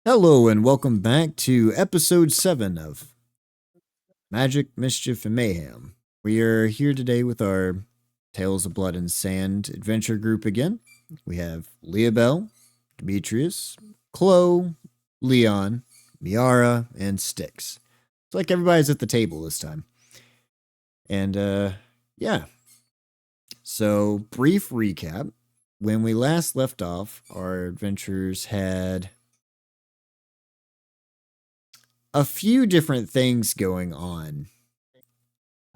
Hello and welcome back to episode 7 of Magic, Mischief, and Mayhem. We are here today with our Tales of Blood and Sand adventure group again. We have Leobel, Demetrius, Chloe, Leon, Miara, and Styx. It's like everybody's at the table this time. And yeah. So, brief recap. When we last left off, our adventurers had a few different things going on.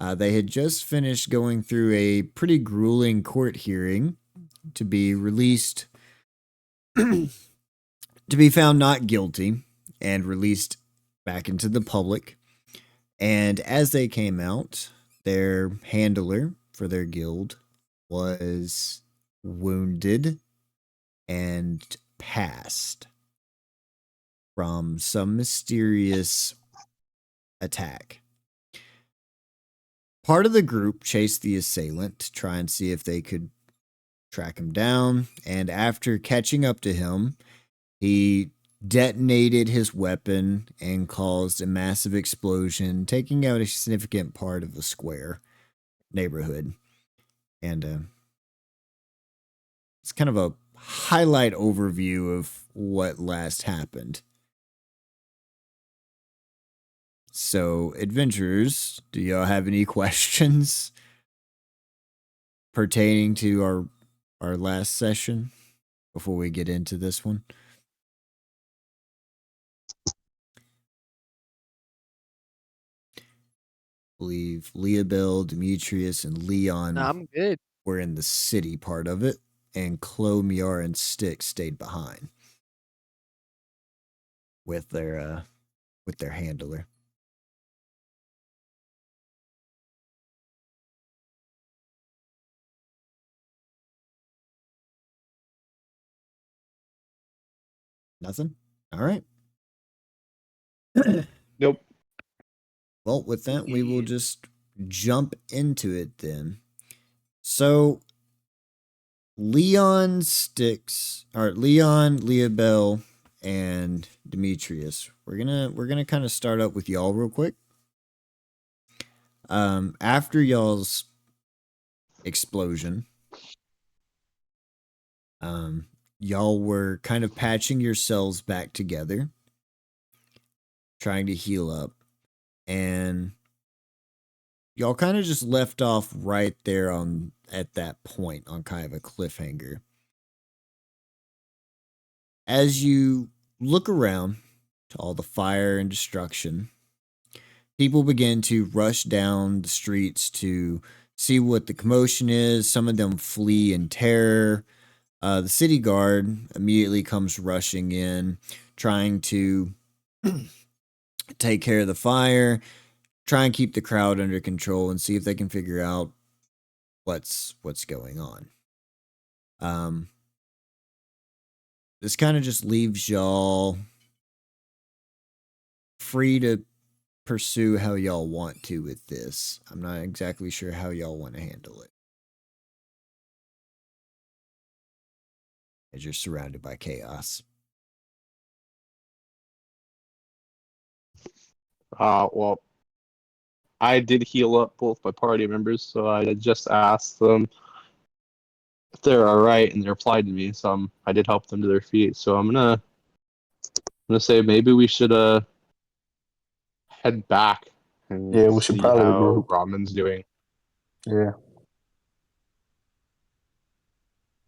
They had just finished going through a pretty grueling court hearing to be released, to be found not guilty and released back into the public. And as they came out, their handler for their guild was wounded and passed from some mysterious attack. Part of the group chased the assailant to try and see if they could track him down, and after catching up to him, he detonated his weapon and caused a massive explosion, taking out a significant part of the square neighborhood. And it's kind of a highlight overview of what last happened. So, adventurers, do y'all have any questions pertaining to our last session before we get into this one? I believe Leobel, Demetrius, and Leon I'm good. were in the city part of it, and Chloe, Miara, and Styx stayed behind with their handler. Nothing? All right. Nope. Well, with that, we will just jump into it then. So, Leon, Leobel, and Demetrius. We're gonna kind of start up with y'all real quick. After y'all's explosion, y'all were kind of patching yourselves back together, trying to heal up, and y'all kind of just left off right there at that point on kind of a cliffhanger. As you look around to all the fire and destruction, people begin to rush down the streets to see what the commotion is. Some of them flee in terror. The city guard immediately comes rushing in, trying to take care of the fire, try and keep the crowd under control, and see if they can figure out what's going on. This kind of just leaves y'all free to pursue how y'all want to with this. I'm not exactly sure how y'all want to handle it, as you're surrounded by chaos. Well, I did heal up both my party members, so I just asked them if they're all right, and they replied to me. So I did help them to their feet. So I'm gonna say maybe we should head back and Yeah, we should see probably how regroup. Ramen's doing. Yeah.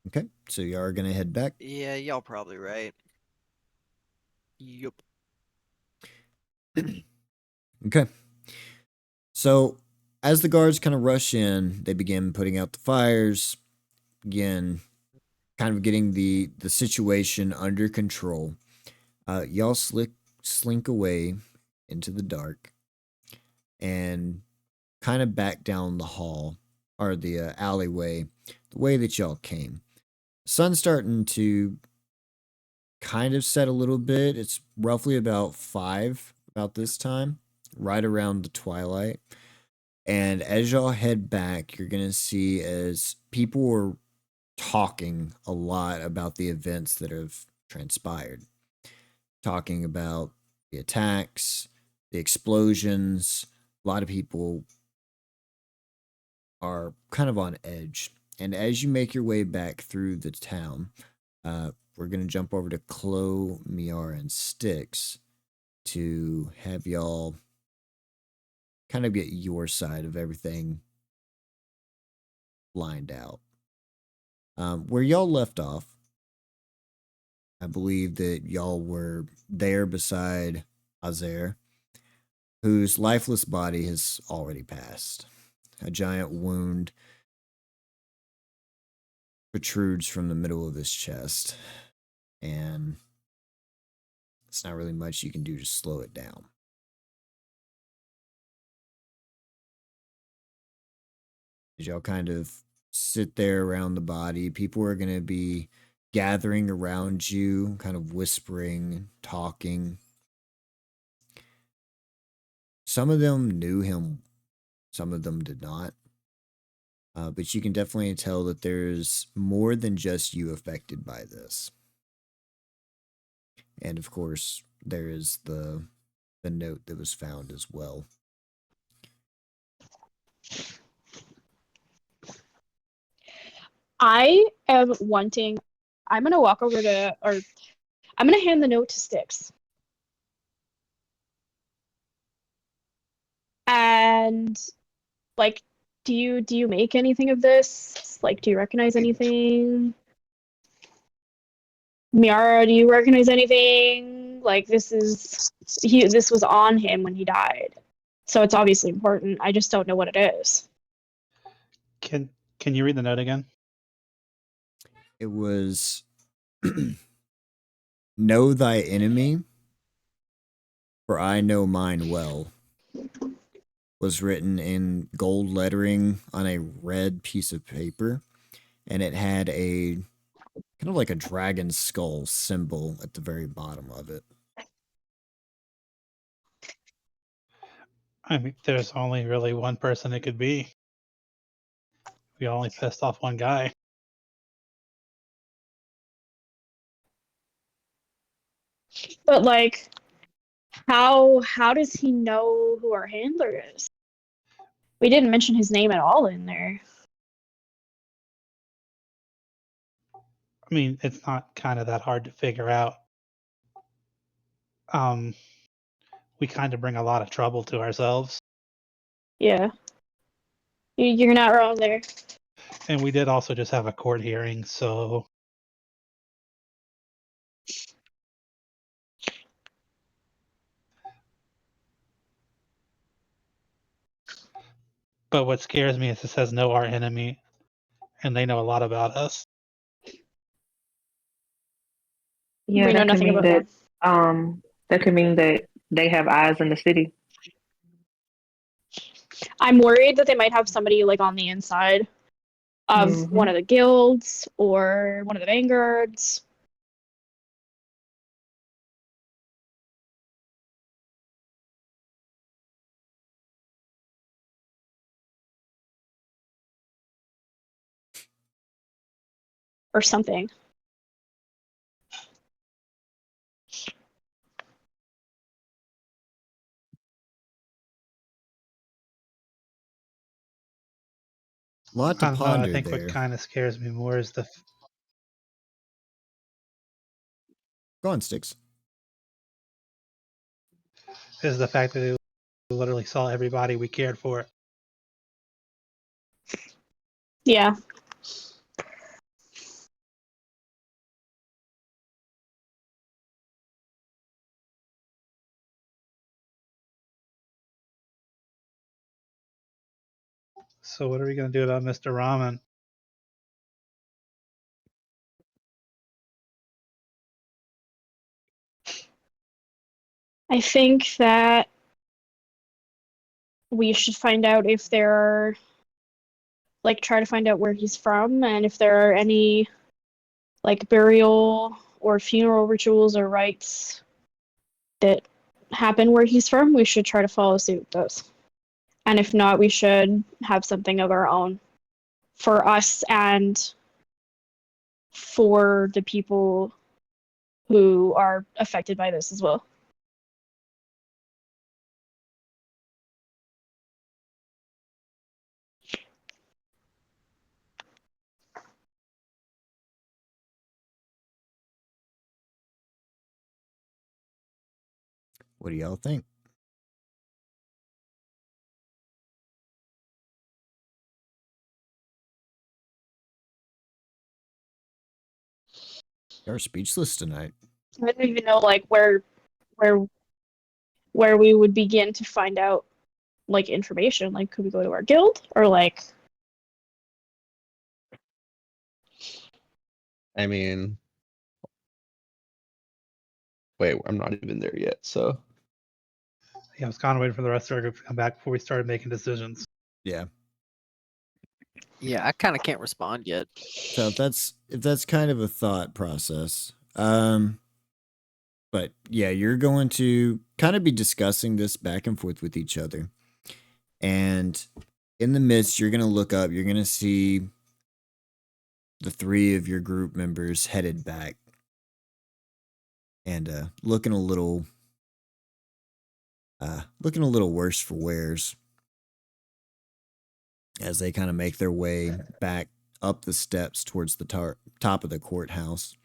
Okay, so you are gonna head back. Yeah, y'all probably right. Yup. Okay. So as the guards kind of rush in, they begin putting out the fires, begin kind of getting the situation under control. Y'all slink away into the dark and kind of back down the hall or the alleyway the way that y'all came. Sun's starting to kind of set a little bit. It's roughly about 5 about this time, right around the twilight. And as y'all head back, you're going to see as people are talking a lot about the events that have transpired. talking about the attacks, the explosions. A lot of people are kind of on edge. And as you make your way back through the town, we're going to jump over to Chloe, Miara, and Styx to have y'all kind of get your side of everything lined out. Where y'all left off, I believe that y'all were there beside Azer, whose lifeless body has already passed. A giant wound protrudes from the middle of his chest, and it's not really much you can do to slow it down. As y'all kind of sit there around the body, people are going to be gathering around you, kind of whispering, talking. Some of them knew him, some of them did not. But you can definitely tell that there's more than just you affected by this. And of course, there is the note that was found as well. I'm gonna walk over to, or I'm gonna hand the note to Styx. And like, do you make anything of this? Like, do you recognize anything? Miara, do you recognize anything? Like, this was on him when he died. So it's obviously important. I just don't know what it is. Can you read the note again? It was know thy enemy, for I know mine well, was written in gold lettering on a red piece of paper, and it had a kind of like a dragon skull symbol at the very bottom of it. I mean, there's only really one person it could be. We only pissed off one guy. But like, how does he know who our handler is? We didn't mention his name at all in there. I mean, it's not kind of that hard to figure out. We kind of bring a lot of trouble to ourselves. Yeah. You're not wrong there. And we did also just have a court hearing, so but what scares me is it says know our enemy, and they know a lot about us. Yeah, We know that could nothing mean about that. them. That could mean that they have eyes in the city. I'm worried that they might have somebody like on the inside of one of the guilds or one of the vanguards. Or something. A lot to I don't know. ponder I think there. what kind of scares me more is Go on, Styx. the fact that they literally saw everybody we cared for. Yeah. So what are we going to do about Mr. Ramen? I think that we should find out if there are, like, try to find out where he's from and if there are any, like, burial or funeral rituals or rites that happen where he's from. We should try to follow suit with those. And if not, we should have something of our own for us and for the people who are affected by this as well. What do y'all think? You're speechless tonight. I don't even know like where where we would begin to find out like information. Like, could we go to our guild or like? I mean, wait, I'm not even there yet. So Yeah, I was kind of waiting for the rest of our group to come back before we started making decisions. Yeah. Yeah, I kind of can't respond yet. So if that's kind of a thought process. But yeah, you're going to kind of be discussing this back and forth with each other. And in the midst, you're going to look up, you're going to see the three of your group members headed back and looking a little worse for wears as they kind of make their way back up the steps towards the top of the courthouse.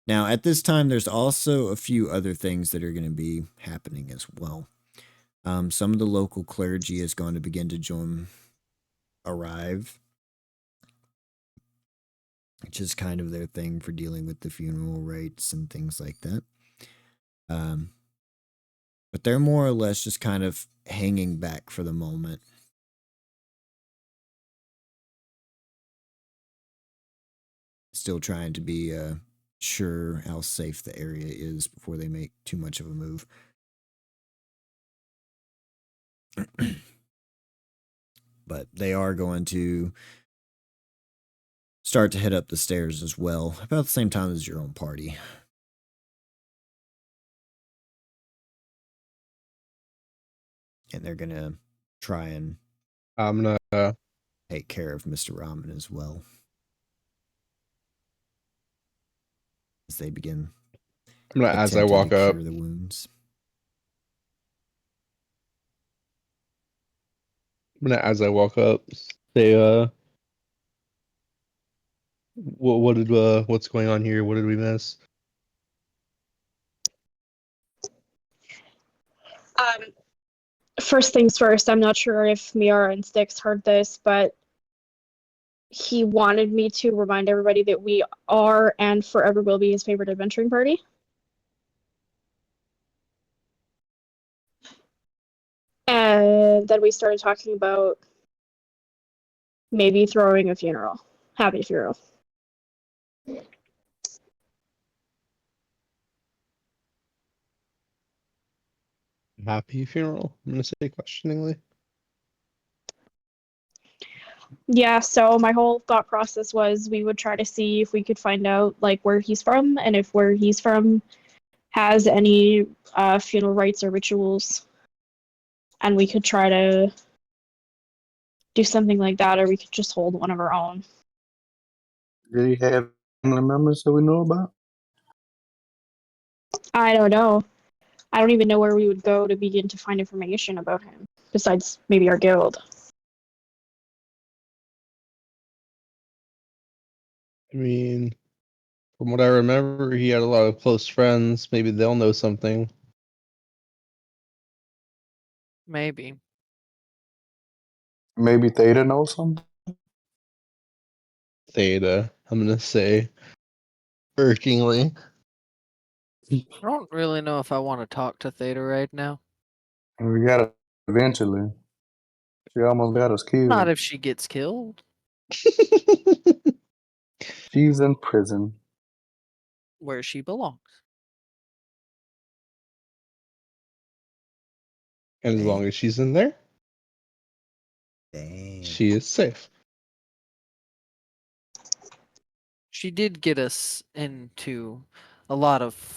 Now, at this time, there's also a few other things that are going to be happening as well. Some of the local clergy is going to begin to arrive, which is kind of their thing for dealing with the funeral rites and things like that. But they're more or less just kind of hanging back for the moment. Still trying to be sure how safe the area is before they make too much of a move. But they are going to start to head up the stairs as well, about the same time as your own party. And they're going to try and I'm gonna take care of Mr. Ramen as well. As they begin as I attempting walk to up, cure the wounds. as I walk up, say, what's going on here? What did we miss? First things first, I'm not sure if Miara and Styx heard this, but he wanted me to remind everybody that we are and forever will be his favorite adventuring party. And then we started talking about maybe throwing a funeral. Happy funeral. Happy funeral. I'm gonna say questioningly. Yeah, so my whole thought process was we would try to see if we could find out like where he's from and if where he's from has any funeral rites or rituals. And we could try to do something like that, or we could just hold one of our own. Did he have family members that we know about? I don't know. I don't even know where we would go to begin to find information about him, besides maybe our guild. I mean, from what I remember, he had a lot of close friends. Maybe they'll know something. Maybe. Maybe Theta knows something? Theta, I'm gonna say, irkingly. I don't really know if I want to talk to Theta right now. We gotta eventually. She almost got us killed. Not if she gets killed. She's in prison. Where she belongs. And as Dang. long as she's in there, Dang. she is safe. She did get us into a lot of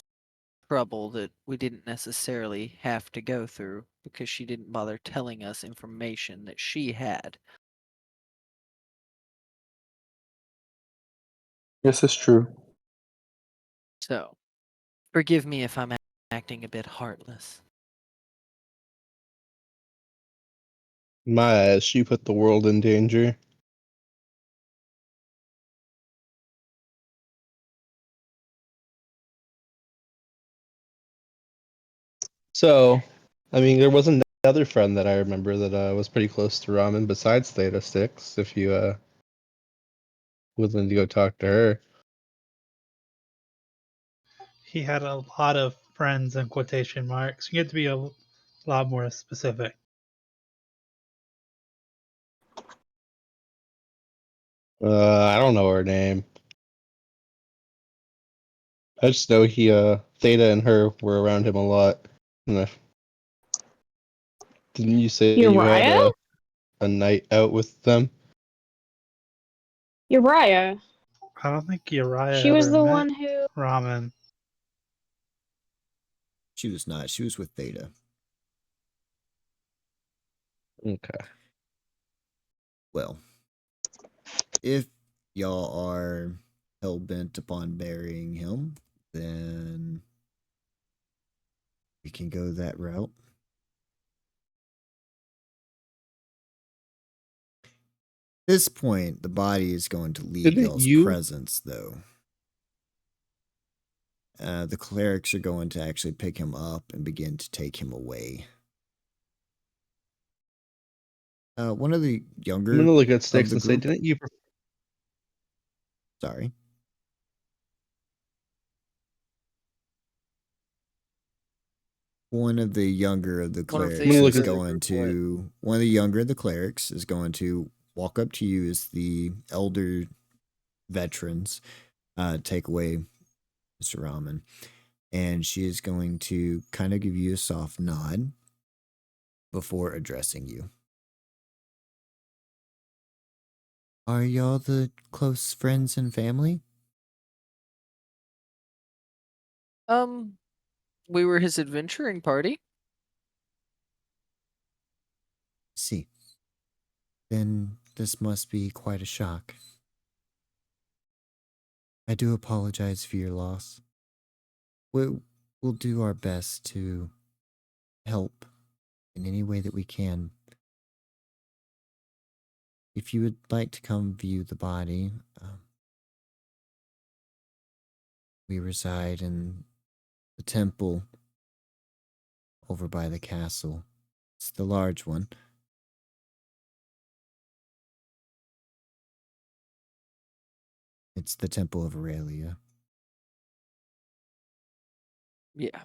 trouble that we didn't necessarily have to go through because she didn't bother telling us information that she had. Yes, it's true. So, Forgive me if I'm acting a bit heartless. In my eyes, she put the world in danger. So, I mean, there was another friend that I remember that was pretty close to Ramen besides Theta Six. If you willing to go talk to her. He had a lot of friends in quotation marks. You have to be a lot more specific. I don't know her name. I just know he Theta and her were around him a lot. And didn't you say you had Uriah? a night out with them? Uriah. I don't think Uriah She was ever the met one who. Ramen. She was not. She was with Theta. Okay. Well, if y'all are hell bent upon burying him, then we can go that route. At this point, the body is going to leave Didn't y'all's you- presence, though. The clerics are going to actually pick him up and begin to take him away. One of the younger. I'm gonna look at Sticks the and say, group- didn't you? Sorry. One of the younger of the One of the clerics younger is of the going group, to. One of the younger of the clerics is going to walk up to you as the elder veterans take away Mr. Ramen. And she is going to kind of give you a soft nod before addressing you. Are y'all the close friends and family? We were his adventuring party. See. Then this must be quite a shock. I do apologize for your loss. We'll do our best to help in any way that we can. If you would like to come view the body, we reside in the temple over by the castle. It's the large one. It's the Temple of Aurelia. Yeah.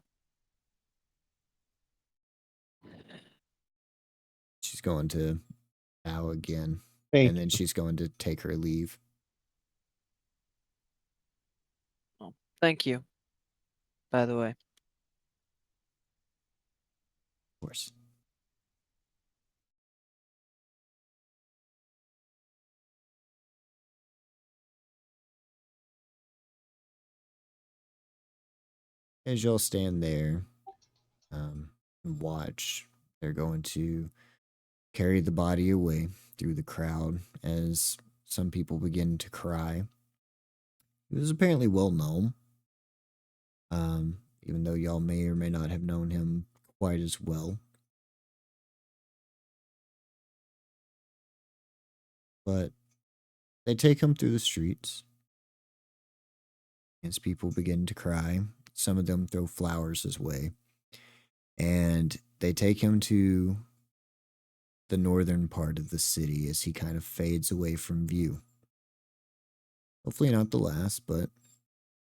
She's going to bow again, Thank and then she's going to take her leave. Oh, thank you. By the way. Of course. As y'all stand there and watch, they're going to carry the body away through the crowd as some people begin to cry. He was apparently well known, even though y'all may or may not have known him quite as well. But they take him through the streets as people begin to cry. Some of them throw flowers his way. And they take him to the northern part of the city as he kind of fades away from view. Hopefully not the last, but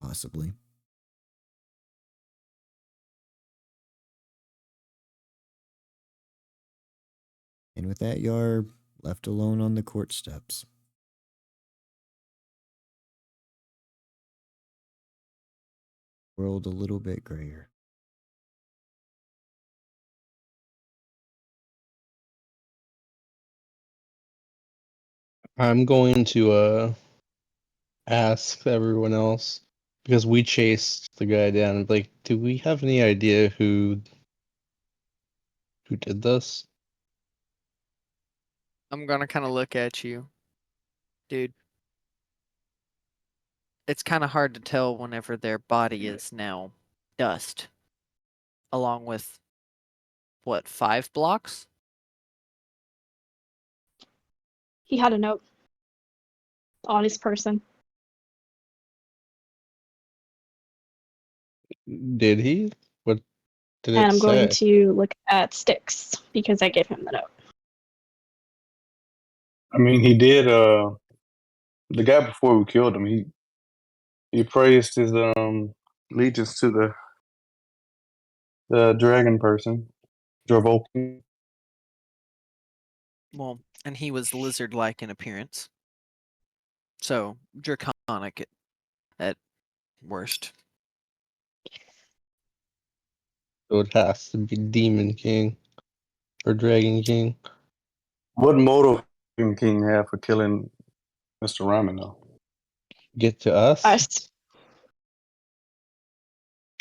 possibly. And with that, you're left alone on the court steps. World a little bit grayer. I'm going to ask everyone else because we chased the guy down. Like, do we have any idea who did this? I'm gonna kind of look at you, dude. It's kind of hard to tell whenever their body is now dust, along with what, 5 blocks? He had a note on his person. Did he? What did And it I'm going say? to look at Styx because I gave him the note. I mean, he did. The guy before we killed him, he praised his allegiance to the dragon person, Dravolkin. Well, and he was lizard-like in appearance. So, draconic at worst. So it has to be Demon King or Dragon King. What motive can King have for killing Mr. Ramen though? Get to us? Us.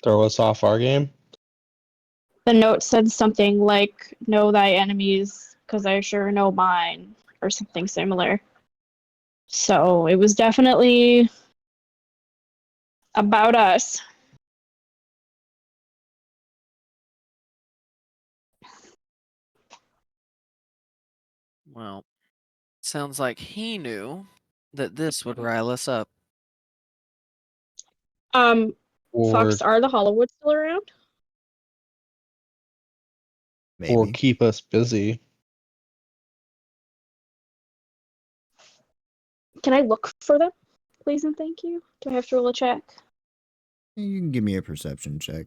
Throw us off our game? The note said something like, "Know thy enemies, because I sure know mine," or something similar. So it was definitely about us. Well, sounds like he knew that this would rile us up. Or Fox, are the Hollowoods still around? or Maybe. keep us busy? Can I look for them, please and thank you? Do I have to roll a check? You can give me a perception check.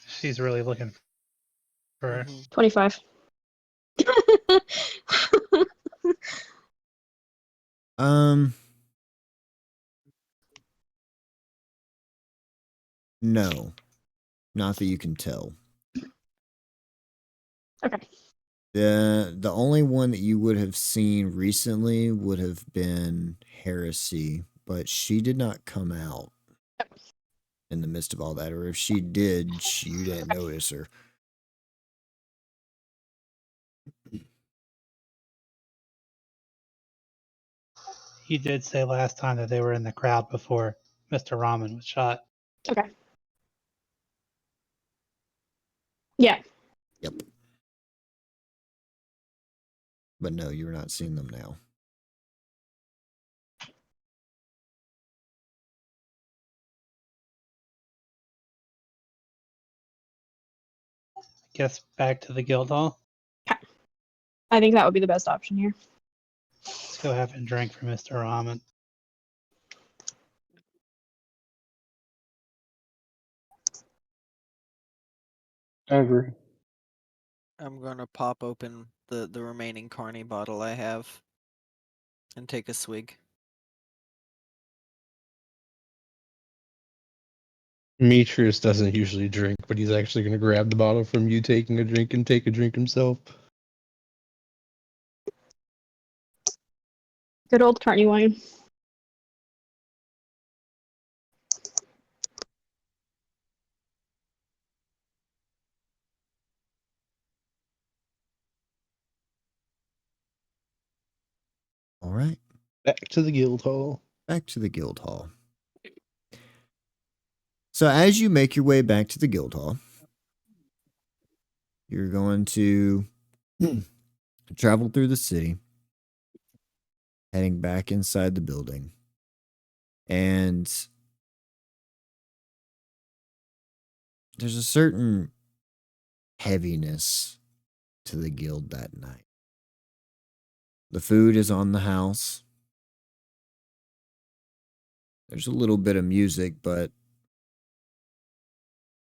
She's really looking for her. 25. No, not that you can tell. Okay. The only one that you would have seen recently would have been Heresy, but she did not come out in the midst of all that, or if she did, you didn't notice her. He did say last time that they were in the crowd before Mr. Ramen was shot. Okay. Yeah. Yep. But no, you're not seeing them now. Guess back to the guild hall. I think that would be the best option here. Let's go have a drink for Mr. Ramen. I agree. I'm gonna pop open the remaining Carney bottle I have and take a swig. Demetrius doesn't usually drink, but he's actually going to grab the bottle from you taking a drink and take a drink himself. Good old Carney wine. All right. Back to the guild hall. Back to the guild hall. So as you make your way back to the guild hall, you're going to travel through the city, heading back inside the building. And there's a certain heaviness to the guild that night. The food is on the house. There's a little bit of music, but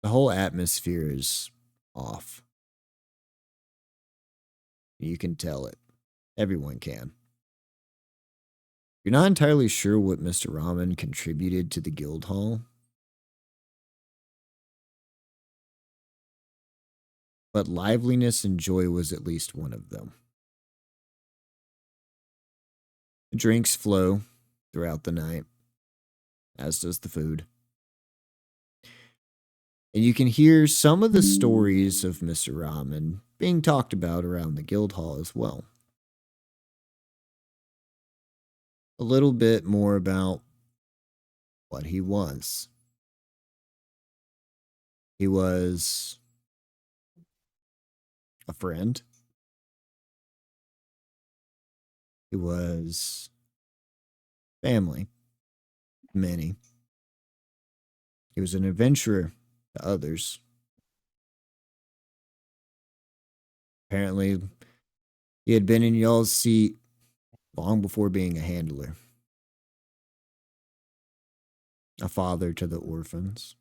the whole atmosphere is off. You can tell it. Everyone can. You're not entirely sure what Mr. Ramen contributed to the guild hall, but liveliness and joy was at least one of them. The drinks flow throughout the night, as does the food. And you can hear some of the stories of Mr. Rahman being talked about around the guild hall as well. A little bit more about what he was. He was a friend. He was family, many. He was an adventurer to others. Apparently, he had been in y'all's seat long before being a handler. A father to the orphans.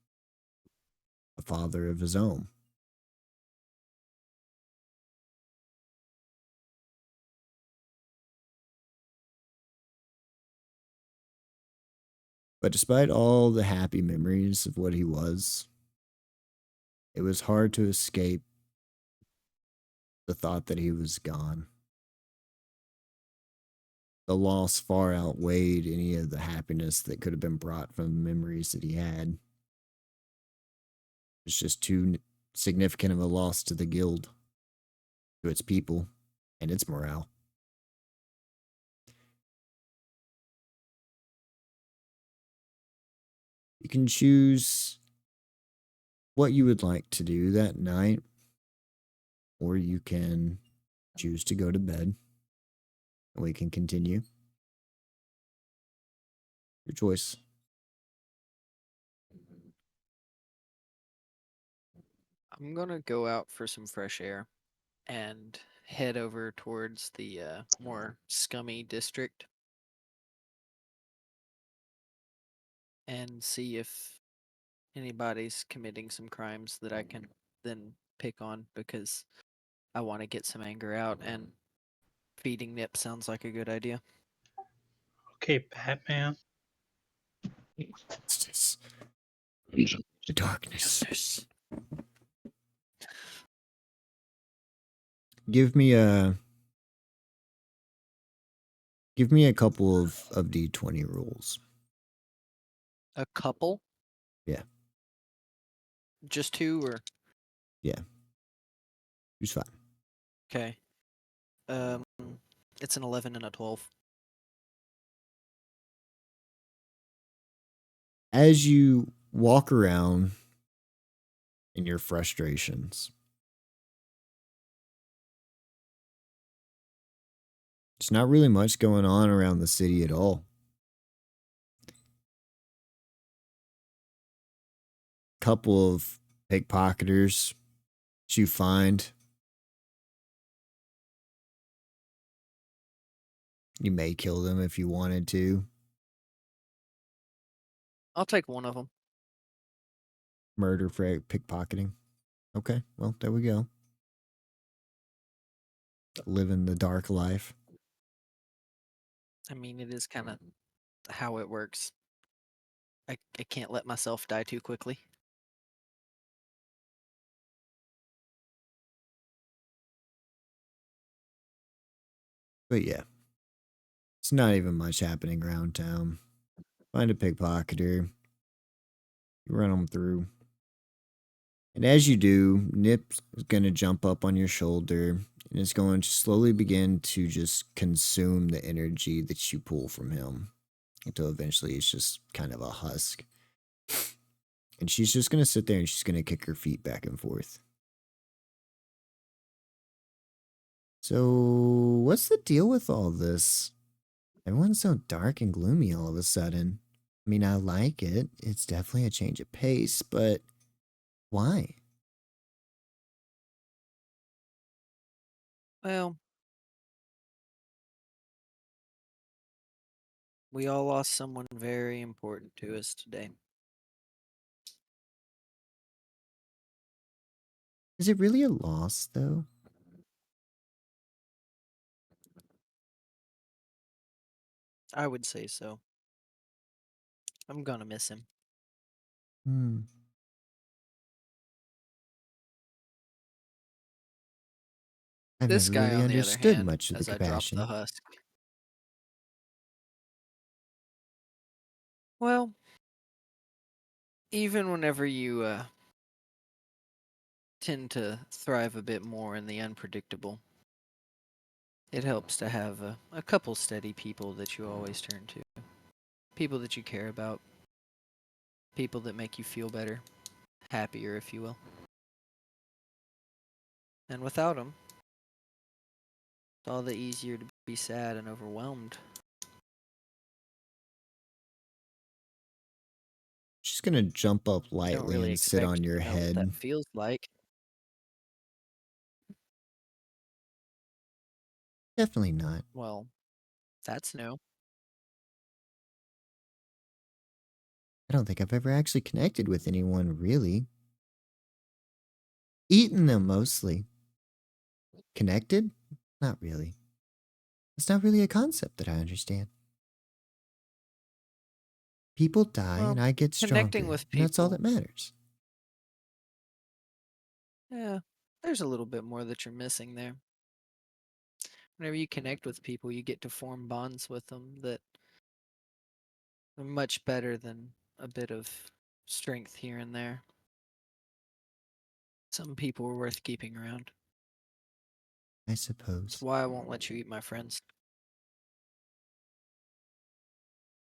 A father of his own. But despite all the happy memories of what he was, it was hard to escape the thought that he was gone. The loss far outweighed any of the happiness that could have been brought from the memories that he had. It's just too significant of a loss to the guild, to its people, and its morale. You can choose what you would like to do that night, or you can choose to go to bed. And we can continue. Your choice. I'm gonna go out for some fresh air and head over towards the more scummy district and see if anybody's committing some crimes that I can then pick on because I want to get some anger out, and feeding Nip sounds like a good idea. Okay, Batman. Justice. The darkness. Give me a couple of D20 rolls. A couple? Yeah. Just two or Who's fine. okay. It's an 11 and a 12. As you walk around in your frustrations, there's not really much going on around the city at all. Couple of pickpocketers that you find. You may kill them if you wanted to. I'll take one of them. Murder for pickpocketing. Okay, well, there we go. Living the dark life. I mean, it is kind of how it works. I can't let myself die too quickly. But yeah, it's not even much happening around town. Find a pickpocketer. You run them through. And as you do, Nip's going to jump up on your shoulder and is going to slowly begin to just consume the energy that you pull from him until eventually it's just kind of a husk. And she's just going to sit there and she's going to kick her feet back and forth. So, what's the deal with all this? Everyone's so dark and gloomy all of a sudden. I mean, I like it. It's definitely a change of pace, but why? Well, we all lost someone very important to us today. Is it really a loss, though? I would say so. I'm gonna miss him. Hmm. I've This never guy, really on the other understood hand, much of the as I drop the compassion. husk. Well, even whenever you tend to thrive a bit more in the unpredictable. It helps to have a couple steady people that you always turn to. People that you care about. People that make you feel better. Happier, if you will. And without them, it's all the easier to be sad and overwhelmed. She's gonna jump up You don't lightly really and sit expect on to your know what head. that feels like. Definitely not. Well, that's new. I don't think I've ever actually connected with anyone, really. Eaten them mostly. Connected? Not really. It's not really a concept that I understand. People die Well, and I get connecting stronger. with And that's all people. that matters. Yeah, there's a little bit more that you're missing there. Whenever you connect with people, you get to form bonds with them that are much better than a bit of strength here and there. Some people are worth keeping around. I That's suppose. why I won't let you eat my friends.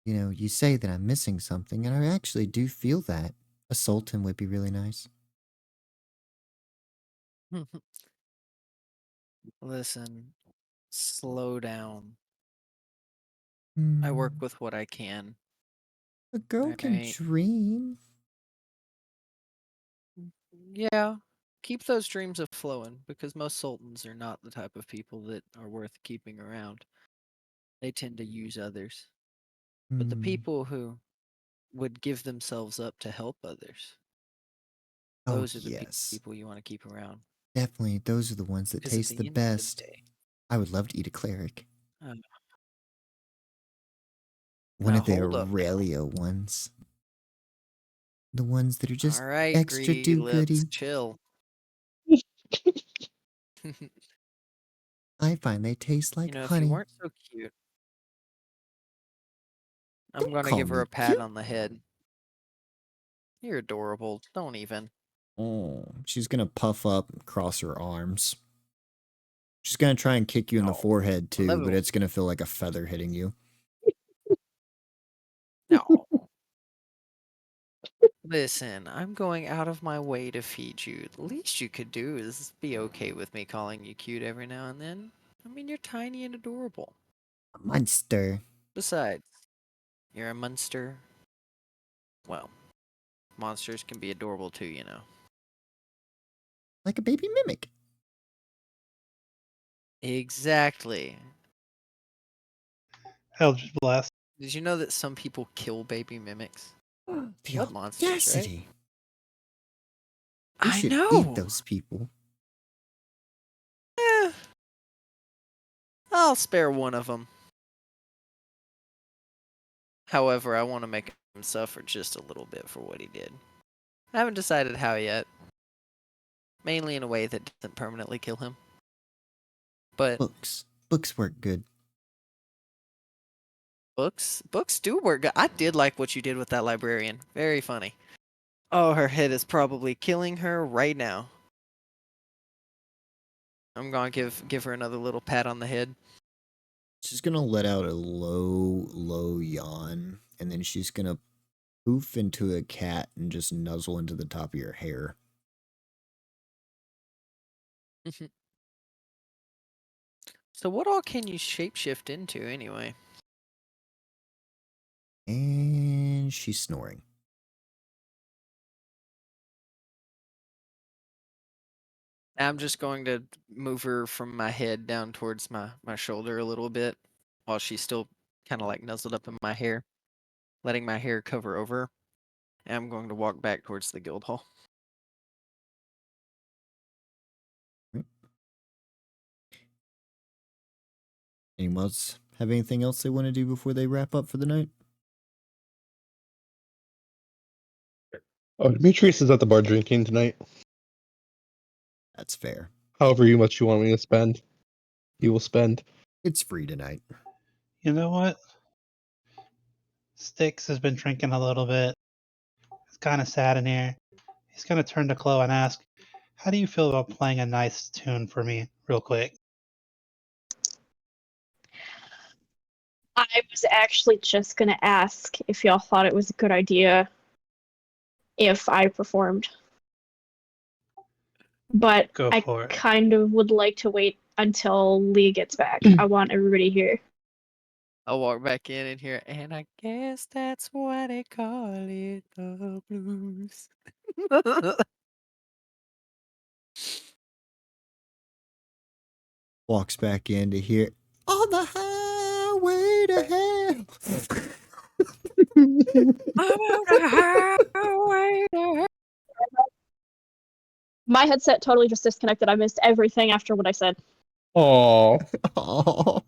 You know, you say that I'm missing something, and I actually do feel that. A sultan would be really nice. Listen, slow down. Hmm. I work with what I can. A girl can Alright. dream. Yeah, keep those dreams flowing because most sultans are not the type of people that are worth keeping around. They tend to use others. But the Hmm. people who would give themselves up to help others, Oh, those are the yes. people you want to keep around. Definitely, those are the ones that Because at taste the the end of the best. day, I would love to eat a cleric. um, One now of the hold up now. Aurelia ones. The ones that are just Alright, extra greedy lips, do-goody. chill. I find they taste like If you honey. weren't so cute, I'm Don't gonna call give her me a pat cute. on the head. You're adorable. Don't even. Oh, she's gonna puff up and cross her arms. She's gonna try and kick you in the No. forehead I love too, it but it's gonna feel like a feather hitting you. No. Listen, I'm going out of my way to feed you. The least you could do is be okay with me calling you cute every now and then. I mean, you're tiny and adorable. A monster. Besides, you're a monster. Well, monsters can be adorable too, you know. Like a baby mimic. Exactly. Eldritch Blast. Did you know that some people kill baby mimics? The What monsters, right? audacity. We I should eat know. those people. Eh, I'll spare one of them. However, I want to make him suffer just a little bit for what he did. I haven't decided how yet. Mainly in a way that doesn't permanently kill him. But Books. Books work good. books do work good. I did like what you did with that librarian. Very funny. Oh, her head is probably killing her right now. I'm gonna give her another little pat on the head. She's gonna let out a low yawn, and then she's gonna poof into a cat and just nuzzle into the top of your hair. So what all can you shapeshift into anyway? And she's snoring. I'm just going to move her from my head down towards my shoulder a little bit while she's still kind of like nuzzled up in my hair, letting my hair cover over her. And I'm going to walk back towards the guild hall. Anyone else have anything else they want to do before they wrap up for the night? Oh, Demetrius is at the bar drinking tonight. That's fair. However much you want me to spend, he will spend. It's free tonight. You know what? Styx has been drinking a little bit. It's kind of sad in here. He's gonna turn to Chloe and ask, How do you feel about playing a nice tune for me, real quick? I was actually just gonna ask if y'all thought it was a good idea if I performed. But Go I for it. kind of would like to wait until Lee gets back. I want everybody here. I'll walk back in and hear, and I guess that's why they call it the blues. Walks back in to hear on the highway to hell. I'm on the highway to hell. My headset totally just disconnected. I missed everything after what I said. Oh, Aw.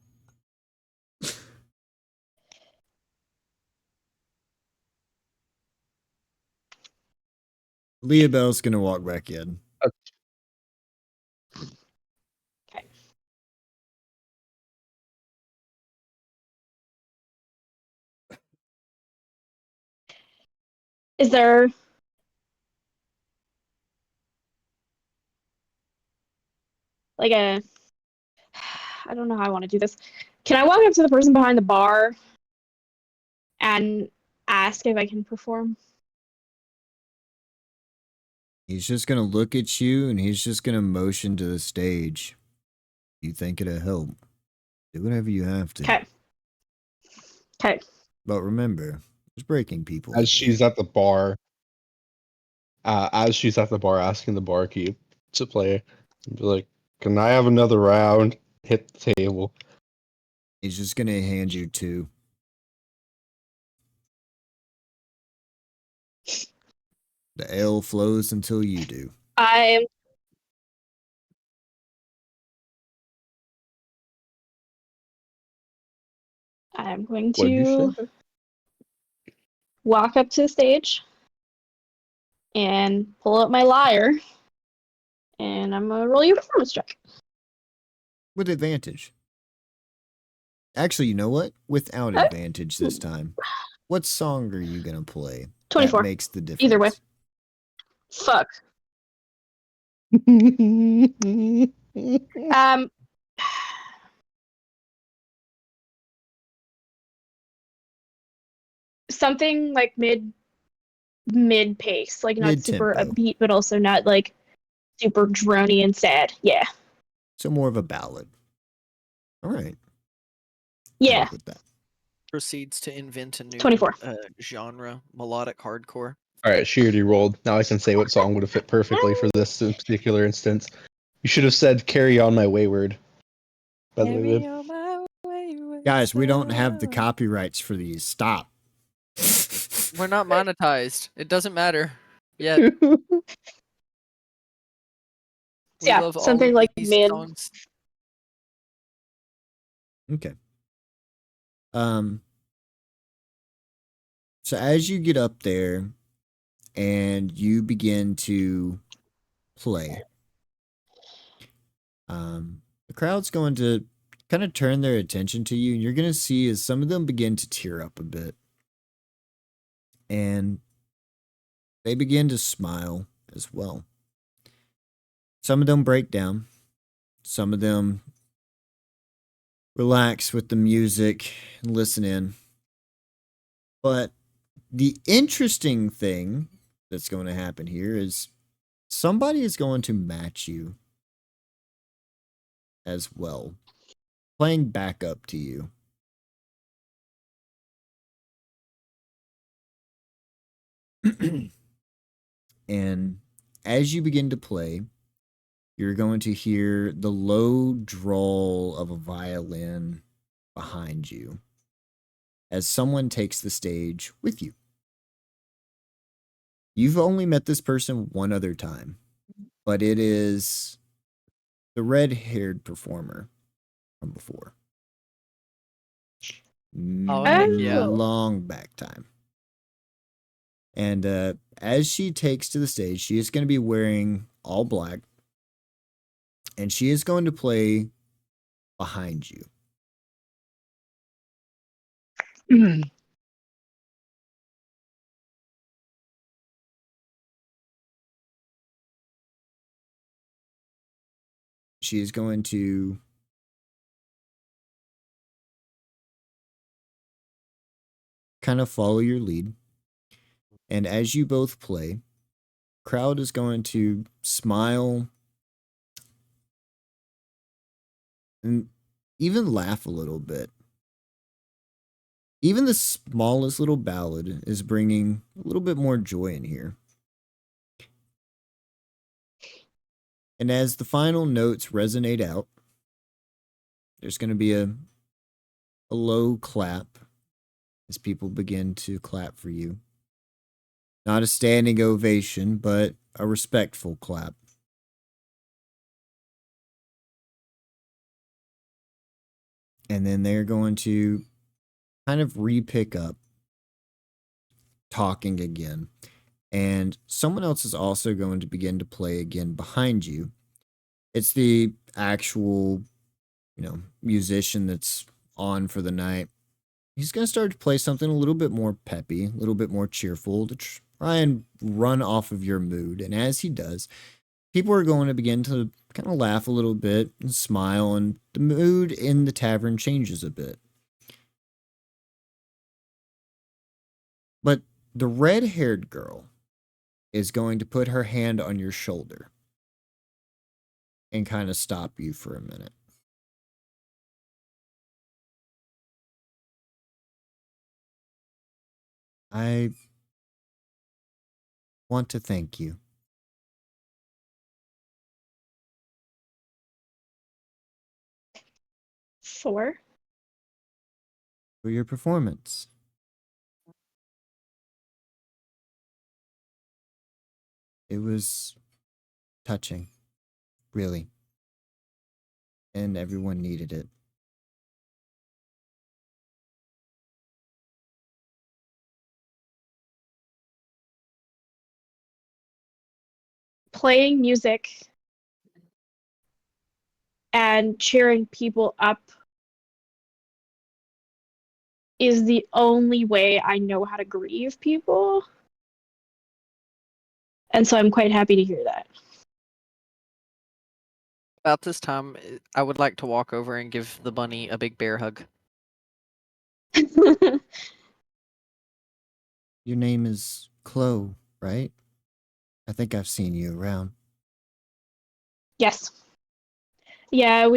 Leah Bell's gonna walk back in. Okay. Is there like a I don't know how I want to do this. Can I walk up to the person behind the bar and ask if I can perform? He's just gonna look at you and he's just gonna motion to the stage. You think it'll help. Do whatever you have to. Okay. Okay. But remember, there's breaking people. as in she's here. at the bar, asking the barkeep to play, be like, "Can I have another round?" Hit the table. He's just gonna hand you two. The ale flows until you do. I'm going What'd you to say? walk up to the stage and pull up my lyre, and I'm gonna roll your performance check. With advantage. Actually, you know what? Without Okay. advantage this time. What song are you gonna play? 24. That makes the difference. Either way. Fuck. Something like mid pace, like not super Mid-tempo. upbeat, but also not like super drony and sad. Yeah. So more of a ballad. All right. Yeah. With that. Proceeds to invent a new 24. genre, melodic hardcore. All right, she already rolled. Now I can say what song would have fit perfectly for this particular instance. You should have said "Carry On My Wayward." By the way, Carry babe. on my wayward Guys, we don't have the son. copyrights for these. Stop. We're not monetized. It doesn't matter yet. We Yeah, love all something of like these mid. songs. Okay. So as you get up there and you begin to play, the crowd's going to kind of turn their attention to you, and you're going to see as some of them begin to tear up a bit. And they begin to smile as well. Some of them break down. Some of them relax with the music and listen in. But the interesting thing that's going to happen here is somebody is going to match you as well, playing back up to you. And as you begin to play, you're going to hear the low drawl of a violin behind you as someone takes the stage with you. You've only met this person one other time, but it is the red-haired performer from before. Oh, heck yeah. Long back time. And as she takes to the stage, she is going to be wearing all black, and she is going to play behind you. she is going to kind of follow your lead. And as you both play, crowd is going to smile and even laugh a little bit. Even the smallest little ballad is bringing a little bit more joy in here. And as the final notes resonate out, there's going to be a low clap as people begin to clap for you. Not a standing ovation, but a respectful clap. And then they're going to kind of re-pick up talking again. And someone else is also going to begin to play again behind you. It's the actual, musician that's on for the night. He's going to start to play something a little bit more peppy, a little bit more cheerful to try and run off of your mood. And as he does, people are going to begin to kind of laugh a little bit and smile, and the mood in the tavern changes a bit. But the red-haired girl is going to put her hand on your shoulder and kind of stop you for a minute. I want to thank you. For For your performance. It was touching, really. And everyone needed it. playing music and cheering people up is the only way I know how to grieve people. And so I'm quite happy to hear that. About this time, I would like to walk over and give the bunny a big bear hug. Your name is Chloe, right? I think I've seen you around. Yes. Yeah,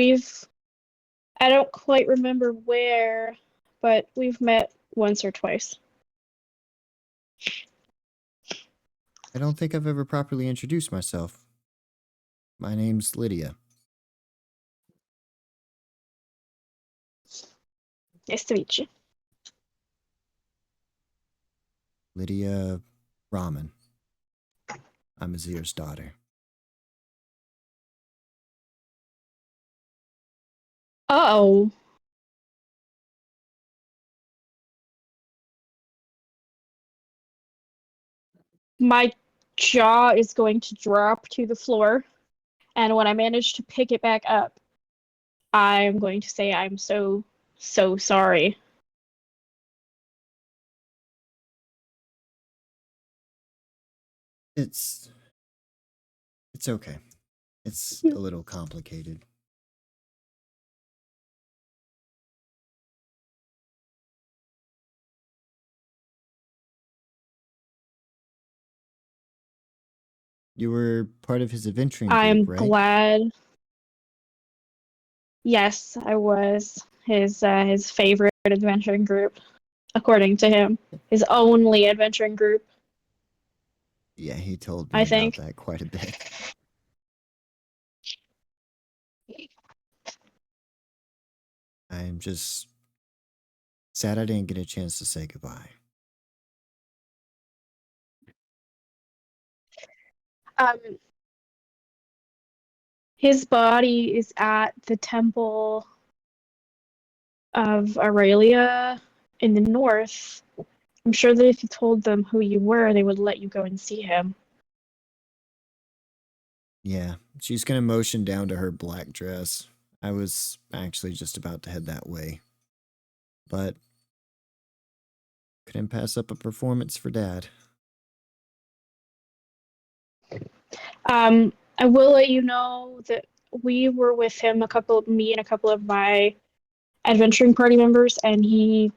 I don't quite remember where, but we've met once or twice. I don't think I've ever properly introduced myself. My name's Lydia. Nice to meet you. Lydia Rahman. I'm Azir's daughter. Uh-oh. My jaw is going to drop to the floor, and when I manage to pick it back up, I'm going to say I'm so sorry. It's okay. It's a little complicated. You were part of his adventuring group, I'm right? glad. Yes, I was his favorite adventuring group, according to him. His only adventuring group. Yeah, he told I me about think. that quite a bit. I'm just sad I didn't get a chance to say goodbye. Um, his body is at the Temple of Aurelia in the north. I'm sure that if you told them who you were, they would let you go and see him. Yeah, she's gonna motion down to her black dress. I was actually just about to head that way. But couldn't pass up a performance for Dad. I will let you know that we were with him, me and a couple of my adventuring party members, and he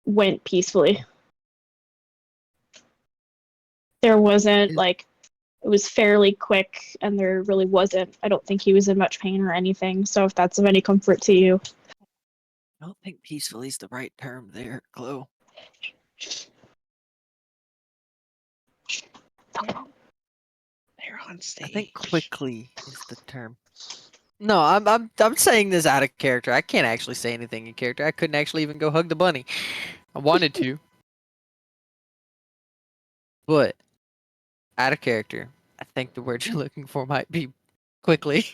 went peacefully. There wasn't like, it was fairly quick, and there really wasn't. I don't think he was in much pain or anything. So if that's of any comfort to you, I don't think peacefully is the right term there, Chloe. They're on stage. I think quickly is the term. No, I'm saying this out of character. I can't actually say anything in character. I couldn't actually even go hug the bunny. I wanted to. But out of character, I think the word you're looking for might be quickly.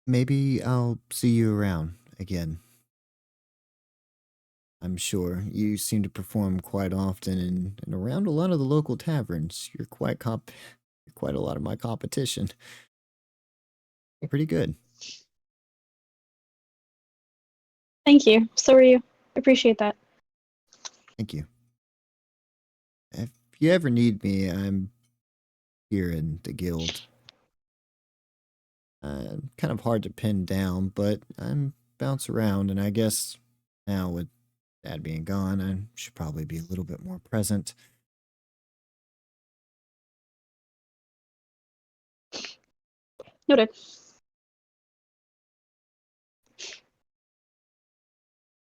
Maybe I'll see you around again. I'm sure you seem to perform quite often and around a lot of the local taverns. You're quite a lot of my competition. Pretty good. thank you. So are you. Appreciate that. Thank you. If you ever need me, I'm here in the guild. Kind of hard to pin down, but I'm bounce around, and I guess now with Dad being gone, I should probably be a little bit more present. Noted.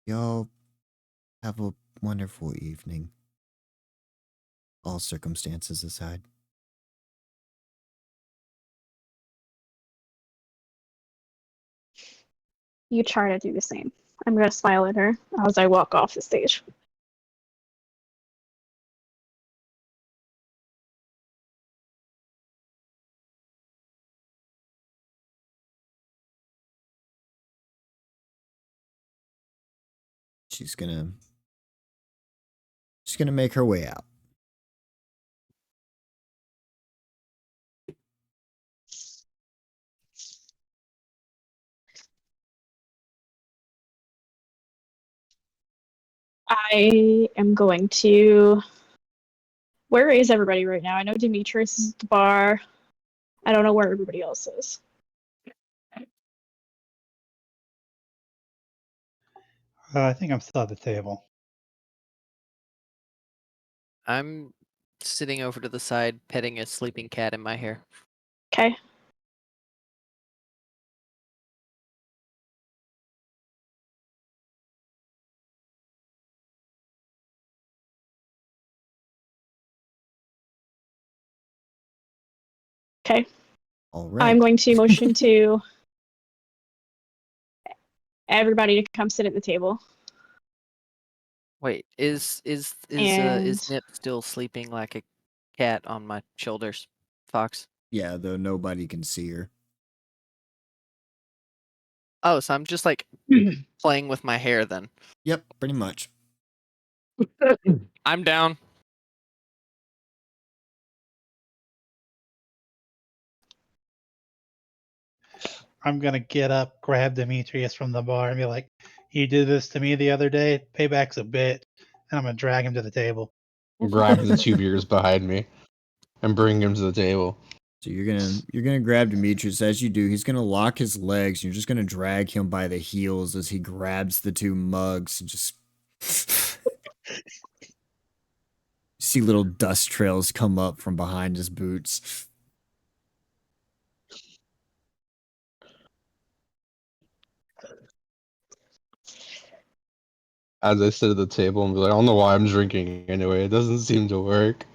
Y'all have a wonderful evening. All circumstances aside. You try to do the same. I'm gonna smile at her as I walk off the stage. She's gonna make her way out. I am going to. Where is everybody right now? I know Demetrius is at the bar. I don't know where everybody else is. I think I'm still at the table. I'm sitting over to the side, petting a sleeping cat in my hair. Okay. Okay. All right. I'm going to motion to everybody to come sit at the table. Wait, is And- Nip still sleeping like a cat on my shoulders, Fox? Yeah, though nobody can see her. Oh, so I'm just like playing with my hair then. Yep, pretty much. I'm down. I'm gonna get up, grab Demetrius from the bar, and be like, "You did this to me the other day. Payback's a bit." And I'm gonna drag him to the table. Grab the 2 beers behind me and bring him to the table. So you're gonna grab Demetrius. As you do, he's gonna lock his legs. You're just gonna drag him by the heels as he grabs the 2 mugs and just see little dust trails come up from behind his boots. As I sit at the table and be like, I don't know why I'm drinking anyway. It doesn't seem to work.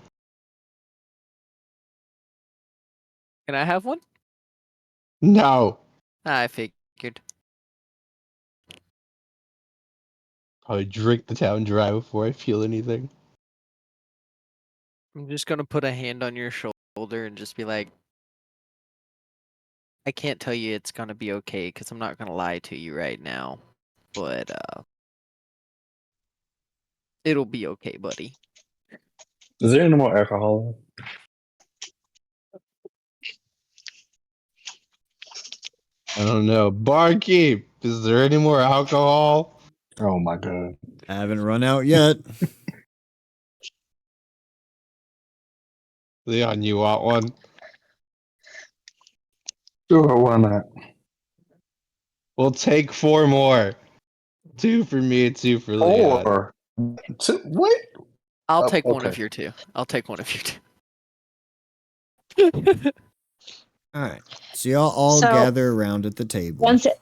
Can I have one? No. I figured. Probably drink the town dry before I feel anything. I'm just gonna put a hand on your shoulder and just be like, I can't tell you it's gonna be okay because I'm not gonna lie to you right now, but it'll be okay, buddy. Is there any more alcohol? I don't know. Barkeep, is there any more alcohol? Oh my god. Haven't run out yet. Leon, you want one? Sure, why not? We'll take 4 more. 2 for me, 2 for Leon. Or what? I'll Oh, take one of okay. your 2. I'll take one of your 2. All right. So y'all all So- gather around at the table. Once it,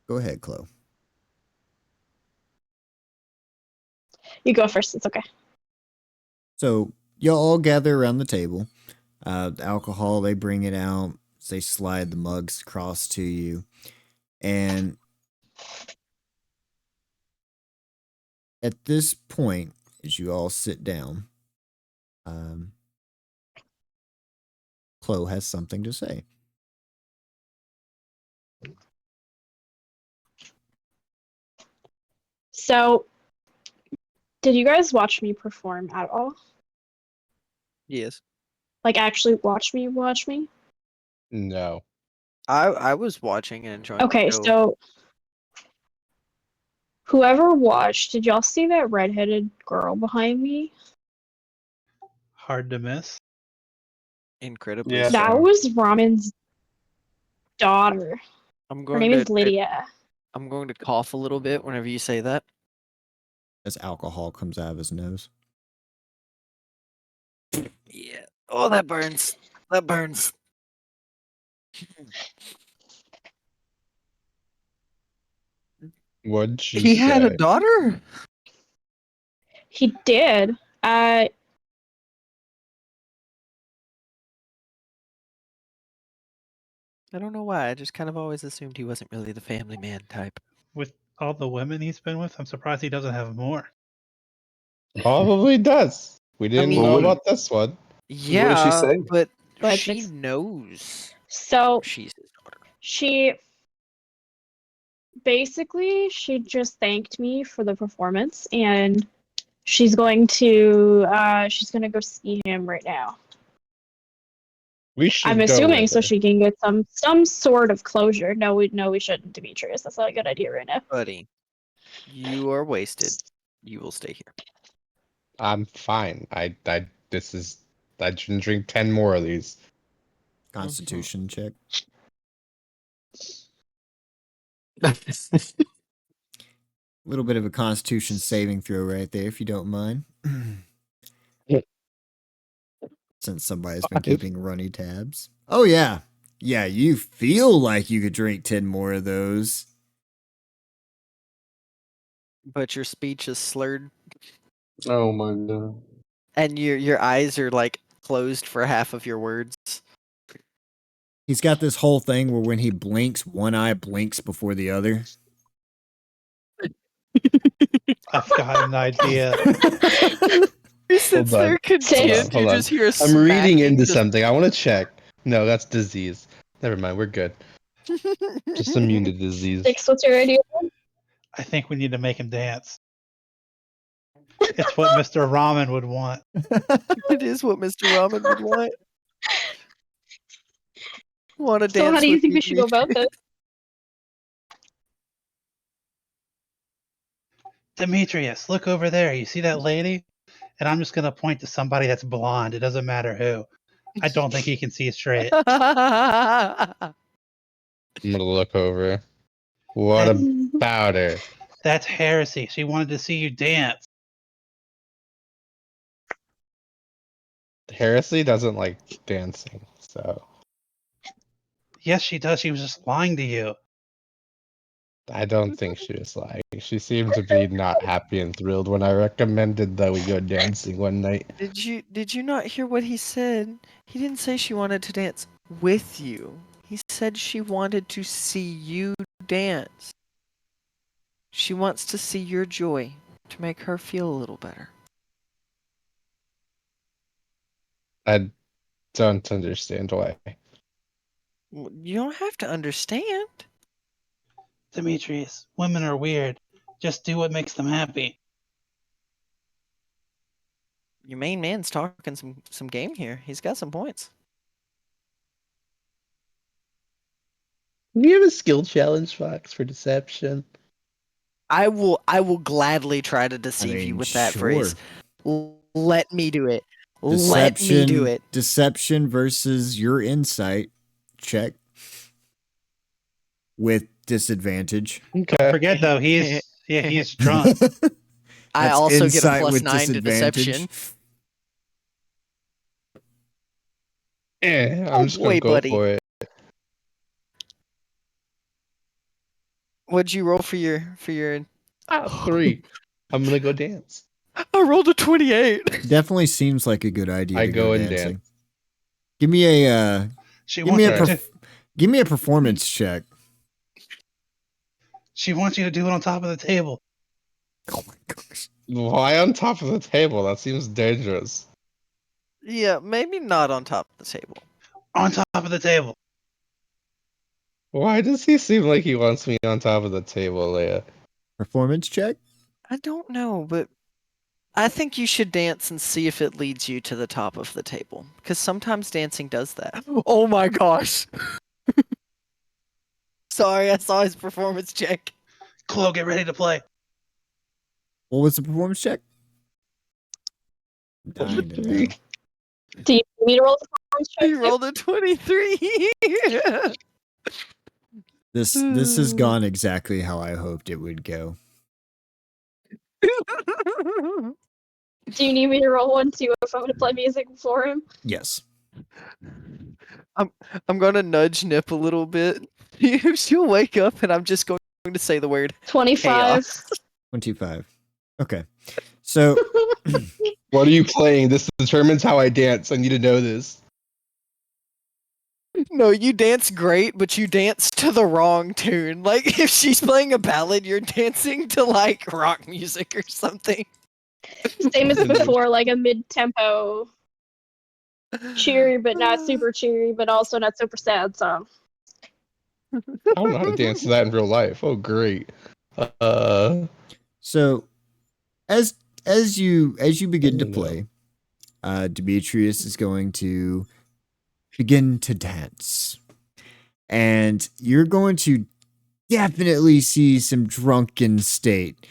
Go ahead, Chloe. you go first. It's okay. So y'all all gather around the table. The alcohol, they bring it out. They slide the mugs across to you. And at this point, as you all sit down, Chloe has something to say. So, did you guys watch me perform at all? Yes. Like, actually watch me? No. I was watching and enjoying Okay, the show. so whoever watched, did y'all see that redheaded girl behind me? Hard to miss. Incredibly Yeah. so. That was Ramen's daughter. I'm Her going name to is Lydia. I'm going to cough a little bit whenever you say that. As alcohol comes out of his nose. Yeah. Oh, that burns. That burns. What'd she He had a say? daughter? He did. I don't know why. I just kind of always assumed he wasn't really the family man type. With all the women he's been with, I'm surprised he doesn't have more. Probably does. We didn't mean- know Well, what- about this one. Yeah, she say? but But she it's- knows So she's his daughter. she basically just thanked me for the performance, and she's going to go see him right now. We should I'm go assuming with so her. she can get some sort of closure. No, we shouldn't, Demetrius. That's not a good idea right now. Buddy, you are wasted. You will stay here. I'm fine. I can drink 10 more of these. Constitution check. A little bit of a constitution saving throw right there, if you don't mind. Since somebody's been Five. keeping runny tabs. Oh, yeah. Yeah, you feel like you could drink 10 more of those. But your speech is slurred Oh my god. and your eyes are like closed for half of your words. He's got this whole thing where when he blinks, one eye blinks before the other. I've got an idea. He sits Hold on. there content. Hold You on. just hear a I'm reading smacking, into just- something. I want to check. No, that's disease. Never mind. We're good. Just immune to disease. Six, what's your idea? I think we need to make him dance. It's what Mr. Ramen would want. It is what Mr. Ramen would want. Want to So dance how do you with think me, we should go about this? Demetrius, look over there. You see that lady? And I'm just going to point to somebody that's blonde. It doesn't matter who. I don't think he can see straight. I'm gonna look over. What about her? That's heresy. She wanted to see you dance. Heresy doesn't like dancing, so Yes, she does. She was just lying to you. I don't think she was lying. She seemed to be not happy and thrilled when I recommended that we go dancing one night. Did you not hear what he said? He didn't say she wanted to dance with you. He said she wanted to see you dance. She wants to see your joy to make her feel a little better. I don't understand why. You don't have to understand. Demetrius, women are weird. Just do what makes them happy. Your main man's talking some game here. He's got some points. We have a skill challenge, Fox, for deception. I will gladly try to deceive you mean, with that phrase. sure. Let me do it. Let me do it. Deception versus your insight check with disadvantage. Okay. Forget though, he's drunk. I That's also get a insight plus with 9 to deception. I'm just gonna boy, go buddy. for it. What'd you roll for your 3. I'm gonna go dance. I rolled a 28. Definitely seems like a good idea I to go go and dancing. dance. Give me a She give wants me you a to, give me a performance check. she wants you to do it on top of the table. Oh my gosh. Why on top of the table? That seems dangerous. Yeah, maybe not on top of the table. On top of the table. Why does he seem like he wants me on top of the table, Leia? Performance check? I don't know, but I think you should dance and see if it leads you to the top of the table. Because sometimes dancing does that. Oh my gosh! Sorry, I saw his performance check. Chloe, get ready to play. What was the performance check? I'm dying to know. Do you need me to roll the performance check? He rolled a 23. This has gone exactly how I hoped it would go. Do you need me to roll one too if I'm going to play music for him? Yes. I'm gonna nudge Nip a little bit. She'll wake up and I'm just going to say the word 25. 25. Okay. So What are you playing? This determines how I dance. I need to know this. No, you dance great, but you dance to the wrong tune. Like, if she's playing a ballad, you're dancing to, like, rock music or something. Same as before, like a mid-tempo, cheery but not super cheery, but also not super sad song. I don't know how to dance to that in real life. Oh, great. So as you begin to Oh, no. play, Demetrius is going to begin to dance. And you're going to definitely see some drunken state.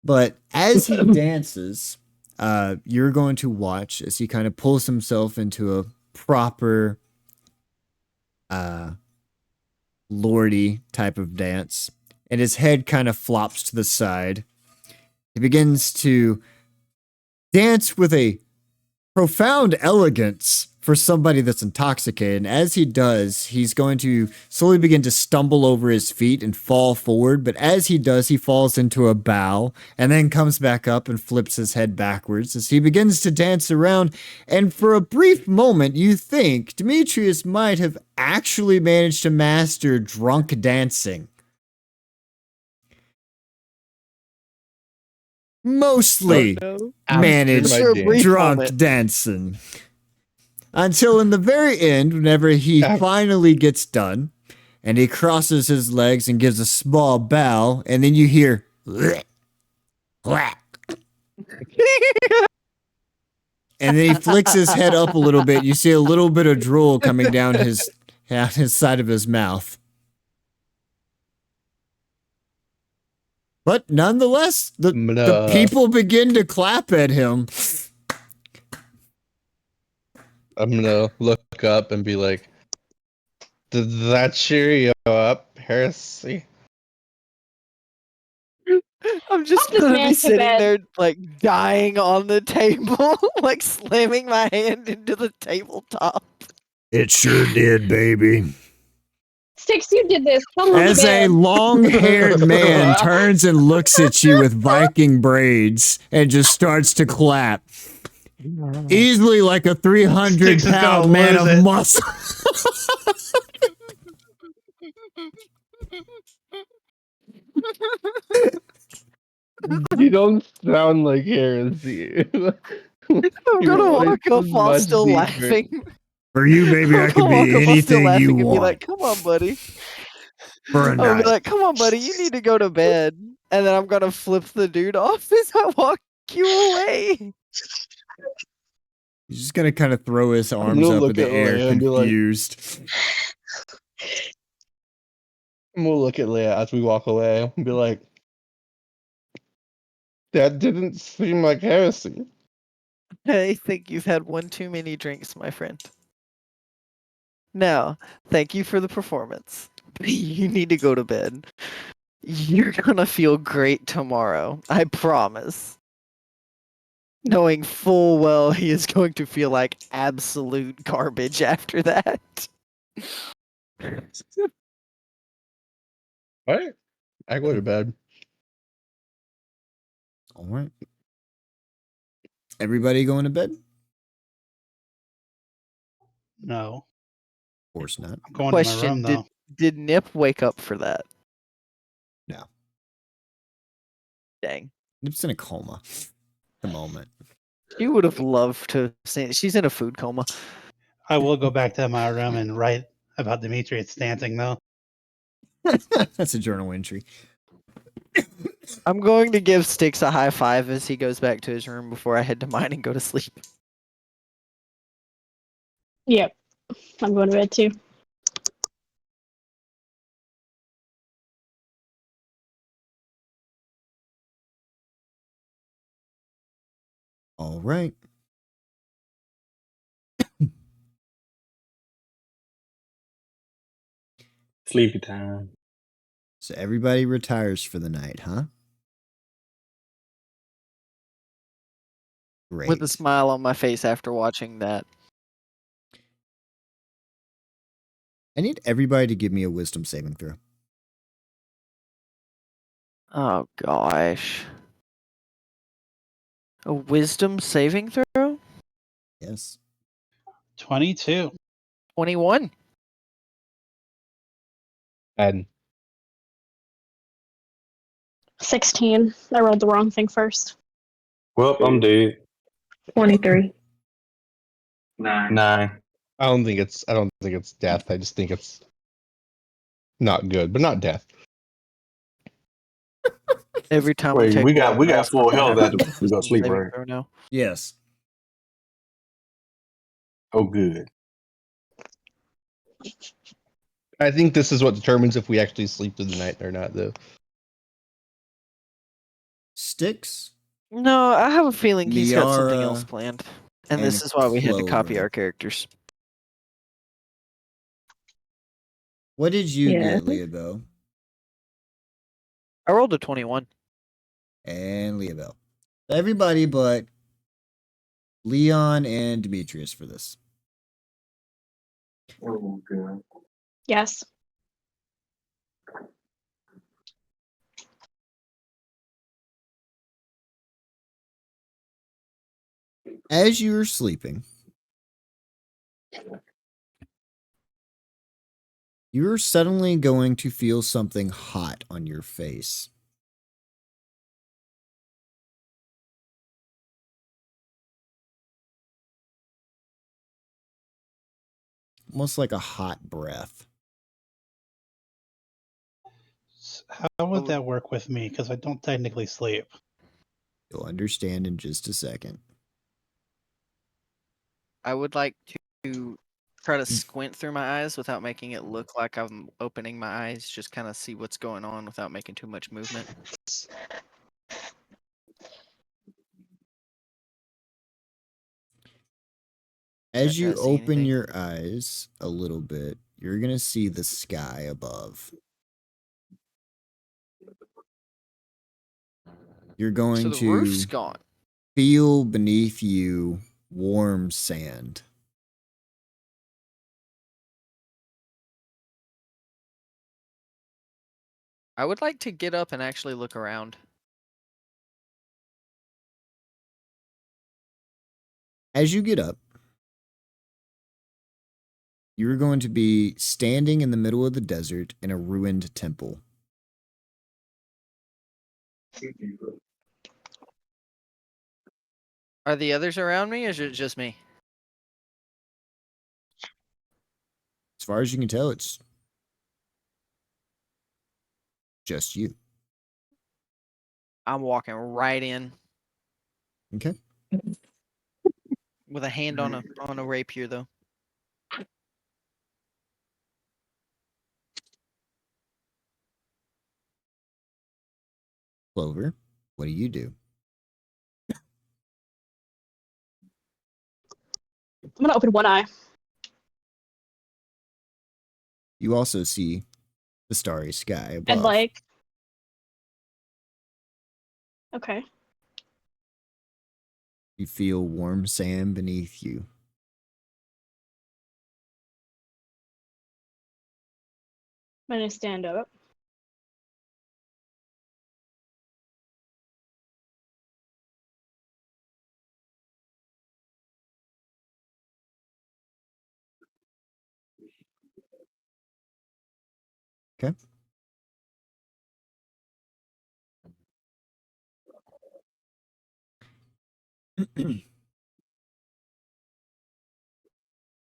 But as he dances, you're going to watch as he kind of pulls himself into a proper lordy type of dance. And his head kind of flops to the side. He begins to dance with a profound elegance for somebody that's intoxicated. And as he does, he's going to slowly begin to stumble over his feet and fall forward. But as he does, he falls into a bow and then comes back up and flips his head backwards as he begins to dance around. And for a brief moment, you think Demetrius might have actually managed to master drunk dancing. Mostly managed Just for a brief drunk moment. dancing. Until in the very end, whenever he finally gets done, and he crosses his legs and gives a small bow, and then you hear "Bleh, bleh." And then he flicks his head up a little bit. You see a little bit of drool coming down his side of his mouth. But nonetheless, the people begin to clap at him. I'm gonna look up and be like, "Did that cheer you up, Heresy?" I'm just Put this gonna man be to sitting bed. there, like, dying on the table, like, slamming my hand into the tabletop. It sure did, baby. Six, you did this. Come on, As a bed. long-haired man turns and looks at you with Viking braids and just starts to clap. Easily like a Sticks is 300-pound gonna man lose of it. muscle. You don't sound like Heresy. I'm gonna walk up while still laughing. For you, baby, I I'm could gonna walk be up while still anything laughing you and be want like, "Come on, buddy." for a I'm gonna be night. like, "Come on, buddy, you need to go to bed." And then I'm gonna flip the dude off as I walk you away. He's just gonna kind of throw his arms gonna up look in the at air, Leia and be like- confused. And we'll look at Leia as we walk away and be like, that didn't seem like heresy. I think you've had one too many drinks, my friend. Now, thank you for the performance. You need to go to bed. You're gonna feel great tomorrow. I promise. Knowing full well he is going to feel like absolute garbage after that. Alright. I go to bed. All right. Everybody going to bed? Of No, course not. I'm going to my Question, room though. did Nip wake up for that? No. Dang. Nip's in a coma at the moment. She would have loved to see. She's in a food coma. I will go back to my room and write about Demetrius dancing though. That's a journal entry. I'm going to give Styx a high five as he goes back to his room before I head to mine and go to sleep. Yep. I'm going to bed too. All right. Sleepy time. So everybody retires for the night, huh? Great. With a smile on my face after watching that. I need everybody to give me a wisdom saving throw. Oh gosh. A wisdom saving throw? Yes. 22. 21. And 16. I rolled the wrong thing first. Well, I'm dead. 23. 9. I don't think it's death. I just think it's not good, but not death. Every time Wait, take we got one last full one, I health have after to we go wisdom sleep, saving right? throw now. Yes. Oh, good. I think this is what determines if we actually sleep through the night or not, though. Styx. No, I have a feeling he's got something else Liara planned. And and this is why we had to copy Clover. our characters. What did you Yeah. get, Leabelle? I rolled a 21. And Leabelle. Everybody but Leon and Demetrius for this. Oh, good. Yes. As you are sleeping, you're suddenly going to feel something hot on your face. Almost like a hot breath. How would that work with me? Because I don't technically sleep. You'll understand in just a second. I would like to try to squint through my eyes without making it look like I'm opening my eyes. Just kind of see what's going on without making too much movement. As you see open anything? your eyes a little bit, you're going to see the sky above. You're going So the to roof's gone. feel beneath you warm sand. I would like to get up and actually look around. As you get up, you're going to be standing in the middle of the desert in a ruined temple. Are the others around me, or is it just me? As far as you can tell, it's just you. I'm walking right in Okay. with a hand on a rapier, though. Clover, what do you do? I'm gonna open one eye. You also see the starry sky above. And like, okay. You feel warm sand beneath you. I'm gonna stand up. Okay.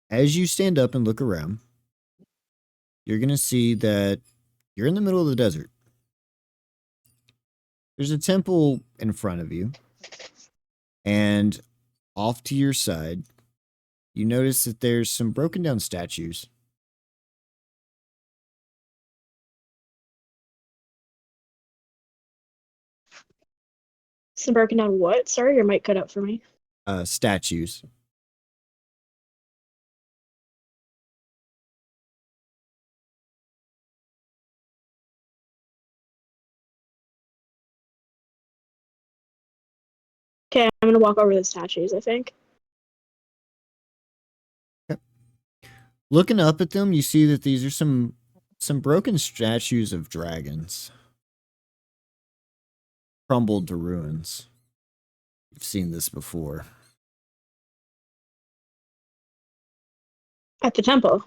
As you stand up and look around, you're going to see that you're in the middle of the desert. There's a temple in front of you, and off to your side, you notice that there's some broken down statues. Some broken down what? Sorry, your mic cut out for me. Statues. Okay, I'm gonna walk over the statues, I think. Looking up at them, you see that these are some broken statues of dragons. Crumbled to ruins. You've seen this before. At the temple.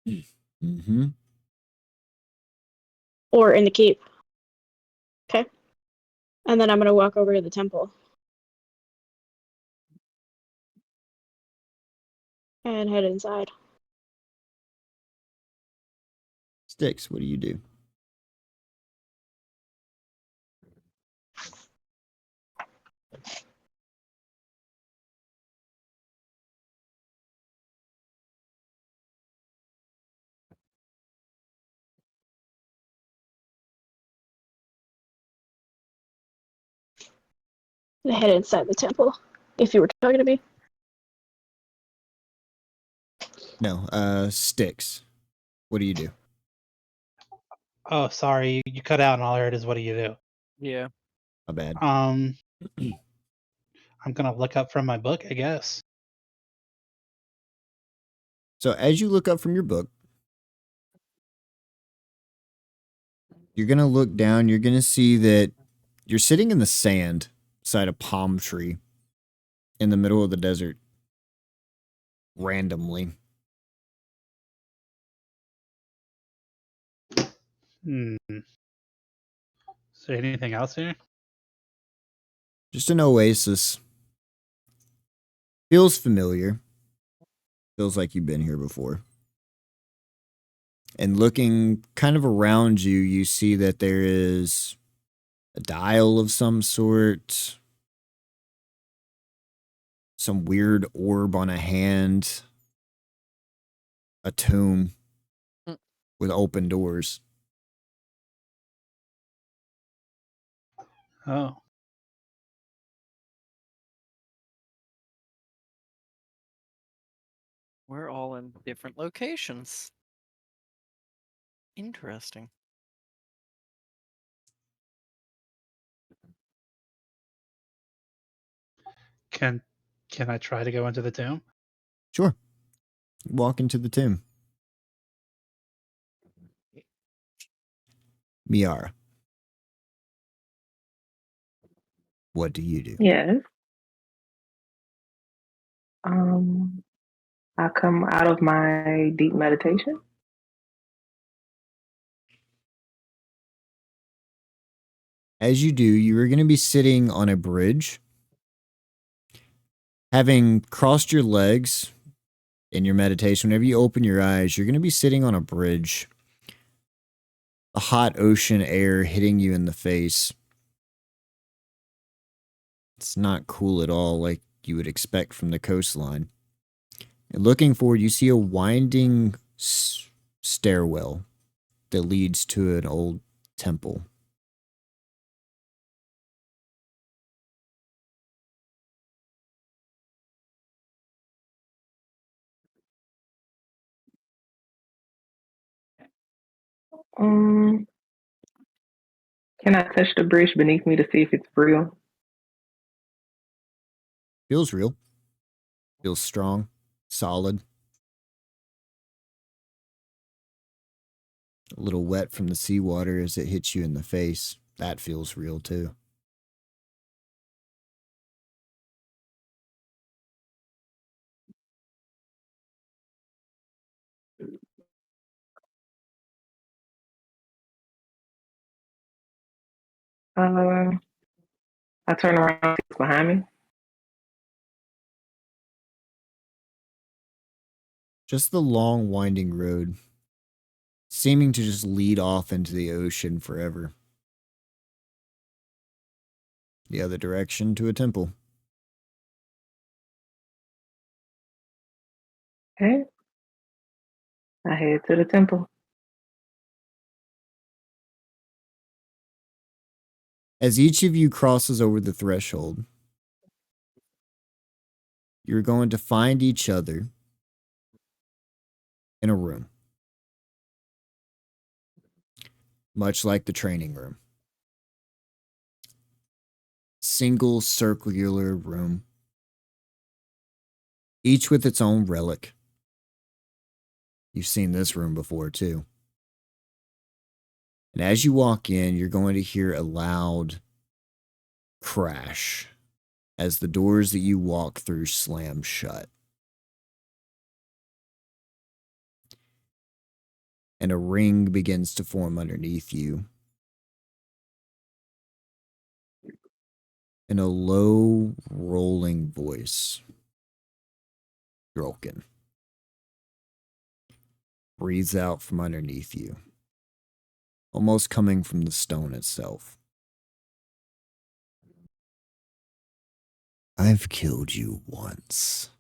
Mm-hmm. Or in the keep. Okay. And then I'm gonna walk over to the temple. And head inside. Sticks, what do you do? And head inside the temple. If you were talking to me. No, Sticks. What do you do? Oh, sorry, you cut out, and all I heard is, "What do you do?" Yeah. My bad. I'm gonna look up from my book, I guess. So as you look up from your book, you're going to look down. You're going to see that you're sitting in the sand beside a palm tree in the middle of the desert randomly. Hmm. Is there anything else here? Just an oasis. Feels familiar. Feels like you've been here before. And looking kind of around you, you see that there is a dial of some sort, some weird orb on a hand, a tomb Mm. with open doors. Oh, We're all in different locations. Interesting. can I try to go into the tomb? Sure. Walk into the tomb. Miara. What do you do? Yes. I come out of my deep meditation. As you do, you are going to be sitting on a bridge. Having crossed your legs in your meditation, whenever you open your eyes, you're going to be sitting on a bridge. A hot ocean air hitting you in the face. It's not cool at all, like you would expect from the coastline. And looking forward, you see a winding stairwell that leads to an old temple. Um, can I touch the bridge beneath me to see if it's real? Feels real. Feels strong, solid. A little wet from the seawater as it hits you in the face. That feels real too. Uh, I turn around, see what's behind me. Just the long, winding road, seeming to just lead off into the ocean forever. The other direction to a temple. Okay. I head to the temple. As each of you crosses over the threshold, you're going to find each other in a room, much like the training room. Single circular room, each with its own relic. You've seen this room before too. And as you walk in, you're going to hear a loud crash as the doors that you walk through slam shut. And a ring begins to form underneath you. In a low, rolling voice, Drolkin breathes out from underneath you, almost coming from the stone itself. I've killed you once.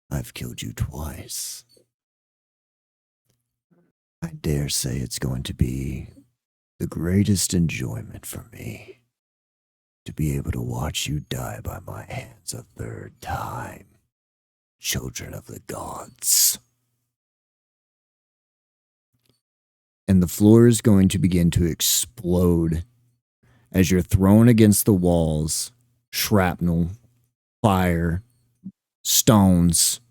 I've killed you twice. I dare say it's going to be the greatest enjoyment for me to be able to watch you die by my hands a third time, children of the gods. And the floor is going to begin to explode as you're thrown against the walls, shrapnel, fire, stones.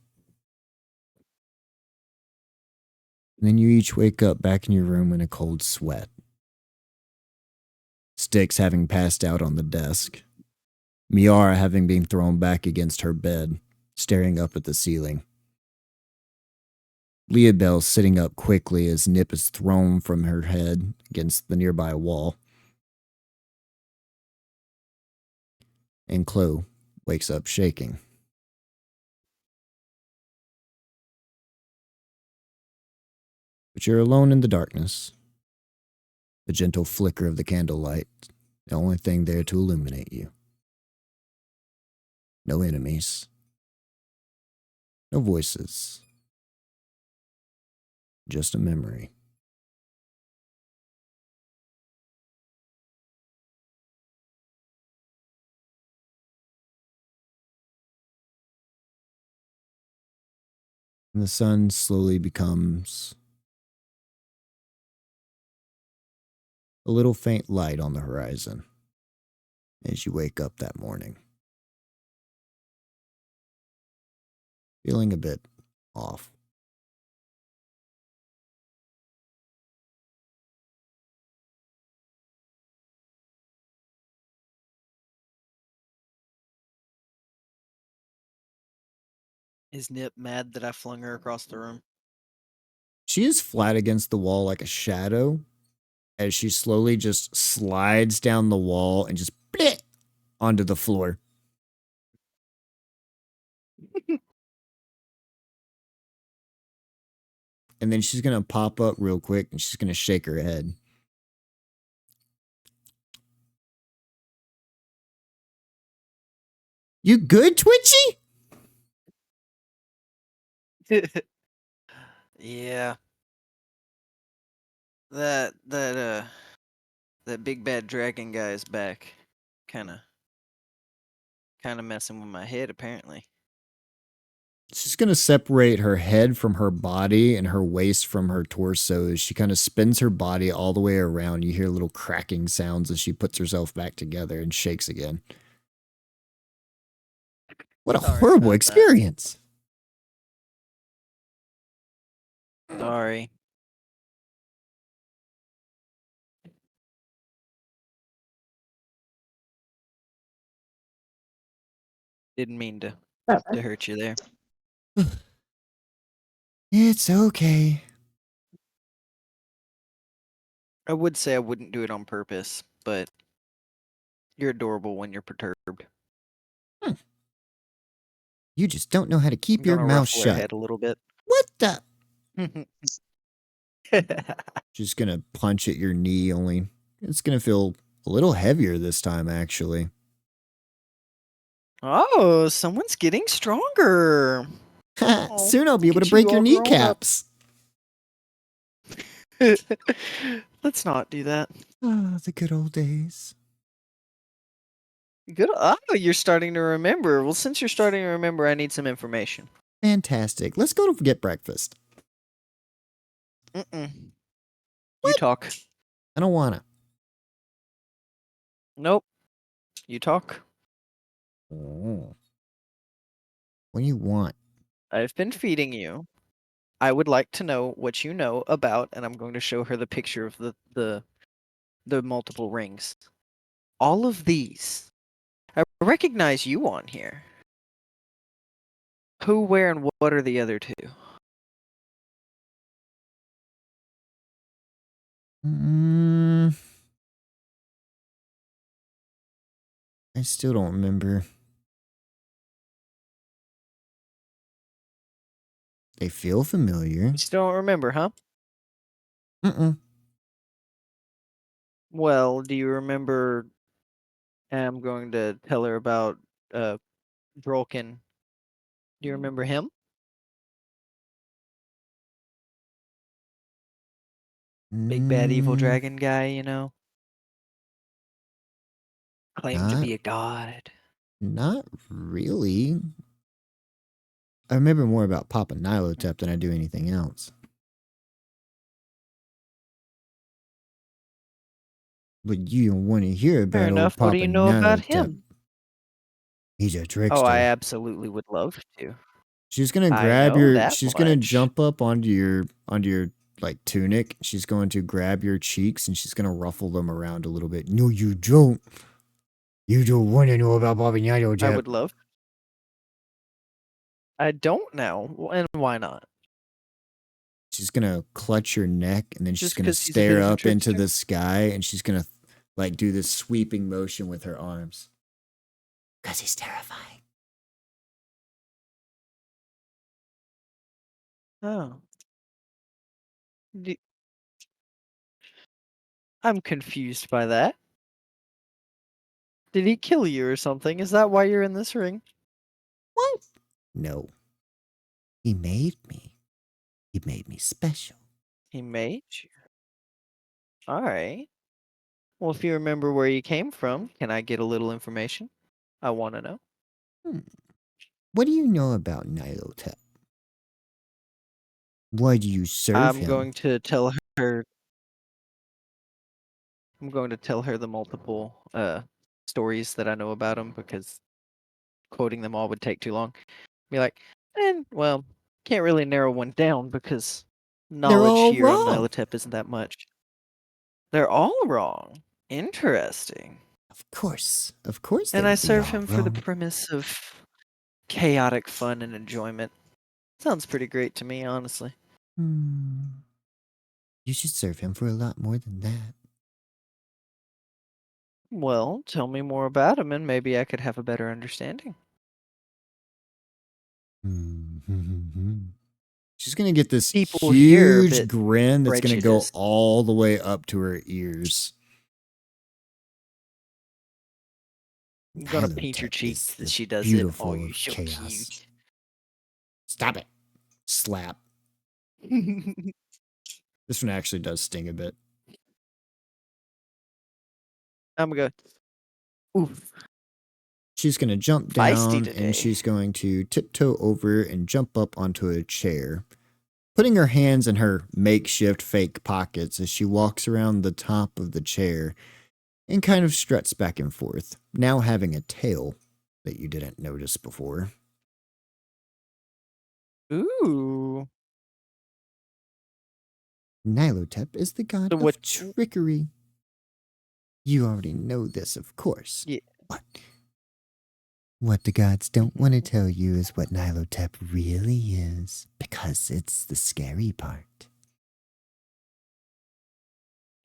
And then you each wake up back in your room in a cold sweat. Styx having passed out on the desk. Miara having been thrown back against her bed, staring up at the ceiling. Leobel sitting up quickly as Nip is thrown from her head against the nearby wall. And Chloe wakes up shaking. But you're alone in the darkness. The gentle flicker of the candlelight, the only thing there to illuminate you. No enemies. No voices. Just a memory. And the sun slowly becomes a little faint light on the horizon as you wake up that morning. Feeling a bit off. Is Nip mad that I flung her across the room? She is flat against the wall like a shadow as she slowly just slides down the wall and just bleh, onto the floor. And then she's going to pop up real quick and she's going to shake her head. You good, Twitchy? Yeah. That big bad dragon guy is back. Kinda messing with my head apparently. She's going to separate her head from her body and her waist from her torso as she kind of spins her body all the way around. You hear little cracking sounds as she puts herself back together and shakes again. What a Sorry horrible about that. experience. Sorry. Didn't mean to hurt you there. It's okay. I would say I wouldn't do it on purpose, but you're adorable when you're perturbed. You just don't know how to keep I'm your gonna mouth ruffle her shut. head a little bit. What the? Just going to punch at your knee, only it's going to feel a little heavier this time, actually. Oh, someone's getting stronger. Soon I'll be look able to at break you your all grown up. kneecaps. Let's not do that. Ah, the good old days. Good. Oh, you're starting to remember. Well, since you're starting to remember, I need some information. Fantastic. Let's go to get breakfast. Mm-mm. You What? talk. I don't wanna. Nope. You talk. Oh. What do you want? I've been feeding you. I would like to know what you know about, and I'm going to show her the picture of the multiple rings. All of these. I recognize you on here. Who, where, and what are the other two? Mm, I still don't remember. They feel familiar. You still don't remember, huh? Mm-mm. Well, do you remember? I'm going to tell her about Drolkin. Do you remember him? Big bad evil Mm, dragon guy, you know? Claimed to Not, be a god. not really. I remember more about Papa Nilotep than I do anything else. But you don't want to hear Fair about old enough. What do Papa you know about Nilotep. him? He's a Oh, I trickster. absolutely would love to. She's gonna I grab know your. that She's gonna much. jump up onto your like tunic. She's going to grab your cheeks and she's gonna ruffle them around a little bit. No, you don't. You don't want to know about Papa I Nilotep. would love. I don't know, and why not? She's gonna clutch your neck and then she's Just gonna 'cause he's a bit stare of a up into trickster? the sky and she's gonna like do this sweeping motion with her arms. Cause he's terrifying. Oh. D- I'm confused by that. Did he kill you or something? Is that why you're in this ring? What? No. He made me. He made me special. He made you. All right. Well, if you remember where you came from, can I get a little information? I want to know. What do you know about Nilotep? Why do you serve I'm him? going to tell her. I'm going to tell her the multiple stories that I know about him because quoting them all would take too long. Be like, and well, can't really narrow one down because They're knowledge all here on wrong. Nilotep isn't that much. They're all wrong. Interesting. Of course. Of course they And I would be serve all him for the wrong. premise of chaotic fun and enjoyment. Sounds pretty great to me, honestly. You should serve him for a lot more than that. Well, tell me more about him and maybe I could have a better understanding. She's gonna get this People here are a huge bit grin that's gonna go prejudiced. all the way up to her ears. I'm gonna paint your Nilotep cheeks is that the she does it. beautiful Oh, you're of so chaos. Stop it. Slap. cute. This one actually does sting a bit. I'm gonna go. Oof. She's going to jump Feisty down today. and she's going to tiptoe over and jump up onto a chair, putting her hands in her makeshift fake pockets as she walks around the top of the chair and kind of struts back and forth, now having a tail that you didn't notice before. Ooh. Nilotep is the god So of what- trickery. You already know this, of course. Yeah. But what the gods don't want to tell you is what Nilotep really is, because it's the scary part.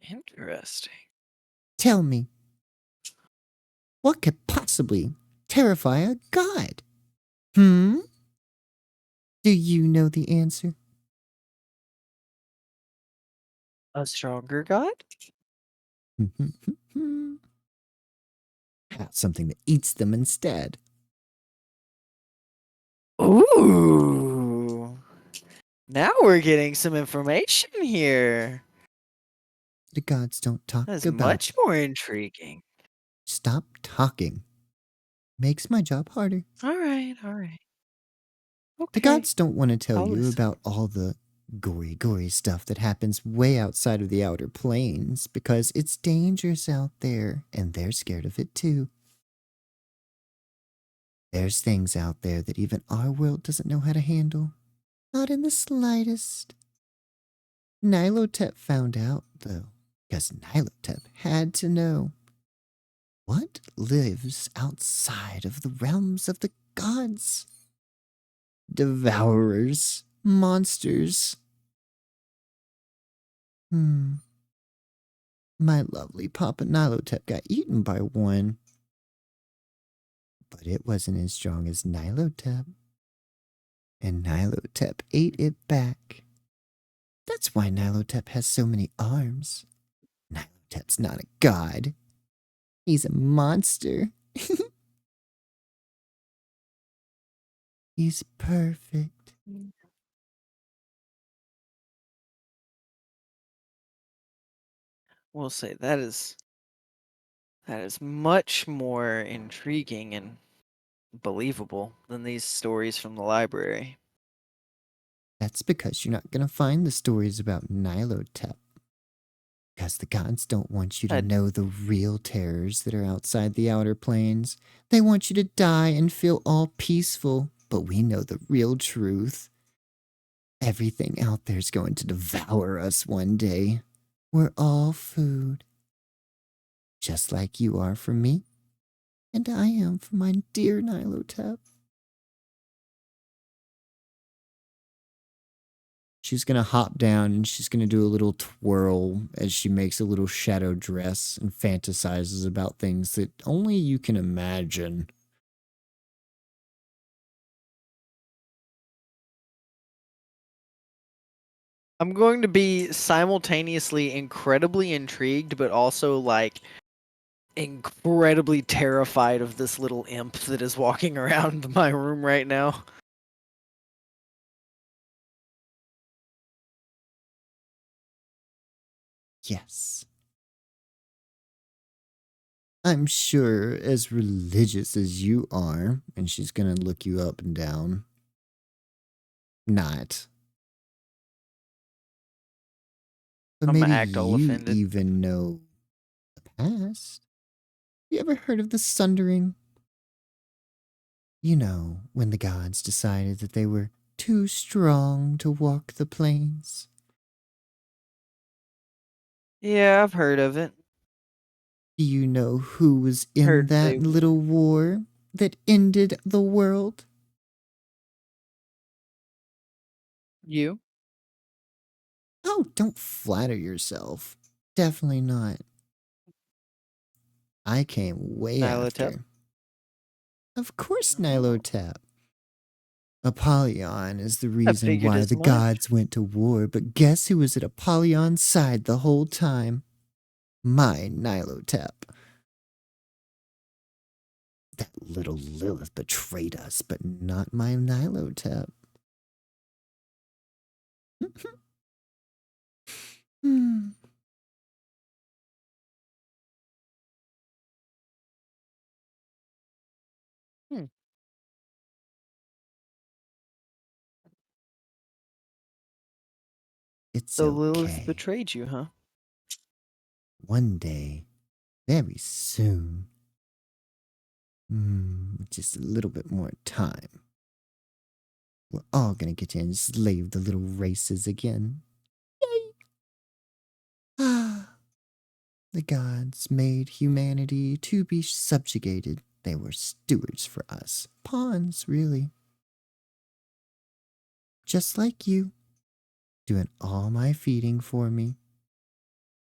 Interesting. Tell me, what could possibly terrify a god? Do you know the answer? A stronger god? Have something that eats them instead. Ooh. Now we're getting some information here. The gods don't talk That's about much more intriguing. Stop talking. Makes my job harder. All right, all right. Okay. The gods don't want to tell I'll you listen. about all the gory stuff that happens way outside of the outer planes because it's dangerous out there and they're scared of it too. There's things out there that even our world doesn't know how to handle. Not in the slightest. Nilotep found out, though, because Nilotep had to know. What lives outside of the realms of the gods? Devourers, monsters. My lovely Papa Nilotep got eaten by one. But it wasn't as strong as Nilotep. And Nilotep ate it back. That's why Nilotep has so many arms. Nilotep's not a god. He's a monster. He's perfect. We'll say that is much more intriguing and believable than these stories from the library. That's because you're not going to find the stories about Nilotep. Because the gods don't want you to I'd- know the real terrors that are outside the outer planes. They want you to die and feel all peaceful. But we know the real truth. Everything out there's going to devour us one day. We're all food. Just like you are for me. And I am for my dear Nilotep. She's going to hop down and she's going to do a little twirl as she makes a little shadow dress and fantasizes about things that only you can imagine. I'm going to be simultaneously incredibly intrigued, but also like incredibly terrified of this little imp that is walking around my room right now. Yes. I'm sure as religious as you are, and she's going to look you up and down. Not. But I'm gonna maybe act all you offended. even know the past. You ever heard of the Sundering? You know, when the gods decided that they were too strong to walk the plains. Yeah, I've heard of it. Do you know who was in Heard that they- little war that ended the world? You? Oh, don't flatter yourself. Definitely not. I came way Nilotep? after. Of course, Nilotep. Apollyon is the reason figured why as the much. gods went to war, but guess who was at Apollyon's side the whole time? My Nilotep. That little Lilith betrayed us, but not my Nilotep. It's So Lilith okay. betrayed you, huh? One day, very soon, just a little bit more time, we're all gonna get to enslave the little races again. Yay! Ah, the gods made humanity to be subjugated. They were stewards for us. Pawns, really. Just like you, doing all my feeding for me.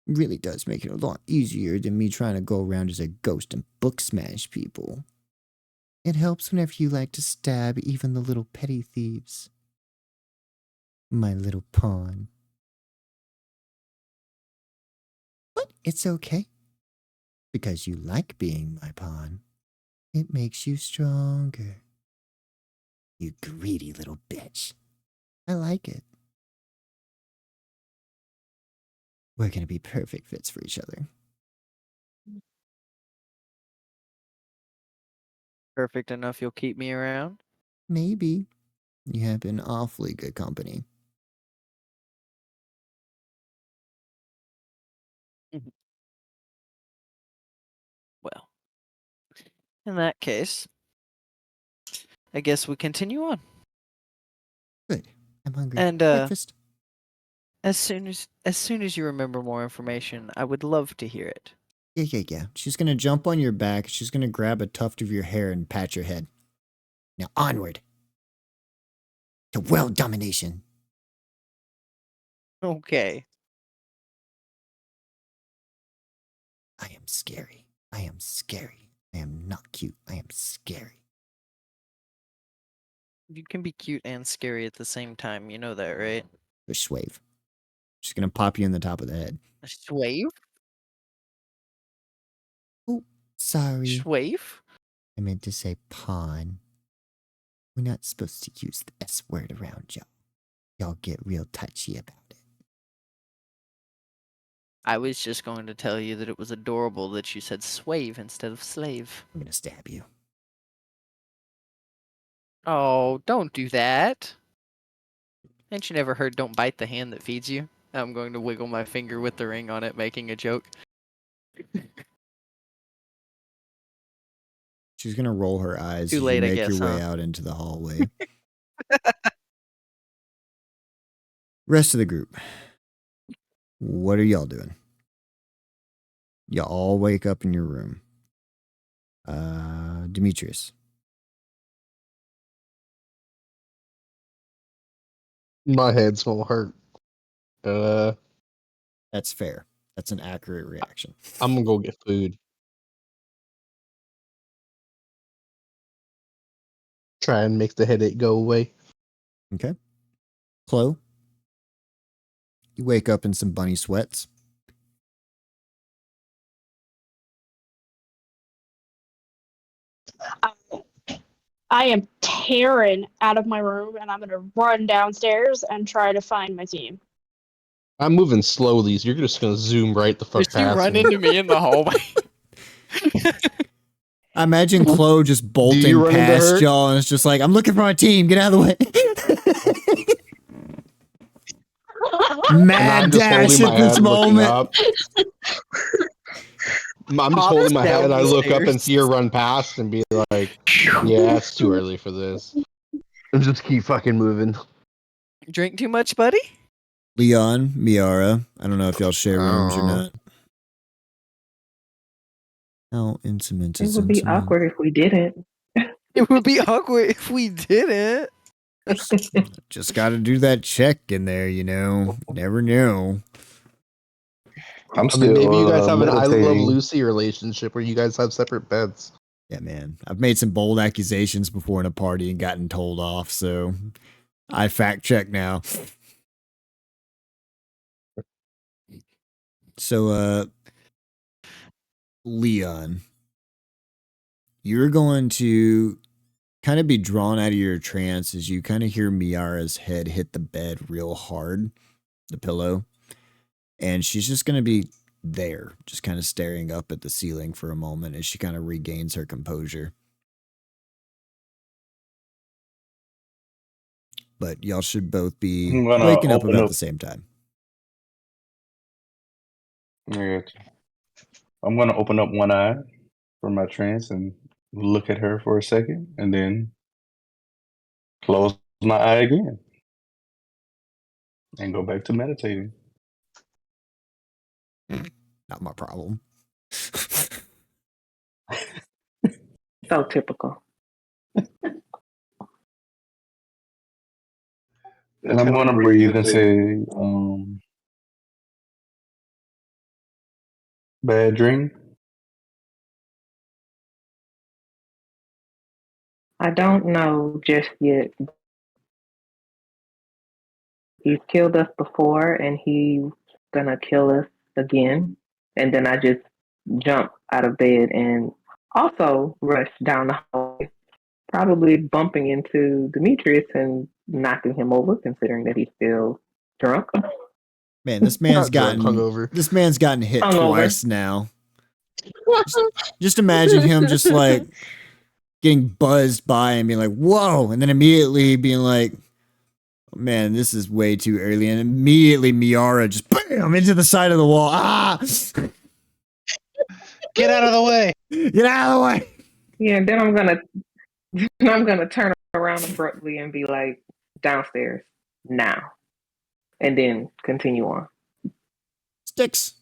Really does make it a lot easier than me trying to go around as a ghost and book smash people. It helps whenever you like to stab even the little petty thieves. My little pawn. But it's okay. Because you like being my pawn. It makes you stronger. You greedy little bitch. I like it. We're gonna be perfect fits for each other. Perfect enough you'll keep me around? Maybe. You have been awfully good company. Well, in that case, I guess we continue on. Good. I'm hungry. And Breakfast. as soon as you remember more information, I would love to hear it. Yeah. She's gonna jump on your back. She's gonna grab a tuft of your hair and pat your head. Now onward. To world domination. Okay. I am scary. I am scary. I am not cute. I am scary. You can be cute and scary at the same time, you know that, right? Swave. She's gonna pop you in the top of the head. A swave? Oh, sorry. Swave? I meant to say pawn. We're not supposed to use the S word around y'all. Y'all get real touchy about it. I was just going to tell you that it was adorable that you said swave instead of slave. I'm gonna stab you. Oh, don't do that. Ain't you never heard don't bite the hand that feeds you? I'm going to wiggle my finger with the ring on it, making a joke. She's gonna roll her eyes Too as late, you I make guess, your way huh? out into the hallway. Rest of the group. What are y'all doing? Y'all all wake up in your room. Demetrius. My head's gonna hurt. That's fair. That's an accurate reaction. I'm gonna go get food. Try and make the headache go away. Okay. Chloe. You wake up in some bunny sweats. I am tearing out of my room and I'm gonna run downstairs and try to find my team. I'm moving slowly, so you're just gonna zoom right the fuck Did you past run me. into me in the hallway? I imagine Chloe just bolting run into past her? y'all and it's just like, I'm looking for my team. Get out of the way. And Mad I'm just dash holding at my this head, looking moment. up. I'm just Pop holding my down head. I the look up and stairs. see her run past and be like, "Yeah, it's too early for this." And just keep fucking moving. Drink too much, buddy? Leon, Miara. I don't know if y'all share rooms or not. How intimate It is would be intimate? awkward if we didn't. It would be awkward if we didn't. Just got to do that check in there, you know. Never know. I'm I mean, maybe you guys still have an I Love meditating. Lucy relationship where you guys have separate beds. Yeah, man. I've made some bold accusations before in a party and gotten told off, so I fact check now. So, Leon, you're going to kind of be drawn out of your trance as you kind of hear Miara's head hit the bed real hard, the pillow. And she's just going to be there, just kind of staring up at the ceiling for a moment as she kind of regains her composure. But y'all should both be I'm gonna waking up open about up. the same time. I got you. I'm gonna open up one eye from my trance and look at her for a second, and then close my eye again and go back to meditating. Not my problem. So typical. And I'm gonna breathe and say, bad dream. I don't know just yet. He's killed us before and he's gonna kill us again. And then I just jump out of bed and also rush down the hallway, probably bumping into Demetrius and knocking him over, considering that he's still drunk. Man, this man's Not drunk, gotten hungover. this man's gotten hit Hungover. twice now. Just imagine him just like getting buzzed by and being like, "Whoa!" and then immediately being like, "Man, this is way too early." And immediately Miara just bam into the side of the wall. Ah! Get out of the way. Get out of the way! Yeah, and then I'm gonna turn around abruptly and be like, downstairs now, and then continue on. Sticks.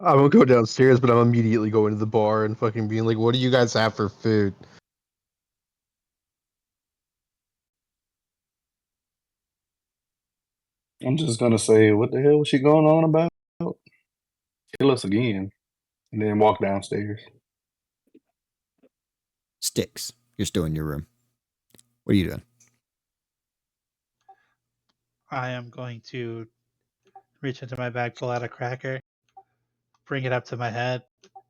I'm gonna go downstairs, but I'm immediately going to the bar and fucking being like, "What do you guys have for food?" I'm just gonna say, what the hell was she going on about? Kill us again, and then walk downstairs. Sticks. You're still in your room. What are you doing? I am going to reach into my bag, pull out a cracker, bring it up to my head,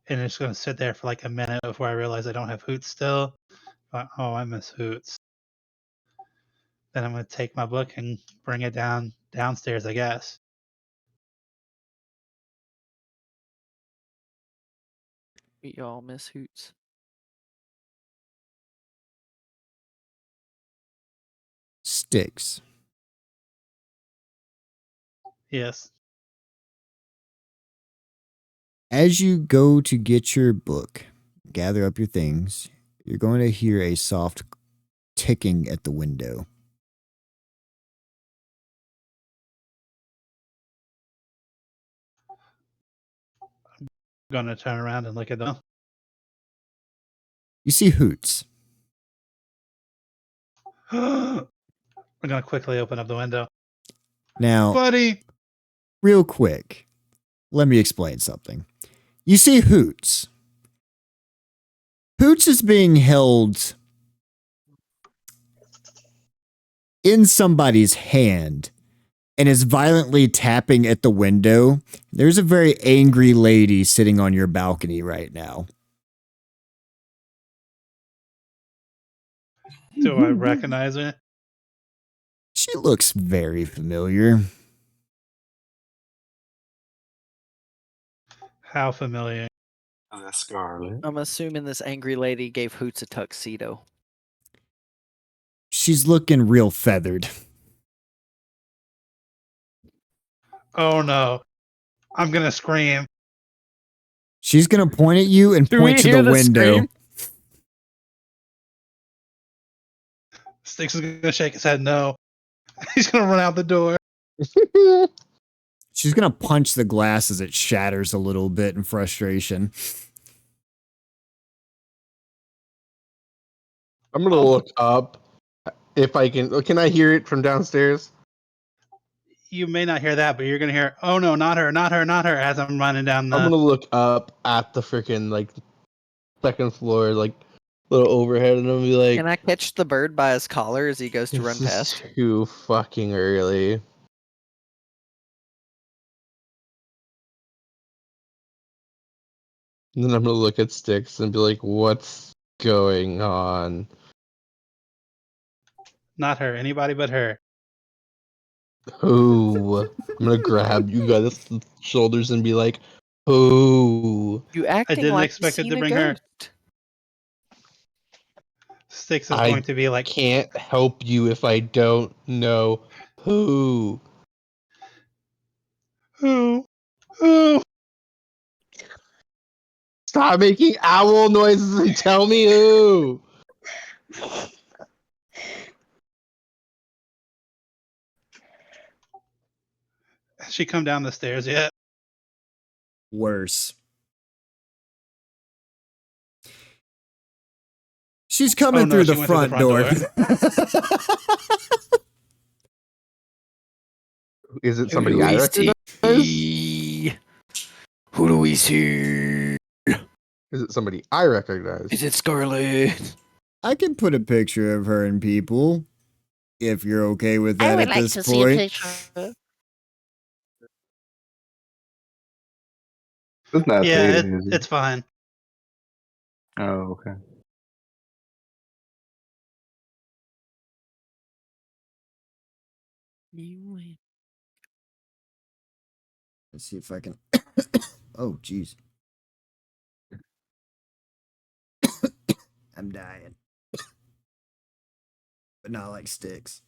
and it's going to sit there for like a minute before I realize I don't have Hoots still. Oh, I miss Hoots. Then I'm going to take my book and bring it downstairs, I guess. We all miss Hoots. Sticks. Yes. As you go to get your book, gather up your things, you're going to hear a soft ticking at the window. I'm going to turn around and look at them. You see Hoots. I'm going to quickly open up the window. Now, Buddy! real quick, let me explain something. You see Hoots. Hoots is being held in somebody's hand and is violently tapping at the window. There's a very angry lady sitting on your balcony right now. Do I recognize her? She looks very familiar. How familiar? That's Scarlet. I'm assuming this angry lady gave Hoots a tuxedo. She's looking real feathered. Oh no. I'm going to scream. She's going to point at you and Do point we to hear the the window. scream? Sticks is going to shake his head no. He's going to run out the door. She's going to punch the glass as it shatters a little bit in frustration. I'm gonna look up if I can. Can I hear it from downstairs? You may not hear that, but you're going to hear, oh no, not her, not her, not her, as I'm running down the... I'm gonna look up at the freaking like second floor, like little overhead, and I'm gonna be like, Can I catch the bird by his collar as he goes to run "This is past? too fucking early." And then I'm gonna look at Sticks and be like, "What's going on?" Not her, anybody but her. Who? I'm gonna grab you by the shoulders and be like, "Who?" You acting didn't like expect you it to seen a bring her. ghost. Sticks is I going to be like, can't help you if I don't know who. who? Who? Stop making owl noises and tell me who. Has she come down the stairs yet? Worse. She's coming Oh, no, through she the went through the front front door. Is it Who somebody do I we recognize? see? Who do we see? Is it somebody I recognize? Is it Scarlet? I can put a picture of her in people if you're okay with I that would at like this to see a point. picture. It's not Yeah, fading, is it? it's fine. Oh, okay. Let's see if I can. Oh, jeez. I'm dying. But not like sticks.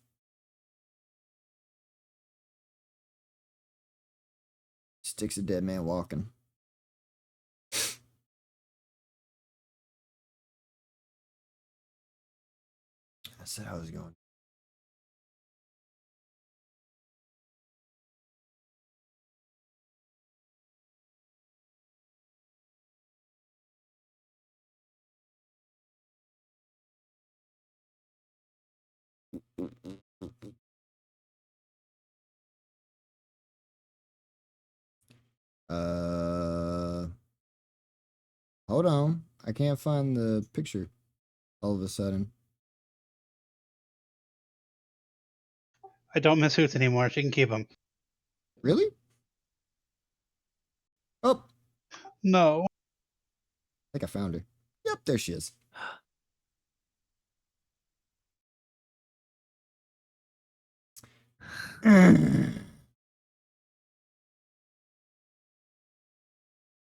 Sticks a dead man walking. I said I was going. Hold on. I can't find the picture all of a sudden. I don't miss Hoots anymore. She can keep him. Really? Oh, No. I think I found her. Yep, there she is.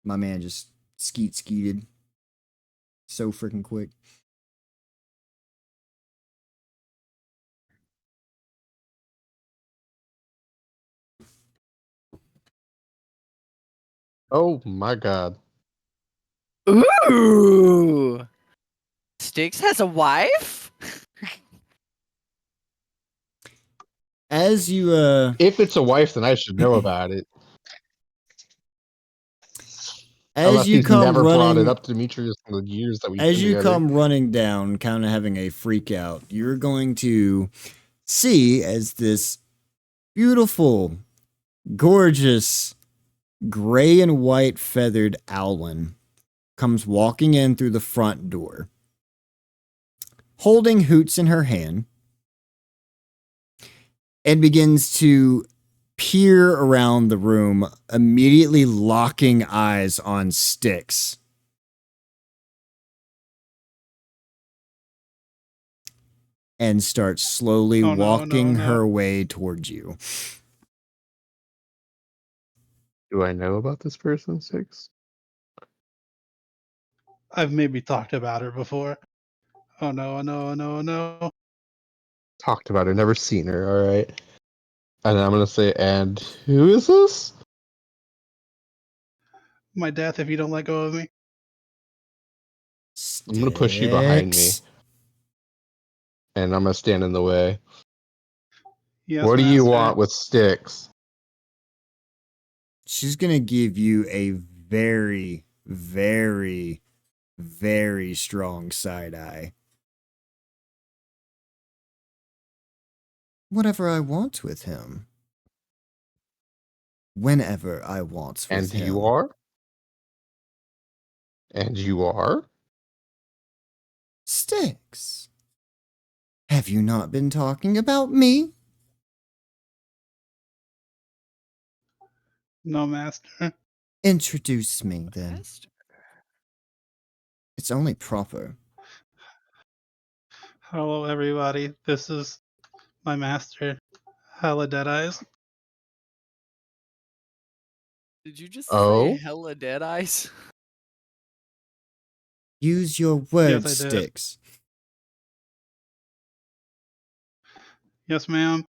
My man just skeeted so freaking quick. Oh my god. Ooh! Styx has a wife? As you If it's a wife, then I should know about it. Unless as you he's come never brought it running up to Demetrius in the years that we've as been you together. come running down, kind of having a freak out, you're going to see as this beautiful, gorgeous, gray and white feathered owlin comes walking in through the front door, holding Hoots in her hand, and begins to peer around the room, immediately locking eyes on Styx. And starts slowly Oh, no, walking no, no. her way towards you. Do I know about this person, Six? I've maybe talked about her before. Oh no, oh no, oh no, oh no. Talked about her, never seen her, alright. And I'm gonna say, and who is this? My death if you don't let go of me. I'm gonna push you behind me. Styx. And I'm gonna stand in the way. Yes, What do you master. want with Sticks? She's going to give you a very, very, very strong side eye. Whatever I want with him. Whenever I want with And him. you are? And you are? Styx. Have you not been talking about me? No, master. Introduce me then. Master. It's only proper. Hello, everybody. This is my master, Hella Deadeyes. Did you just Oh? say hella dead eyes? Use your words, I did. Styx. Yes, ma'am.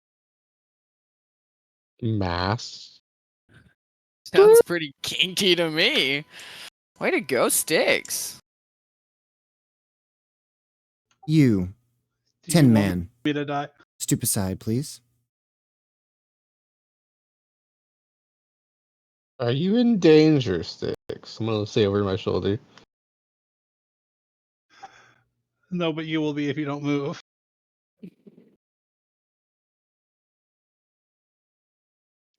Mass? Sounds pretty kinky to me. Way to go, Sticks. You, Do Tin you want Man, me to die? step aside, please. Are you in danger, Sticks? I'm gonna say over my shoulder. No, but you will be if you don't move.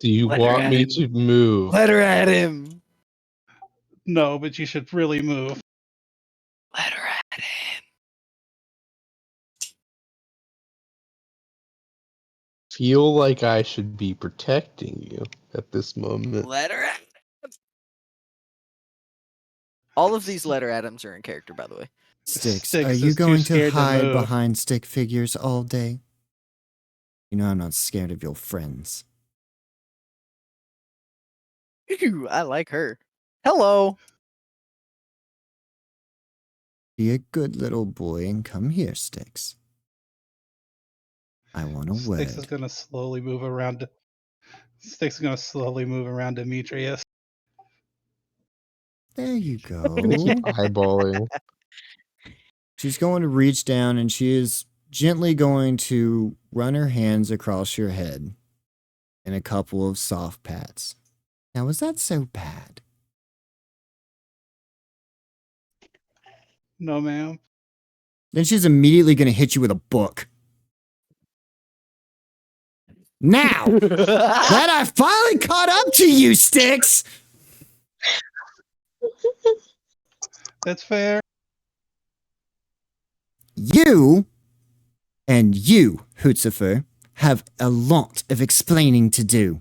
Do you Let her want at me him. to move? Let her at him. No, but you should really move. Let her at him. Feel like I should be protecting you at this moment. Let her at him. All of these letter Adams are in character, by the way. Sticks, Sticks are you is too going to scared to hide move. behind stick figures all day? You know I'm not scared of your friends. Ooh, I like her. Hello. Be a good little boy and come here, Sticks. I want a Sticks is word. gonna slowly move around. Sticks is gonna slowly move around Demetrius. There you go. Eyeballing. She's going to reach down and she is gently going to run her hands across your head in a couple of soft pats. Now, was that so bad? No, ma'am. Then she's immediately going to hit you with a book. Now that I finally caught up to you, Sticks! That's fair. You and you, Hootsufer, have a lot of explaining to do.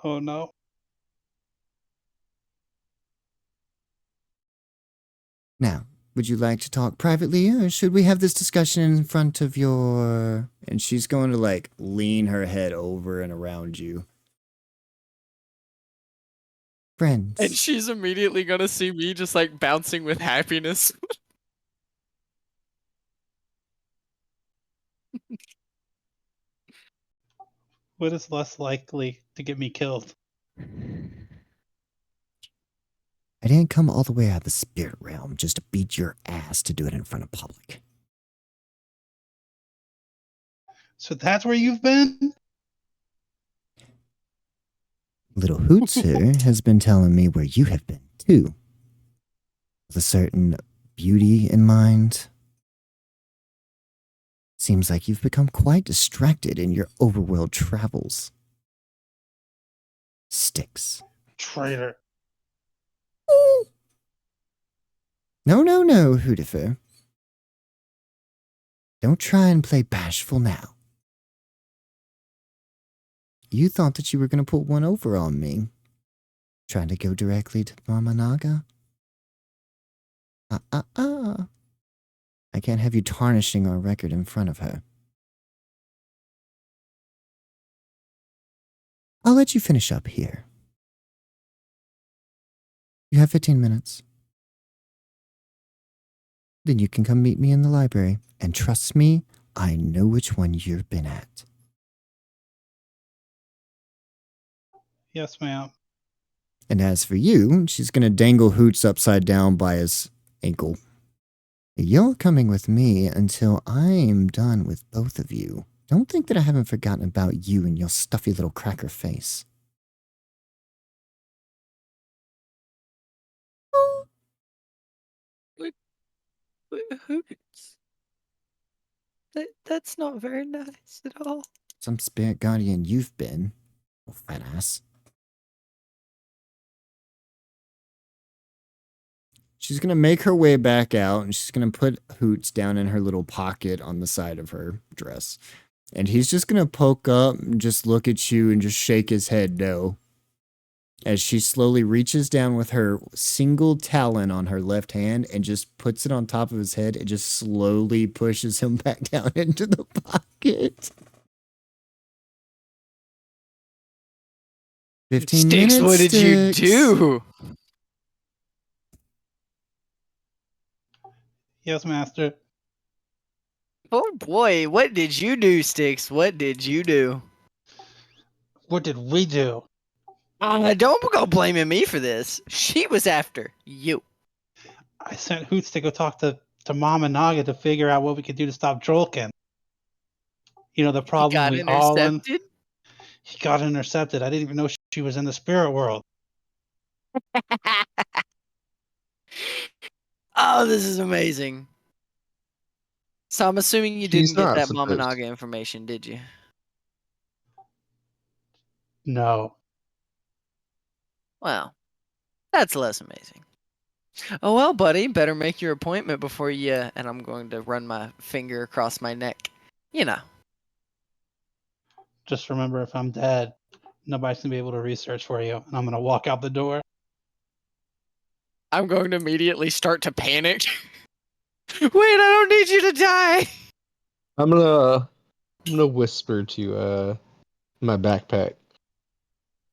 Oh no. Now, would you like to talk privately, or should we have this discussion in front of your... And she's going to, like, lean her head over and around you. Friends. And she's immediately gonna see me just like bouncing with happiness. What is less likely to get me killed? I didn't come all the way out of the spirit realm just to beat your ass to do it in front of public. So that's where you've been? Little Hootser has been telling me where you have been, too. With a certain beauty in mind. Seems like you've become quite distracted in your overworld travels. Sticks. Traitor. No, Hootifer. Don't try and play bashful now. You thought that you were going to put one over on me. Trying to go directly to Mama Naga? I can't have you tarnishing our record in front of her. I'll let you finish up here. You have 15 minutes. Then you can come meet me in the library. And trust me, I know which one you've been at. Yes, ma'am. And as for you, she's going to dangle Hoots upside down by his ankle. You're coming with me until I'm done with both of you. Don't think that I haven't forgotten about you and your stuffy little cracker face. Hoots. That's not very nice at all. Some spirit guardian you've been, oh fat ass. She's going to make her way back out, and she's going to put Hoots down in her little pocket on the side of her dress. And he's just going to poke up and just look at you and just shake his head no. As she slowly reaches down with her single talon on her left hand and just puts it on top of his head and just slowly pushes him back down into the pocket. 15 Sticks, minutes, what did you Sticks. do? Yes, master. Oh boy, what did you do, Sticks? What did you do? What did we do? Don't go blaming me for this. She was after you. I sent Hoots to go talk to Mama Naga to figure out what we could do to stop Drolkin. You know, the He problem got we all in. intercepted. He got intercepted. I didn't even know she was in the spirit world. Oh, this is amazing. So I'm assuming you She's didn't get not that Mama supposed Naga information, did you? No. Well, that's less amazing. Oh well, buddy, better make your appointment before you. And I'm going to run my finger across my neck. You know. Just remember, if I'm dead, nobody's gonna be able to research for you, and I'm gonna walk out the door. I'm going to immediately start to panic. Wait, I don't need you to die. I'm gonna whisper to my backpack,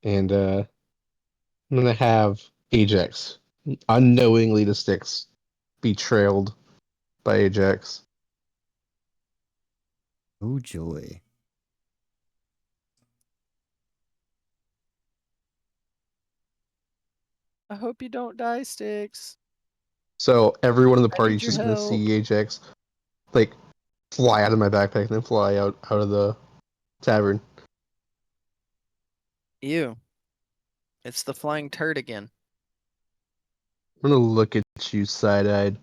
and I'm gonna have Ajax unknowingly to Sticks be trailed by Ajax. Oh joy. I hope you don't die, Sticks. So everyone in the I party need is your just gonna help. see Ajax like fly out of my backpack and then fly out of the tavern. Ew. It's the flying turd again. I'm gonna look at you side-eyed,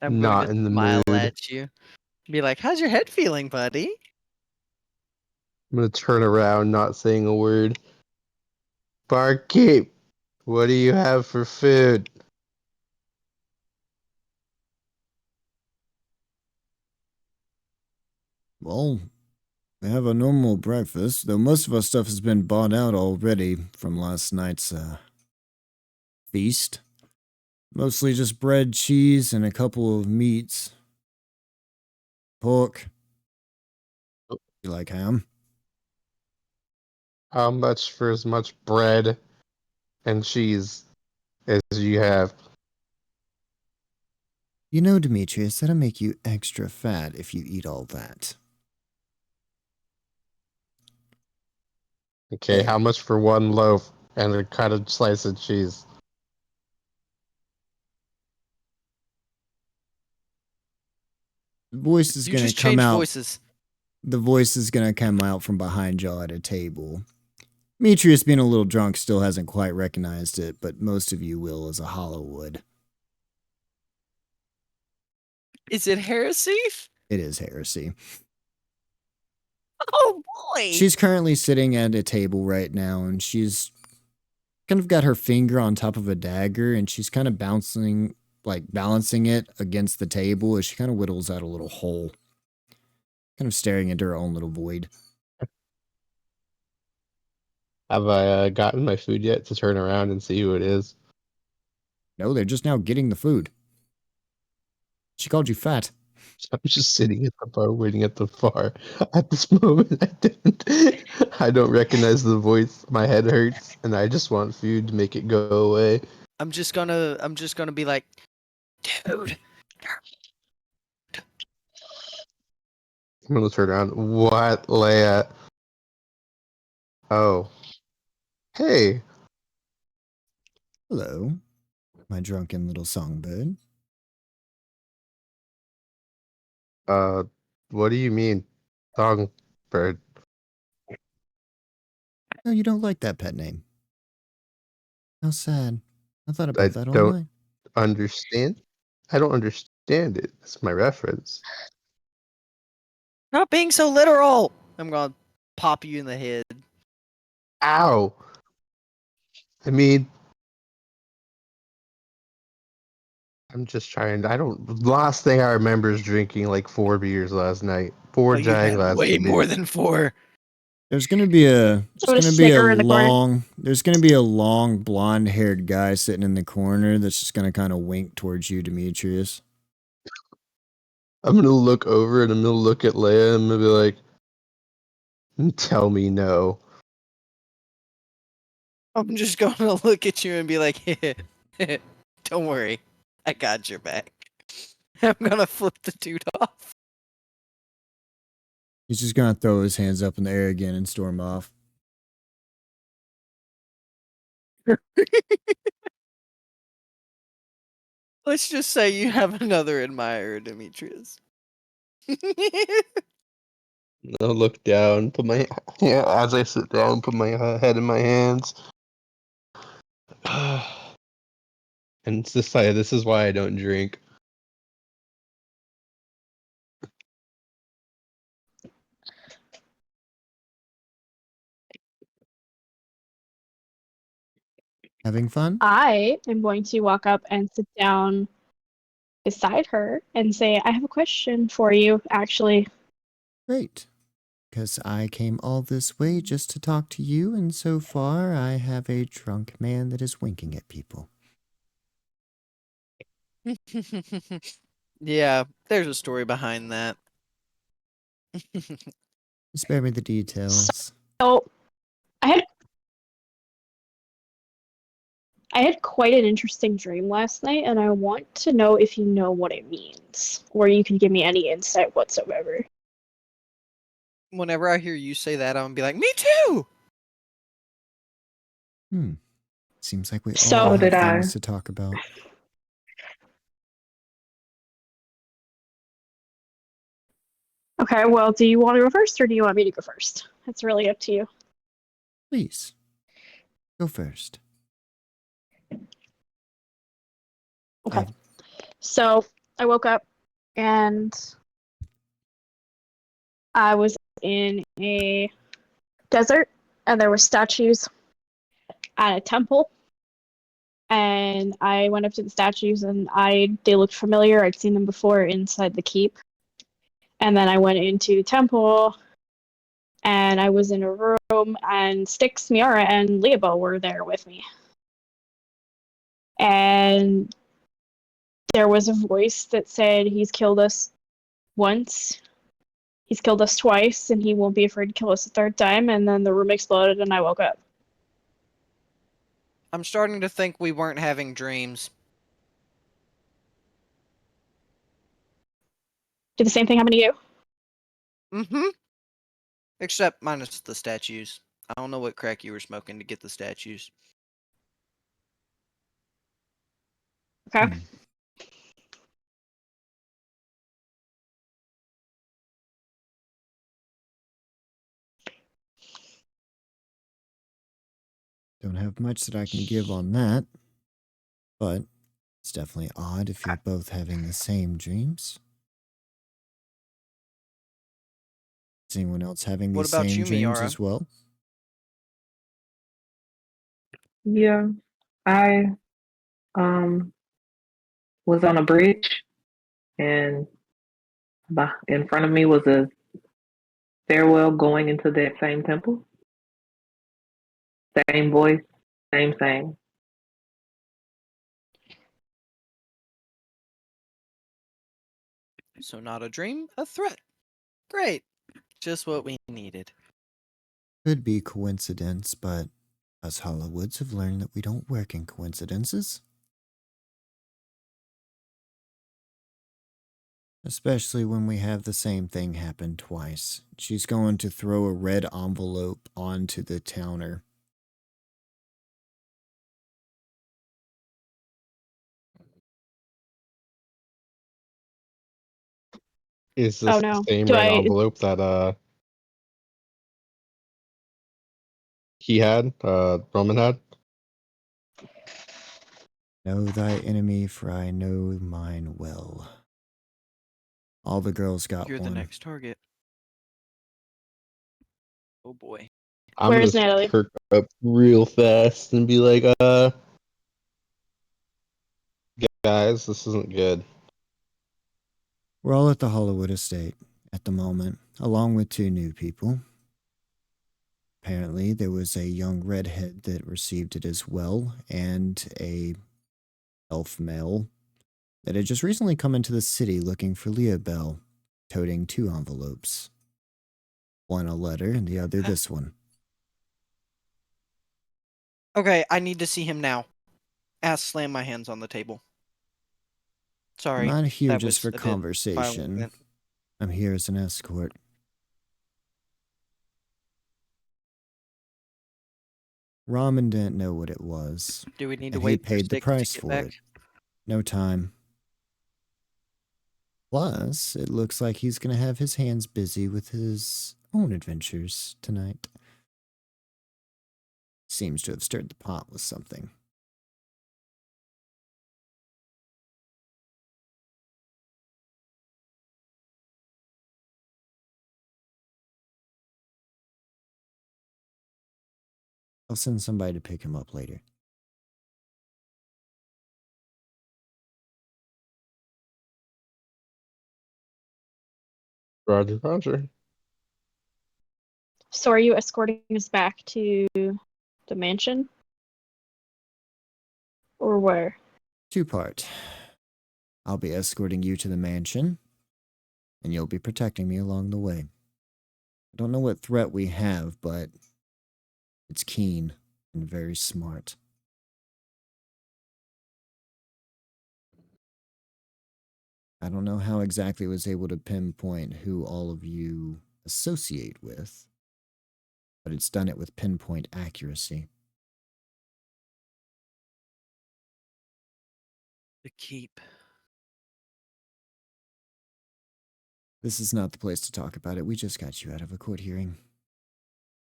I'm going not to in the smile mood. at you. Be like, how's your head feeling, buddy? I'm gonna turn around, not saying a word. Barkeep, what do you have for food? Well, we have a normal breakfast, though most of our stuff has been bought out already from last night's feast. Mostly just bread, cheese, and a couple of meats. Pork. You like ham? How much for as much bread and cheese as you have? You know, Demetrius, that'll make you extra fat if you eat all that. Okay, Hey. how much for one loaf and a cut of slice of cheese? The voice is You gonna just come change out. voices. The voice is gonna come out from behind y'all at a table. Demetrius, being a little drunk, still hasn't quite recognized it, but most of you will as a Hollowwood. Is it heresy? It is heresy. Oh boy! She's currently sitting at a table right now, and she's kind of got her finger on top of a dagger, and she's kind of balancing it against the table as she kind of whittles out a little hole, kind of staring into her own little void. Have I gotten my food yet to turn around and see who it is? No, they're just now getting the food. She called you fat. I'm just sitting at the bar waiting at the bar. At this moment, I don't recognize the voice. My head hurts, and I just want food to make it go away. I'm just gonna be like, dude. I'm gonna turn around. What, Leia? Oh, hey. Hello, my drunken little songbird. What do you mean, songbird? No, you don't like that pet name. How sad. I thought I about that all don't night. understand. I don't understand it. That's my reference. Not being so literal. I'm gonna pop you in the head. Ow. I mean, I'm just trying. I don't. Last thing I remember is drinking like 4 beers last night. Four Oh, you giant had glasses. way of more beer. than 4. There's gonna be a Put a Snicker in the corner. long blonde haired guy sitting in the corner that's just gonna kind of wink towards you, Demetrius. I'm gonna look over and I'm gonna look at Leia and I'm gonna be like, "Tell me no." I'm just gonna look at you and be like, don't worry, I got your back. I'm gonna flip the dude off. He's just gonna throw his hands up in the air again and storm off. Let's just say you have another admirer, Demetrius. I'll look down, put my as I sit down, put my head in my hands. And it's this is why I don't drink. Having fun? I am going to walk up and sit down beside her and say, I have a question for you, actually. Great. Because I came all this way just to talk to you, and so far I have a drunk man that is winking at people. Yeah, there's a story behind that. Spare me the details. So I had quite an interesting dream last night, and I want to know if you know what it means, or you can give me any insight whatsoever. Whenever I hear you say that, I'm gonna be like, me too! Seems like we So all have did I. things to talk about. Okay, well, do you want to go first, or do you want me to go first? It's really up to you. Please, go first. Okay. So I woke up and I was in a desert, and there were statues at a temple. And I went up to the statues, and they looked familiar. I'd seen them before inside the keep. And then I went into the temple, and I was in a room, and Styx, Miara, and Leobo were there with me. And there was a voice that said, he's killed us once, he's killed us twice, and he won't be afraid to kill us a third time. And then the room exploded, and I woke up. I'm starting to think we weren't having dreams. Did the same thing happen to you? Mm-hmm. Except minus the statues. I don't know what crack you were smoking to get the statues. Okay. Hmm. Don't have much that I can give on that, but it's definitely odd if you're both having the same dreams. Is anyone else having What these about same you, dreams Miara? as well? Yeah, I was on a bridge, and in front of me was a stairwell going into that same temple. Same voice, same. So not a dream, a threat. Great. Just what we needed. Could be coincidence, but us Hollowoods have learned that we don't work in coincidences. Especially when we have the same thing happen twice. She's going to throw a red envelope onto the counter. Is Oh this the no. same Do red I? envelope that he had, Roman had? Know thy enemy, for I know mine well. All the girls got You're the one. next target. Oh boy. I'm Where's gonna Natalie? perk up real fast and be like, guys, this isn't good. We're all at the Hollywood estate at the moment, along with 2 new people. Apparently, there was a young redhead that received it as well, and a elf male that had just recently come into the city looking for Leobel, toting 2 envelopes. One a letter and the other this one. Okay, I need to see him now. Slam my hands on the table. Sorry. I'm not here that just was for a bit conversation. violent. I'm here as an escort. Ramen didn't know what it was. Do we need to And he wait for paid the Six price to get for back? it. No time. Plus, it looks like he's going to have his hands busy with his own adventures tonight. Seems to have stirred the pot with something. I'll send somebody to pick him up later. Roger, Roger. So are you escorting us back to the mansion? Or where? Two-part. I'll be escorting you to the mansion, and you'll be protecting me along the way. I don't know what threat we have, but it's keen and very smart. I don't know how exactly I was able to pinpoint who all of you associate with, but it's done it with pinpoint accuracy. The keep. This is not the place to talk about it. We just got you out of a court hearing.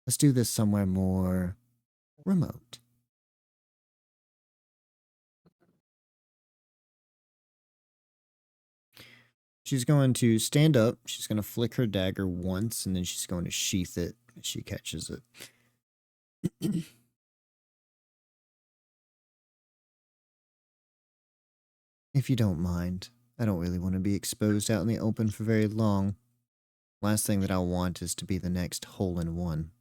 Let's do this somewhere more remote. She's going to stand up. She's going to flick her dagger once, and then she's going to sheath it as she catches it. If you don't mind, I don't really want to be exposed out in the open for very long. Last thing that I'll want is to be the next hole-in-one.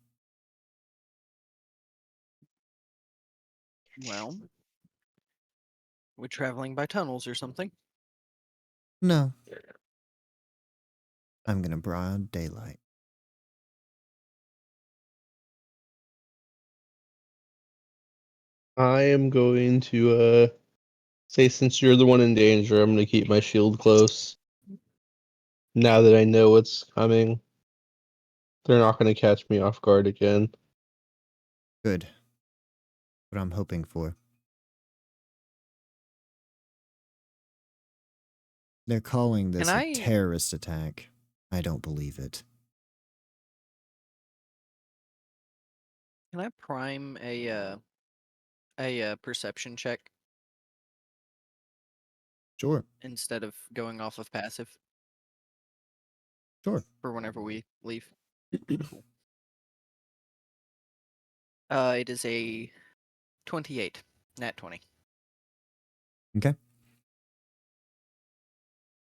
Well, we're traveling by tunnels or something. No. I'm gonna broad daylight. I am going to say, since you're the one in danger, I'm gonna keep my shield close. Now that I know what's coming, they're not gonna catch me off guard again. Good. What I'm hoping for. They're calling this Can a terrorist attack. I don't believe it. Can I prime a perception check Sure. instead of going off of passive Sure. for whenever we leave? Cool. It is a 28, nat 20. Okay.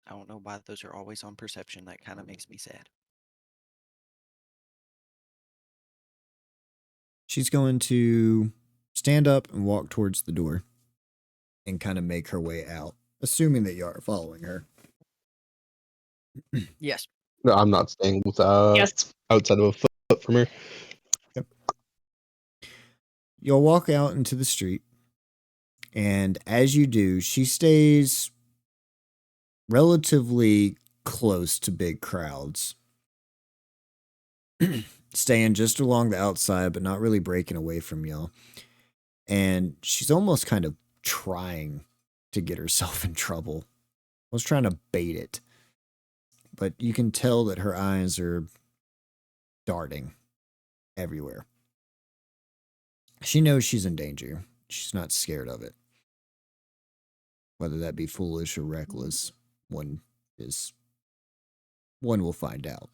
I don't know why those are always on perception. That kind of makes me sad. She's going to stand up and walk towards the door and kind of make her way out, assuming that you are following her. Yes. No, I'm not staying with Yes. outside of a foot from her. You'll walk out into the street, and as you do, she stays relatively close to big crowds. Staying just along the outside, but not really breaking away from y'all. And she's almost kind of trying to get herself in trouble. I was trying to bait it. But you can tell that her eyes are darting everywhere. She knows she's in danger. She's not scared of it. Whether that be foolish or reckless, one will find out.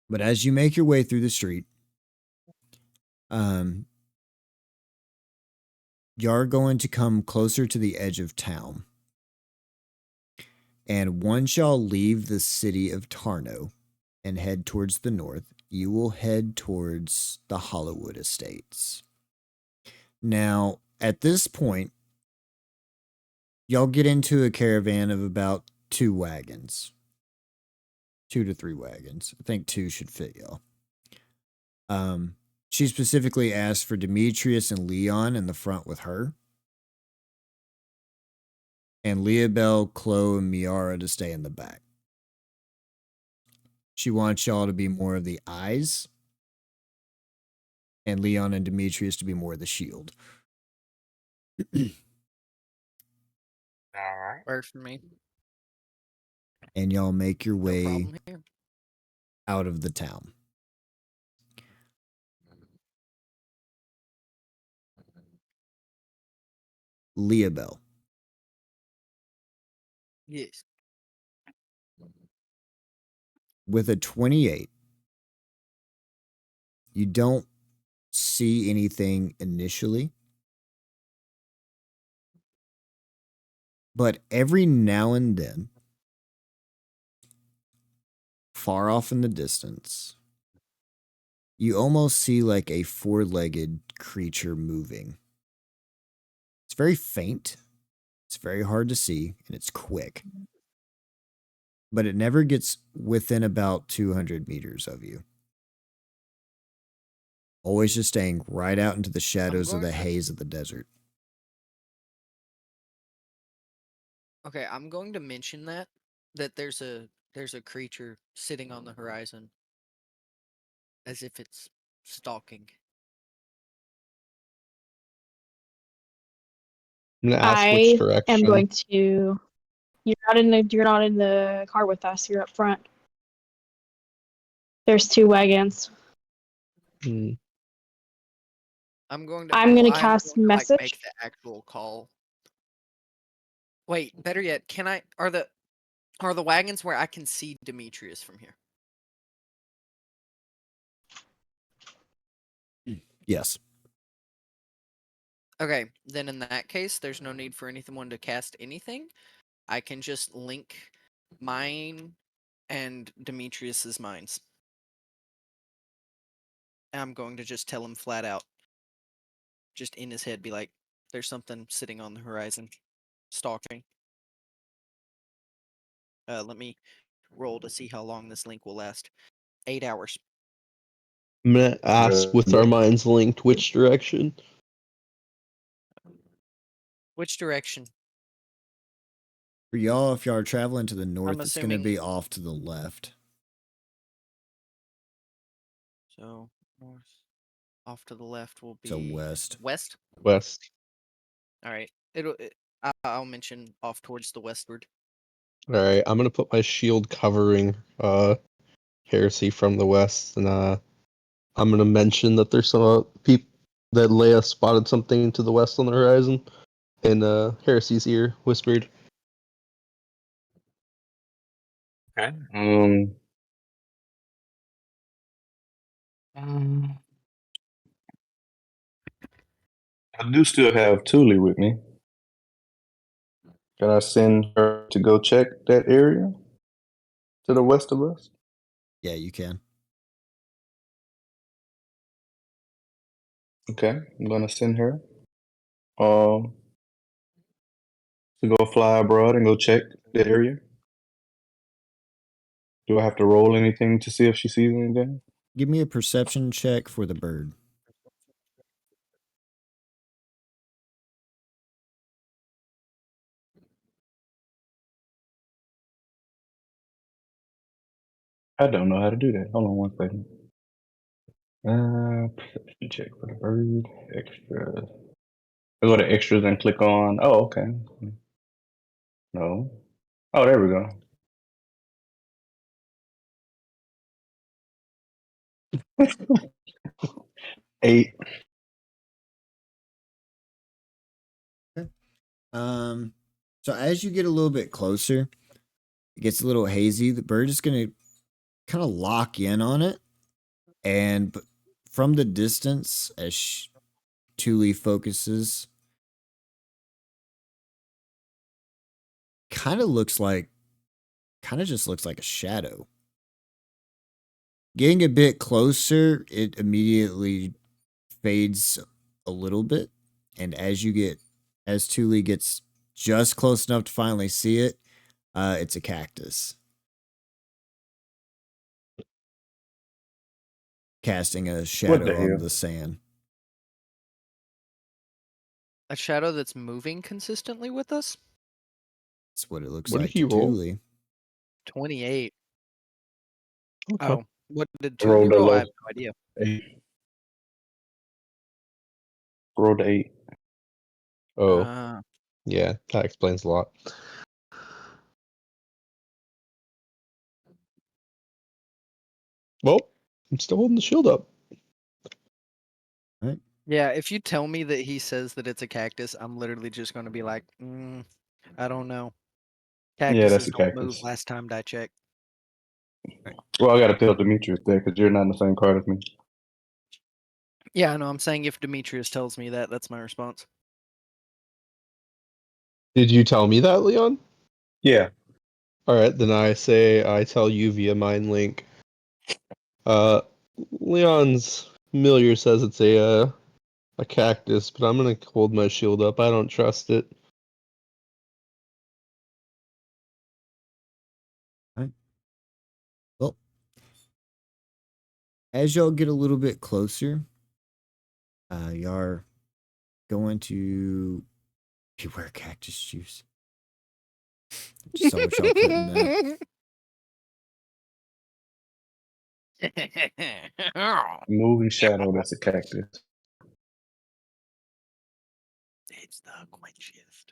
But as you make your way through the street, you're going to come closer to the edge of town. And once y'all leave the city of Tarno and head towards the north, you will head towards the Hollywood Estates. Now, at this point, y'all get into a caravan of about 2 wagons. 2 to 3 wagons. I think 2 should fit y'all. She specifically asked for Demetrius and Leon in the front with her. And Leobel, Chloe, and Miara to stay in the back. She wants y'all to be more of the eyes and Leon and Demetrius to be more of the shield. Alright. Works for me. And y'all make your No way problem here. out of the town. Leobel. Yes. With a 28, you don't see anything initially. But every now and then, far off in the distance, you almost see like a four-legged creature moving. It's very faint. It's very hard to see, and it's quick. But it never gets within about 200 meters of you. Always just staying right out into the shadows of the going to- haze of the desert. Okay, I'm going to mention that there's a creature sitting on the horizon as if it's stalking. I'm gonna ask which I direction. am going to. You're not in the car with us. You're up front. There's 2 wagons. Hmm. I'm going to. I'm well, gonna cast like, message. make the actual call. Wait, better yet, can I? Are the wagons where I can see Demetrius from here? Yes. Okay, then in that case, there's no need for anyone to cast anything. I can just link mine and Demetrius's minds. I'm going to just tell him flat out, just in his head, be like, "There's something sitting on the horizon, stalking." Let me roll to see how long this link will last. 8 hours. I'm gonna ask with our minds linked which direction. Which direction? For y'all, if y'all are traveling to the north, I'm it's going to be assuming- off to the left. So north, off to the left will be So west. West. West. All right. I'll mention off towards the westward. Alright, I'm gonna put my shield covering Heresy from the west, and I'm gonna mention that there's some people that Leia spotted something to the west on the horizon, and Heresy's ear whispered. Okay. I do still have Thule with me. Can I send her to go check that area to the west of us? Yeah, you can. Okay, I'm gonna send her. To go fly abroad and go check the area. Do I have to roll anything to see if she sees anything? Give me a perception check for the bird. I don't know how to do that. Hold on one second. Perception check for the bird. Extras. I go to extras and click on. Oh, okay. No. Oh, there we go. Eight. So as you get a little bit closer, it gets a little hazy. The bird is going to kind of lock in on it. And from the distance, as Thule focuses, kind of just looks like a shadow. Getting a bit closer, it immediately fades a little bit. And as Thule gets just close enough to finally see it, it's a cactus. Casting a shadow on hell? the sand. A shadow that's moving consistently with us? That's what it looks What did like he to roll? Thule. 28. Okay. Oh, what did I rolled Tulu a roll? I low. have no idea. 8. Rolled 8. Oh, Uh, yeah, that explains a lot. Well, I'm still holding the shield up. yeah, if you tell me that he says that it's a cactus, I'm literally just going to be like, I don't know. Yeah, that's Cactuses a don't move cactus. last time I checked. Well, I gotta tell Demetrius there because you're not in the same card as me. Yeah, I know. I'm saying if Demetrius tells me that, that's my response. Did you tell me that, Leon? Yeah. All right, then I say I tell you via mind link. Leon's familiar says it's a cactus, but I'm gonna hold my shield up. I don't trust it. Well, as y'all get a little bit closer, y'all are going to beware cactus juice. Just saw what y'all put in that. Moving shadow, that's a cactus. It's the quenchiest.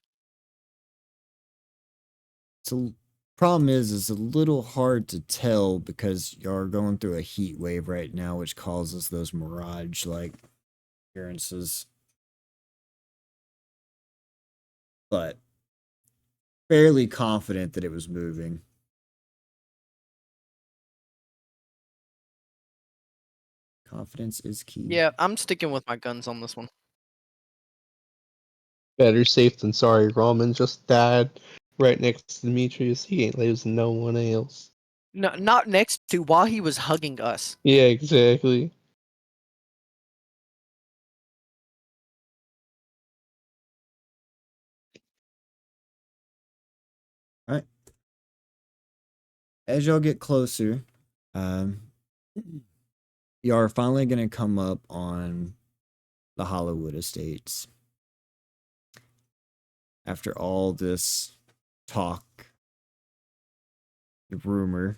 So problem is it's a little hard to tell because y'all are going through a heat wave right now, which causes those mirage like appearances. But fairly confident that it was moving. Confidence is key. Yeah, I'm sticking with my guns on this one. Better safe than sorry. Roman just died right next to Demetrius. He ain't losing no one else. No, not next to while he was hugging us. Yeah, exactly. All right. As y'all get closer, you are finally going to come up on the Hollywood Estates. After all this talk, the rumor,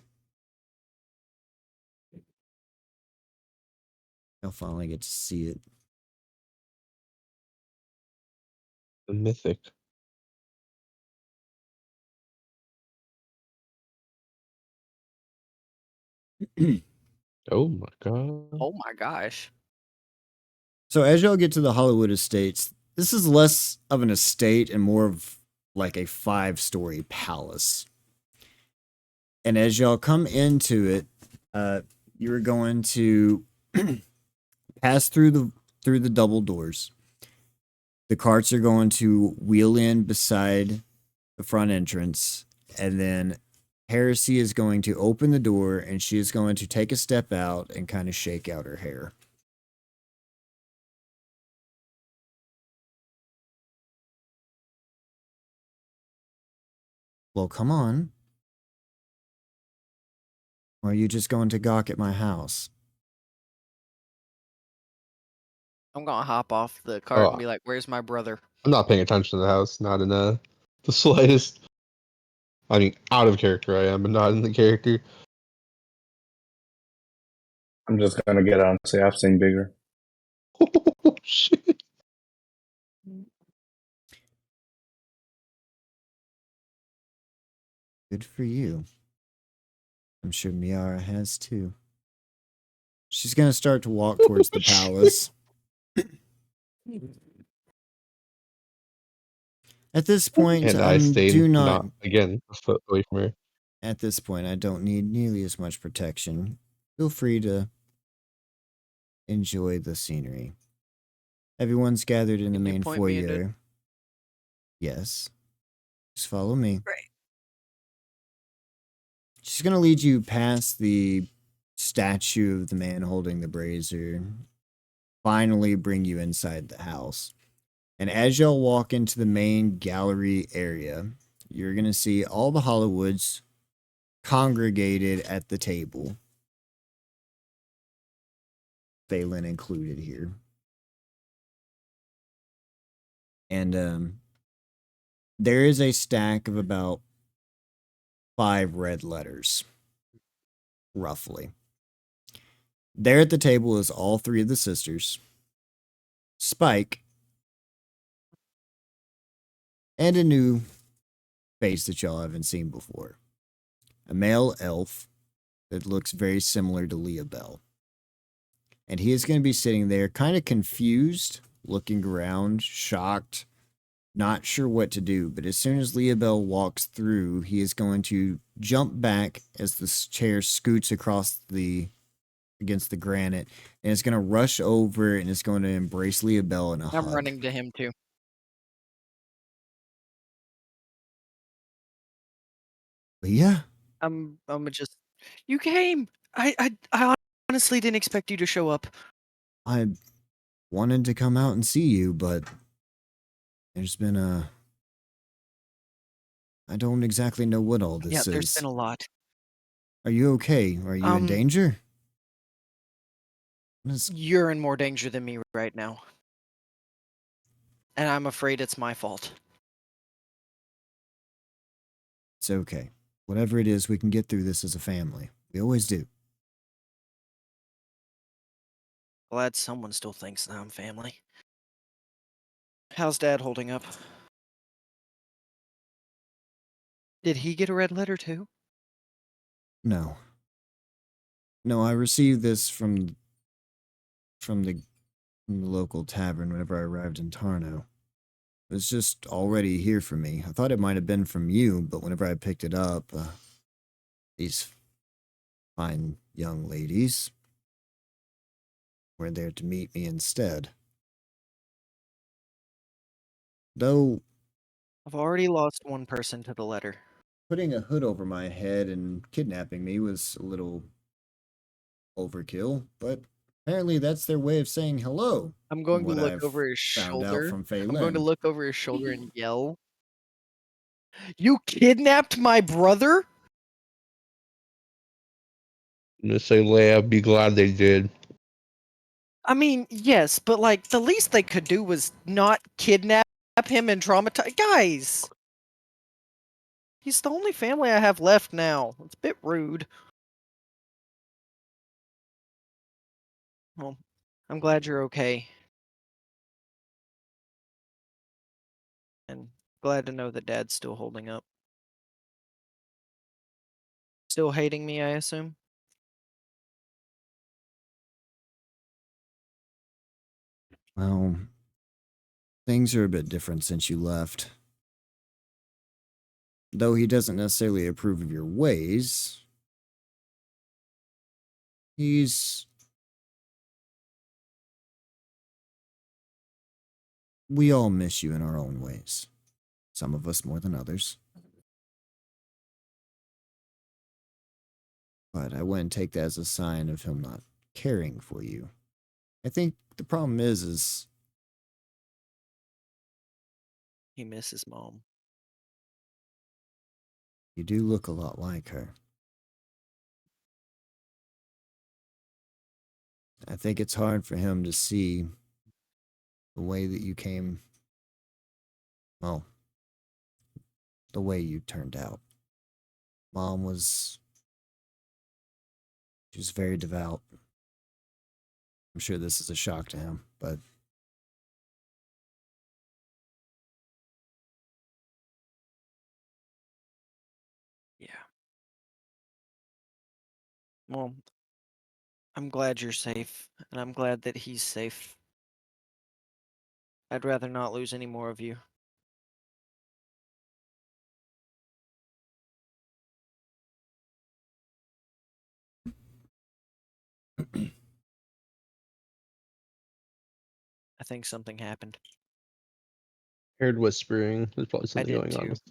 you'll finally get to see it. The mythic. Oh my god. Oh my gosh. So as y'all get to the Hollywood Estates, this is less of an estate and more of like a 5-story palace. And as y'all come into it, you're going to pass through the double doors. The carts are going to wheel in beside the front entrance, and then Heresy is going to open the door and she is going to take a step out and kind of shake out her hair. Well, come on. Or are you just going to gawk at my house? I'm gonna hop off the cart and Oh, be like, "Where's my brother?" I'm not paying attention to the house. Not in the slightest. I mean, out of character I am, but not in the character. I'm just gonna get out and say I've seen bigger. Oh, shit. Good for you. I'm sure Miara has too. She's going to start to walk towards the palace. At this point, And I do stayed not. not again a foot away from her. At this point, I don't need nearly as much protection. Feel free to enjoy the scenery. Everyone's gathered in the Can you main point me into- foyer. Yes. Just follow me. Great. She's going to lead you past the statue of the man holding the brazier. Finally bring you inside the house. And as y'all walk into the main gallery area, you're going to see all the Hollywoods congregated at the table. Phelan included here. And there is a stack of about 5 red letters, roughly. There at the table is all 3 of the sisters. Spike, and a new face that y'all haven't seen before. A male elf that looks very similar to Leah Bell. And he is going to be sitting there kind of confused, looking around, shocked, not sure what to do. But as soon as Leah Bell walks through, he is going to jump back as the chair scoots against the granite, and it's going to rush over and it's going to embrace Leah Bell in a hug. I'm running to him too. Leah? I'm just. You came. I honestly didn't expect you to show up. I wanted to come out and see you, but there's been I don't exactly know what all Yeah, this there's is. been a lot. Are you okay? Are you in danger? You're in more danger than me right now. And I'm afraid it's my fault. It's okay. Whatever it is, we can get through this as a family. We always do. Glad someone still thinks that I'm family. How's Dad holding up? Did he get a red letter too? No. No, I received this from the local tavern whenever I arrived in Tarno. It was just already here for me. I thought it might have been from you, but whenever I picked it up, these fine young ladies were there to meet me instead. Though I've already lost one person to the letter. putting a hood over my head and kidnapping me was a little overkill, but apparently that's their way of saying hello. I'm going to what look I've over his found out shoulder. from Fei I'm going to Lin. look over his shoulder and yell. You kidnapped my brother? I'm gonna say, Leia, be glad they did. I mean, yes, but like the least they could do was not kidnap him and traumatize. Guys, he's the only family I have left now. It's a bit rude. Well, I'm glad you're okay. And glad to know that Dad's still holding up. Still hating me, I assume? Well, things are a bit different since you left. Though he doesn't necessarily approve of your ways, we all miss you in our own ways. Some of us more than others. But I wouldn't take that as a sign of him not caring for you. I think the problem is He misses Mom. you do look a lot like her. I think it's hard for him to see the way that you came, well, the way you turned out. Mom she was very devout. I'm sure this is a shock to him, but Yeah. Well, I'm glad you're safe, and I'm glad that he's safe. I'd rather not lose any more of you. I think something happened. Heard whispering. There's probably something did going on too. with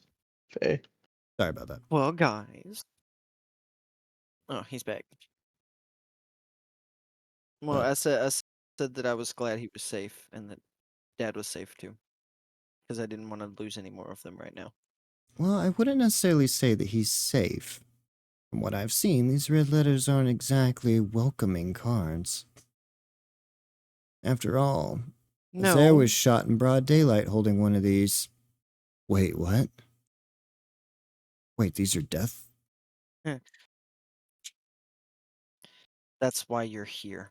Faye. sorry about that. Well, guys. Oh, he's back. Well, What? I said that I was glad he was safe and that Dad was safe too. Because I didn't want to lose any more of them right now. Well, I wouldn't necessarily say that he's safe. From what I've seen, these red letters aren't exactly welcoming cards. After all, Azare No. was shot in broad daylight holding one of these. Wait, what? Wait, these are death? That's why you're here.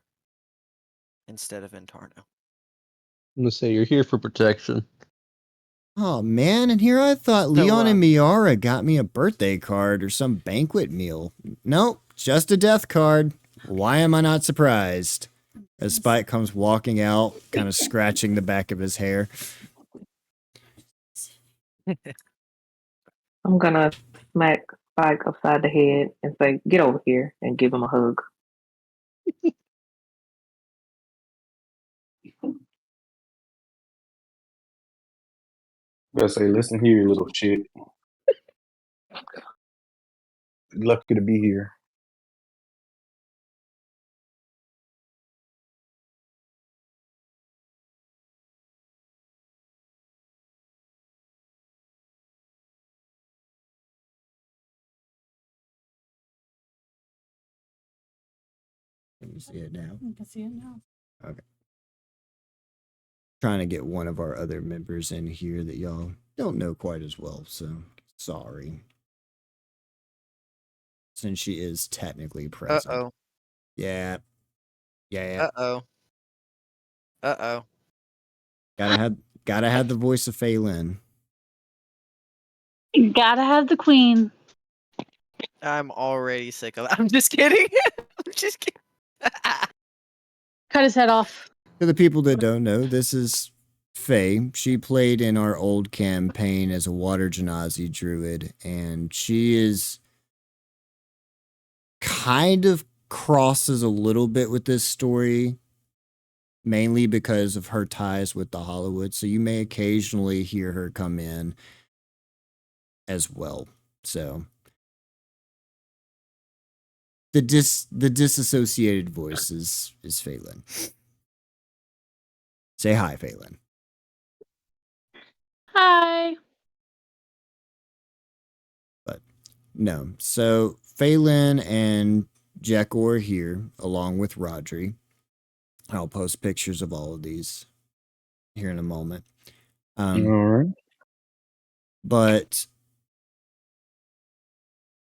Instead of in Tarno. I'm gonna say you're here for protection. Oh man, and here I thought So, Leon and Miara got me a birthday card or some banquet meal. Nope, just a death card. Why am I not surprised? As Spike comes walking out, kind of scratching the back of his hair. I'm gonna smack Spike upside the head and say, "Get over here," and give him a hug. Gotta say, listen here, little shit. Lucky to be here. Can you see it now? You can see it now. Okay. Trying to get one of our other members in here that y'all don't know quite as well, so sorry. Since she is technically present. Uh-oh. Yeah. Yeah. Uh-oh. Uh-oh. Gotta have the voice of Phelan. Gotta have the queen. I'm already sick of it. I'm just kidding. I'm just kidding. Cut his head off. For the people that don't know, this is Faye. She played in our old campaign as a water genasi druid, and she is kind of crosses a little bit with this story, mainly because of her ties with the Hollywood. So you may occasionally hear her come in as well. So the disassociated voice is Phelan. Say hi, Phelan. Hi. But no. So Phelan and Jekor are here, along with Rodri. I'll post pictures of all of these here in a moment. All right. But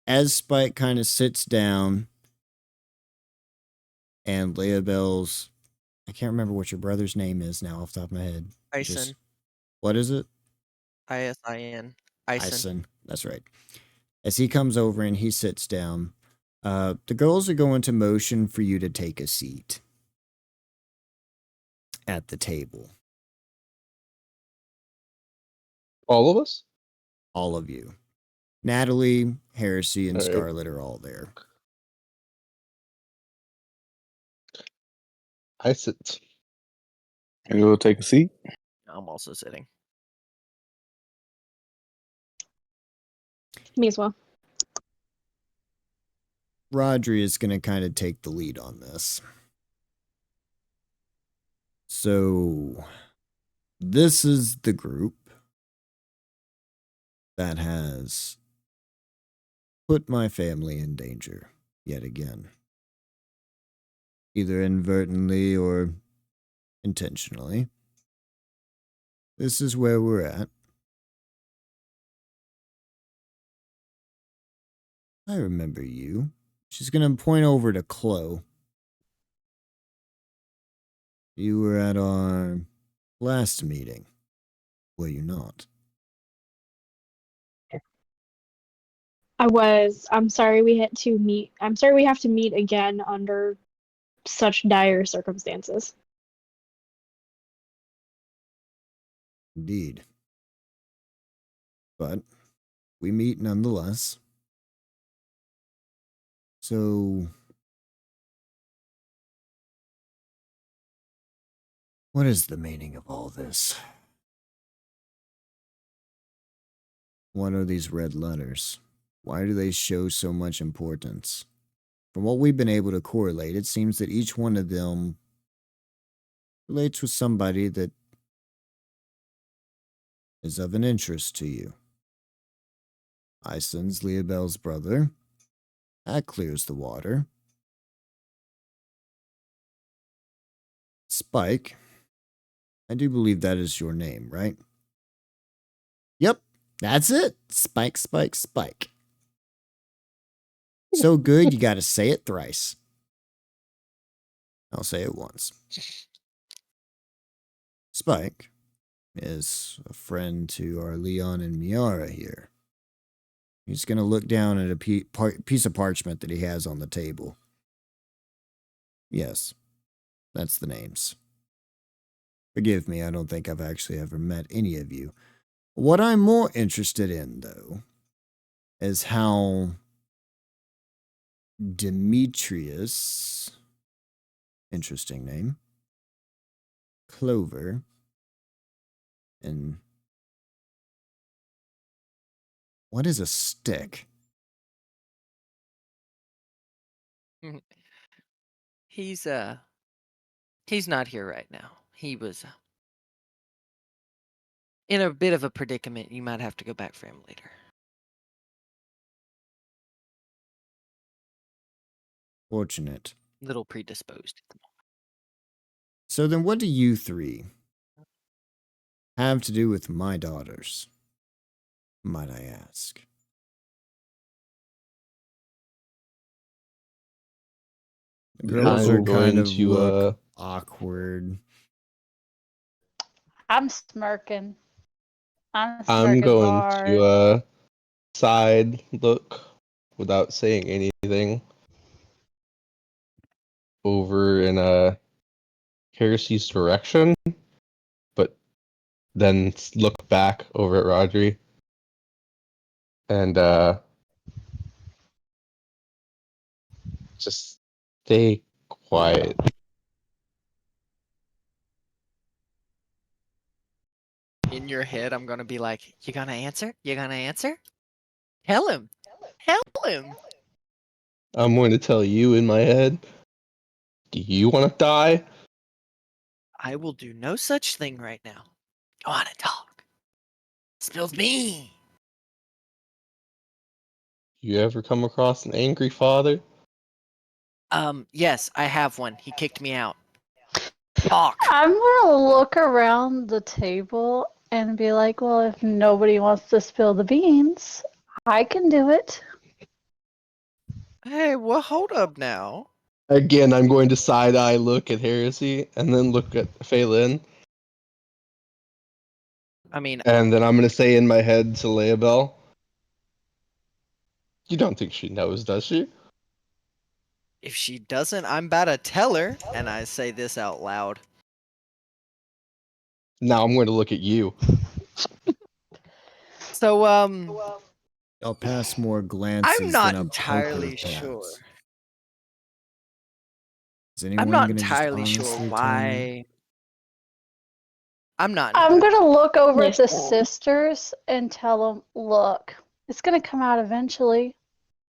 as Spike kind of sits down and Leobel's, I can't remember what your brother's name is now off the top of my head. Ison. What is it? Isin. Ison. That's right. As he comes over and he sits down, the girls are going to motion for you to take a seat at the table. All of us? All of you. Natalie, Heresy, and All right. Scarlet are all there. I sit. And you'll take a seat. I'm also sitting. Me as well. Rodri is going to kind of take the lead on this. So, this is the group that has put my family in danger yet again. Either inadvertently or intentionally. This is where we're at. I remember you. She's going to point over to Chloe. You were at our last meeting, were you not? I was. I'm sorry we had to meet. I'm sorry we have to meet again under such dire circumstances. Indeed. But we meet nonetheless. So, what is the meaning of all this? What are these red letters? Why do they show so much importance? From what we've been able to correlate, it seems that each one of them relates with somebody that is of an interest to you. Ison's Leobel's brother. That clears the water. Spike. I do believe that is your name, right? Yep, that's it. Spike, Spike, Spike. So good, you gotta say it thrice. I'll say it once. Spike, is a friend to our Leon and Miara here. He's going to look down at a piece of parchment that he has on the table. Yes, that's the names. Forgive me, I don't think I've actually ever met any of you. What I'm more interested in, though, is how Demetrius, interesting name, Clover, and what is a stick? He's not here right now. He was in a bit of a predicament. You might have to go back for him later. Fortunate. Little predisposed at the moment. So then what do you three have to do with my daughters, might I ask? The girls I'm are going kind of to, look awkward. I'm smirking. I'm I'm smirking going hard. to side look without saying anything over in Heresy's direction, but then look back over at Rodri and just stay quiet. In your head, I'm gonna be like, "You gonna answer? You gonna answer? Tell him. Tell him." I'm going to tell you in my head, do you want to die? I will do no such thing right now. Go on and talk. Spills me. You ever come across an angry father? Yes, I have one. He kicked me out. Talk. I'm gonna look around the table and be like, well, if nobody wants to spill the beans, I can do it. Hey, well, hold up now. Again, I'm going to side eye look at Heresy and then look at Phelan. I mean, And then I'm going to say in my head to Leabelle, you don't think she knows, does she? if she doesn't, I'm about to tell her. And I say this out loud. Now I'm going to look at you. So, I'll pass more glances I'm not than a entirely poker sure. pass. Is anyone I'm not gonna just entirely sure honestly tell me? why. I'm not. I'm gonna look over at the Listen. sisters and tell them, look, it's gonna come out eventually.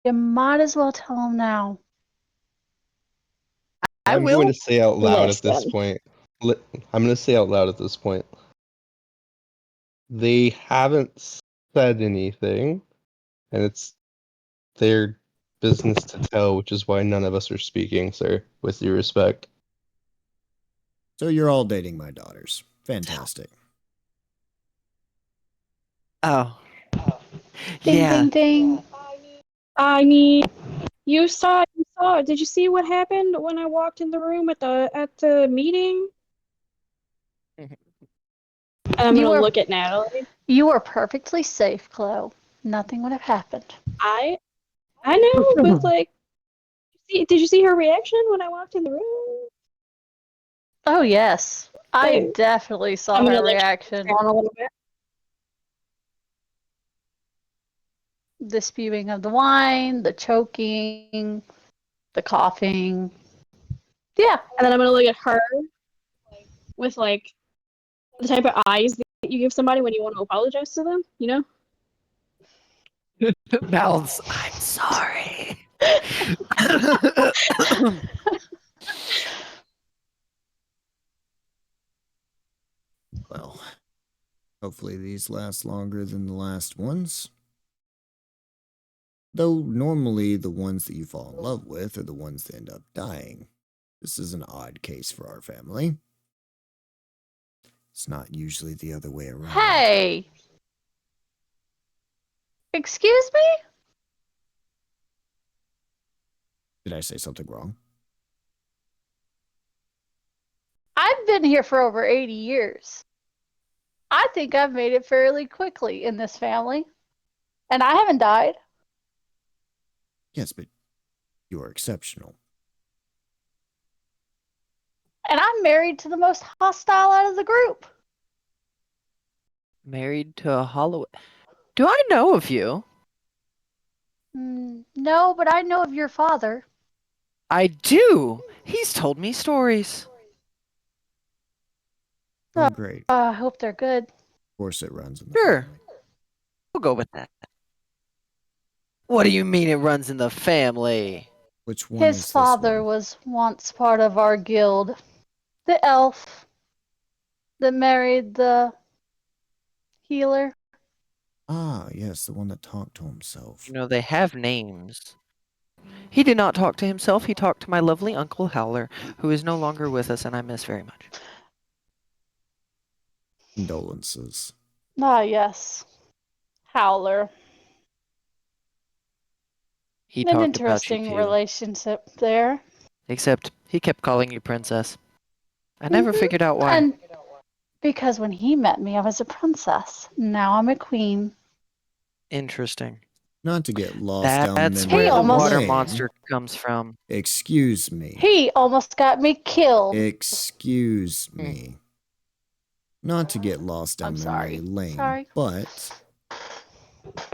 You might as well tell them now. I I'm will. going to say out loud at this Listen. point. I'm going to say out loud at this point. They haven't said anything, and it's their business to tell, which is why none of us are speaking, sir, with due respect. So you're all dating my daughters. Fantastic. Oh. Ding, Yeah. ding, ding. I mean, you saw. Did you see what happened when I walked in the room at the meeting? And I'm You gonna were look at Natalie. you were perfectly safe, Chloe. Nothing would have happened. I know, but like, did you see her reaction when I walked in the room? Oh yes, I Like, definitely saw I'm gonna her like reaction. down a little bit. The spewing of the wine, the choking, the coughing. Yeah, And then I'm gonna look at her with like the type of eyes that you give somebody when you want to apologize to them, you know? Mouths. I'm sorry. Well, hopefully these last longer than the last ones. Though normally the ones that you fall in love with are the ones that end up dying. This is an odd case for our family. It's not usually the other way around. Hey! Excuse me? Did I say something wrong? I've been here for over 80 years. I think I've made it fairly quickly in this family. And I haven't died. Yes, but you are exceptional. And I'm married to the most hostile out of the group. Married to a hollow. Do I know of you? No, but I know of your father. I do. He's told me stories. Oh, great. I hope they're good. Of course it runs in the Sure. family. We'll go with that. What do you mean it runs in the family? Which one is His this father one? was once part of our guild. The elf that married the healer. Ah, yes, the one that talked to himself. You know, they have names. He did not talk to himself. He talked to my lovely Uncle Howler, who is no longer with us and I miss very much. Condolences. Ah, yes. Howler. He An talked about you interesting too. relationship there. Except he kept calling you princess. I never figured out why. And because when he met me, I was a princess. Now I'm a queen. Interesting. Not to get lost down That's memory where the almost- water lane. monster comes from. Excuse me. He almost got me killed. Excuse me. Not to get lost down I'm memory sorry. lane, Sorry. but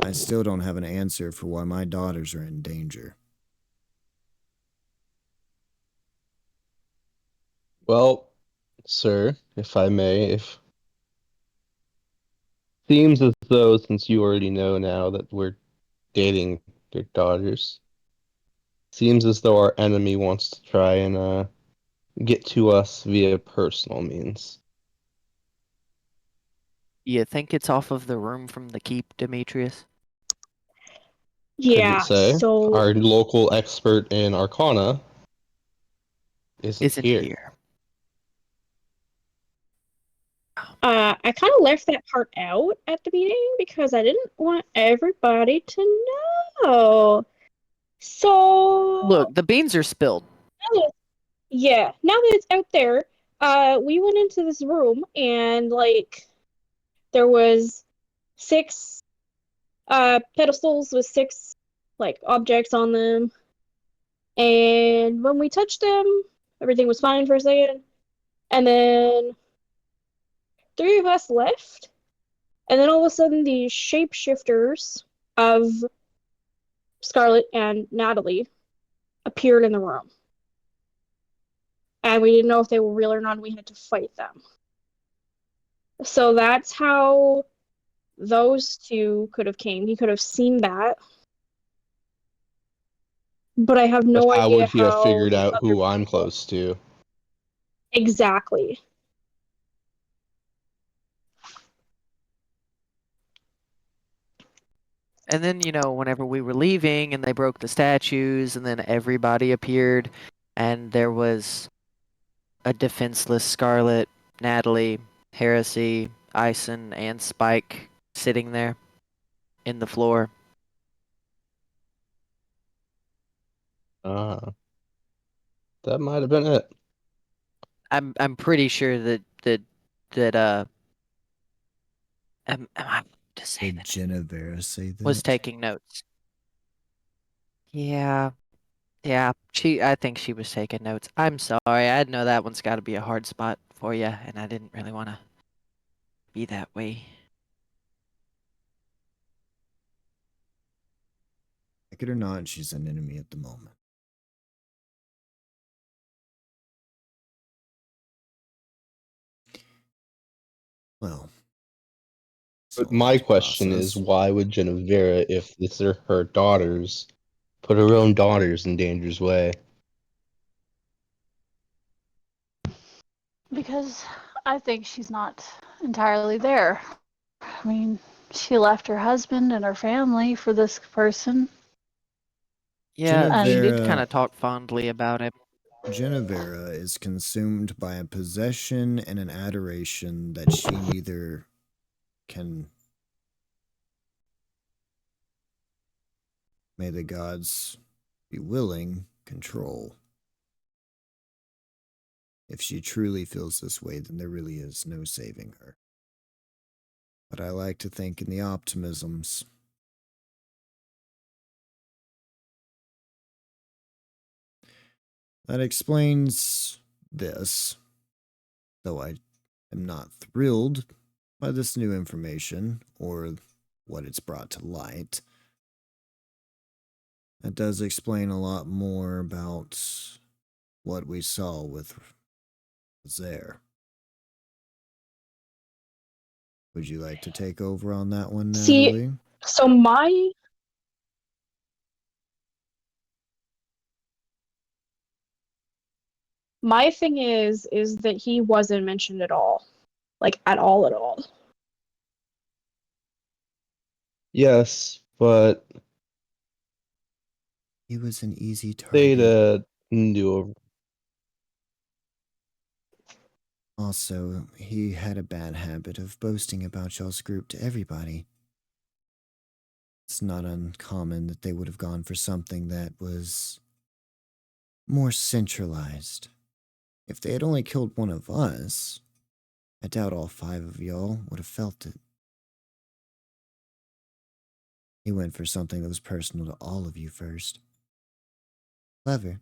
I still don't have an answer for why my daughters are in danger. Well, sir, if I may, if seems as though since you already know now that we're dating your daughters, seems as though our enemy wants to try and get to us via personal means. You think it's off of the room from the keep, Demetrius? Yeah, Couldn't say. so Our local expert in Arcana isn't here. I kind of left that part out at the beginning because I didn't want everybody to know. So Look, the beans are spilled. yeah, now that it's out there, we went into this room and there was 6 pedestals with 6 objects on them. And when we touched them, everything was fine for a second. And then 3 of us left. And then all of a sudden these shapeshifters of Scarlet and Natalie appeared in the room. And we didn't know if they were real or not, and we had to fight them. So that's how those 2 could have came. He could have seen that. But I have no But how idea would he have how figured the out other who I'm people- close to? Exactly. And then, you know, whenever we were leaving and they broke the statues and then everybody appeared and there was a defenseless Scarlet, Natalie, Heresy, Ison, and Spike sitting there in the floor. That might have been it. I'm pretty sure that am I to say Did that Genevera say that? was taking notes. Yeah. Yeah, I think she was taking notes. I'm sorry. I know that one's got to be a hard spot for you, and I didn't really want to be that way. Like it or not, she's an enemy at the moment. Well. But so my it's question is, process. why would Genevera, if these are her daughters, put her own daughters in danger's way? Because I think she's not entirely there. I mean, she left her husband and her family for this person. Yeah, she did Genevera- kind of talk fondly about it. Genevera is consumed by a possession and an adoration that she neither can. May the gods be willing, control. If she truly feels this way, then there really is no saving her. But I like to think in the optimisms. That explains this, though I am not thrilled by this new information or what it's brought to light. That does explain a lot more about what we saw with Zaire. Would you like to take over on that one, See, Natalie? so my thing is that he wasn't mentioned at all. Like at all. Yes, but He was an easy they target. knew. Also, he had a bad habit of boasting about y'all's group to everybody. It's not uncommon that they would have gone for something that was more centralized. If they had only killed one of us, I doubt all 5 of y'all would have felt it. He went for something that was personal to all of you first. Clever.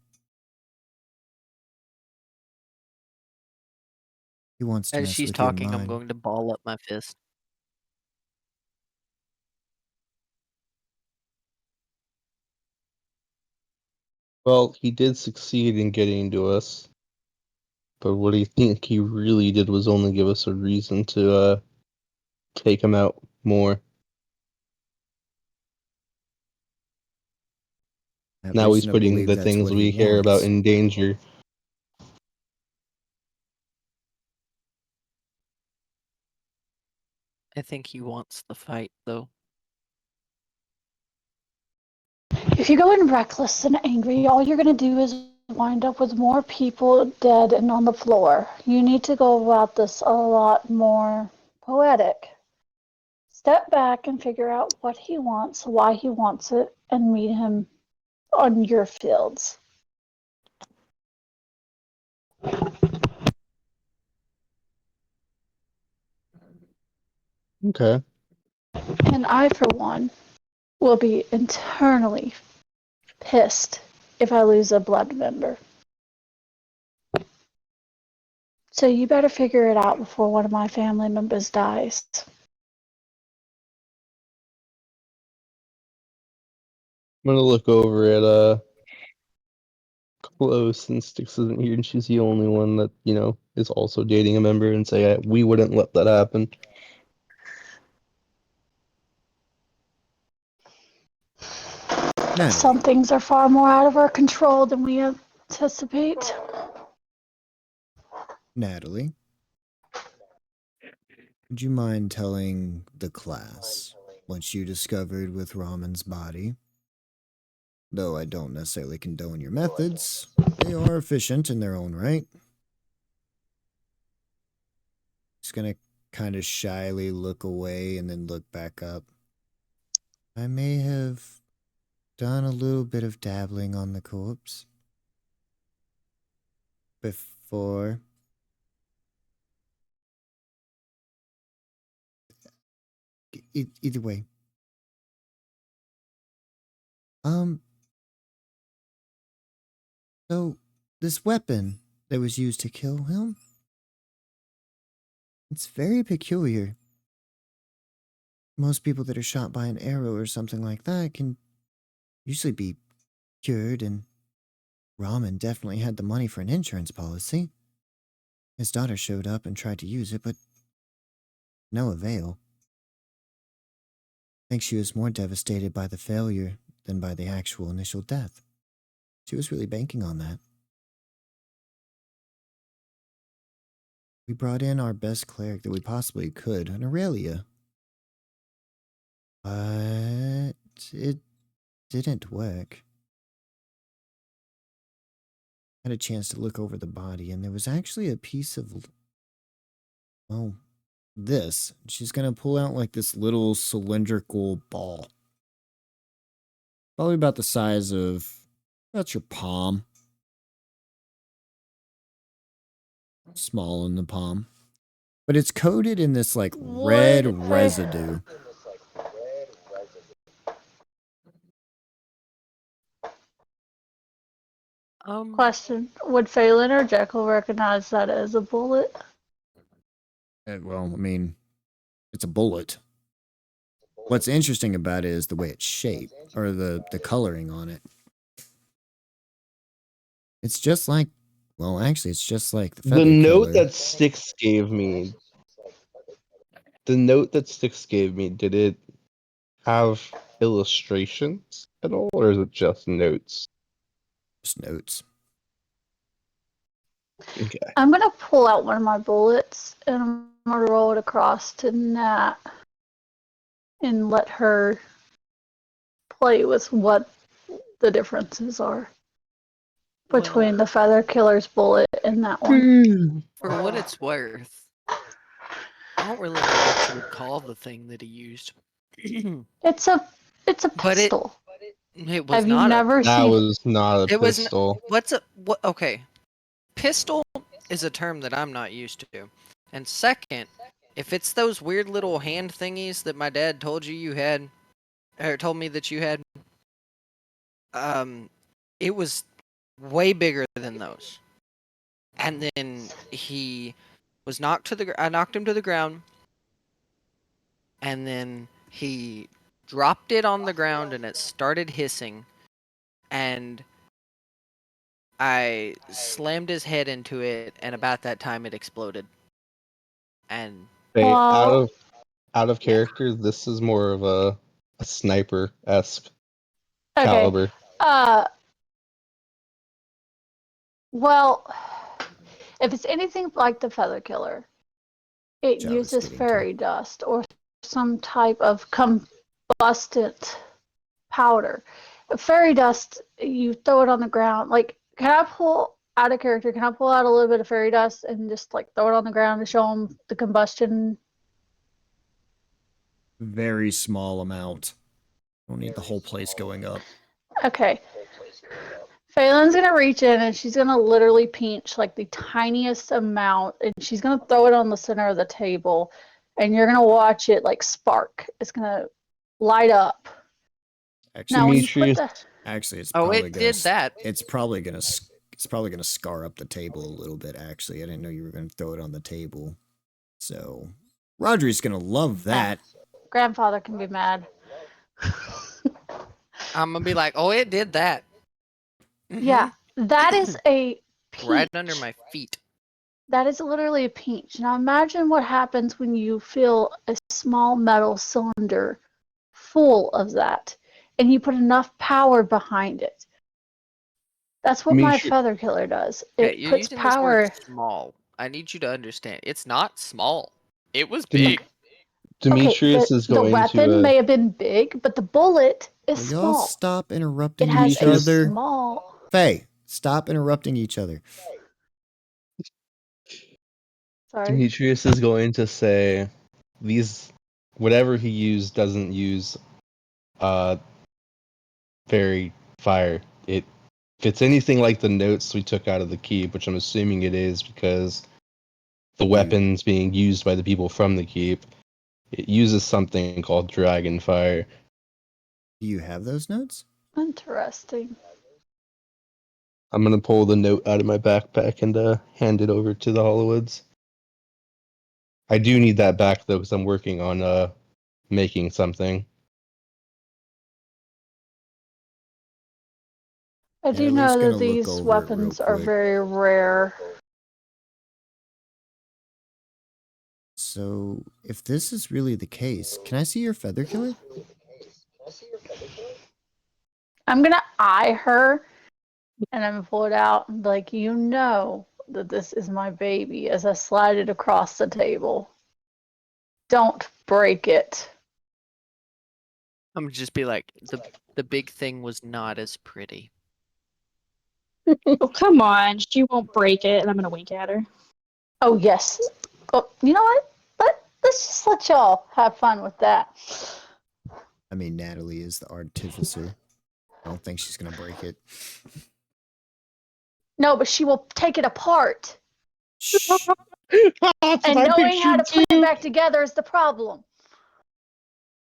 He wants to As mess she's with your talking, I'm mind. going to ball up my fist. Well, he did succeed in getting to us. But what do you think he really did was only give us a reason to take him out more. I have Now he's reason to putting believe the that's things what he we care about wants. in danger. I think he wants the fight, though. If you go in reckless and angry, all you're going to do is wind up with more people dead and on the floor. You need to go about this a lot more poetic. Step back and figure out what he wants, why he wants it, and meet him on your fields. Okay. And I, for one, will be internally pissed if I lose a blood member. So you better figure it out before one of my family members dies. I'm gonna look over at Chloe since Styx isn't here and she's the only one that, is also dating a member and say we wouldn't let that happen. Natalie. Some things are far more out of our control than we anticipate. Natalie, would you mind telling the class what you discovered with Raman's body? Though I don't necessarily condone your methods, they are efficient in their own right. Just gonna kind of shyly look away and then look back up. I may have done a little bit of dabbling on the corpse before. Either way. So, this weapon that was used to kill him, it's very peculiar. Most people that are shot by an arrow or something like that can usually be cured, and Raman definitely had the money for an insurance policy. His daughter showed up and tried to use it, but no avail. I think she was more devastated by the failure than by the actual initial death. She was really banking on that. We brought in our best cleric that we possibly could, an Aurelia. But it didn't work. I had a chance to look over the body, and there was actually a piece of, well, this. She's gonna pull out like this little cylindrical ball. Probably about the size of, that's your palm. Small in the palm. But it's coated in this like red Would they- residue. Question: would Phelan or Jekyll recognize that as a bullet? Well, I mean, it's a bullet. What's interesting about it is the way it's shaped, or the coloring on it. It's just like, well, actually, it's just like the feather The note color. that Styx gave me. The note that Styx gave me, did it have illustrations at all, or is it just notes? Just notes. Okay. I'm gonna pull out one of my bullets and I'm gonna roll it across to Nat and let her play with what the differences are between the feather killer's bullet and that one. For what it's worth, I don't really know what you would call the thing that he used. It's a But it- pistol. It was Have you not never That seen? was not a It was n- pistol. What's a what? Okay, pistol is a term that I'm not used to. And second, if it's those weird little hand thingies that my dad told you had, or told me that you had, it was way bigger than those. And then he was knocked to the. I knocked him to the ground, and then he dropped it on the ground, and it started hissing, and I slammed his head into it, and about that time it exploded. And Hey, Well- out of character, this is more of a sniper esque Okay. caliber. Well, if it's anything like the feather killer, it Which I was uses getting to. fairy dust or some type of combustant powder. Fairy dust, you throw it on the ground. Like, can I pull out of character? Can I pull out a little bit of fairy dust and just like throw it on the ground to show them the combustion? Very small amount. Don't need the whole place going up. Okay. Phelan's gonna reach in and she's gonna literally pinch like the tiniest amount and she's gonna throw it on the center of the table and you're gonna watch it like spark. It's gonna light up. Actually, Now when you put Demetrius, the actually, it's oh, probably it gonna. did that. It's probably gonna scar up the table a little bit. Actually, I didn't know you were gonna throw it on the table. So, Rodri's gonna love that. grandfather can be mad. I'm gonna be like, oh, it did that. Yeah, that is a Mhm. Right peach. under my feet. That is literally a peach. Now imagine what happens when you fill a small metal cylinder full of that and you put enough power behind it. That's what my Demetri- feather killer does. Okay, It you're puts using power. this word small. I need you to understand. It's not small. It was Dem- big. Demetrius Okay, is the going weapon to. may have been big, but the bullet is Will y'all small. stop It interrupting has each a other? small. Faye, stop interrupting each other. Sorry. Demetrius is going to say these whatever he used doesn't use fairy fire. If it's anything like the notes we took out of the keep, which I'm assuming it is because the weapons being used by the people from the keep, it uses something called dragon fire. Do you have those notes? Interesting. I'm gonna pull the note out of my backpack and hand it over to the Hollowoods. I do need that back though, because I'm working on making something. I Yeah, do Ellie's know gonna that look these over it weapons real are quick. very rare. So, if this is really the case, can I see your feather killer? I'm gonna eye her and I'm gonna pull it out and be like, you know that this is my baby as I slide it across the table. Don't break it. I'm gonna just be like, the big thing was not as pretty. Oh, come on. She won't break it, and I'm gonna wink at her. Oh yes. Oh, you know what? Let's just let y'all have fun with that. I mean, Natalie is the artificer. I don't think she's gonna break it. No, but she will take it apart. Shh. That's what And I'm knowing how to picturing put it too. back together is the problem.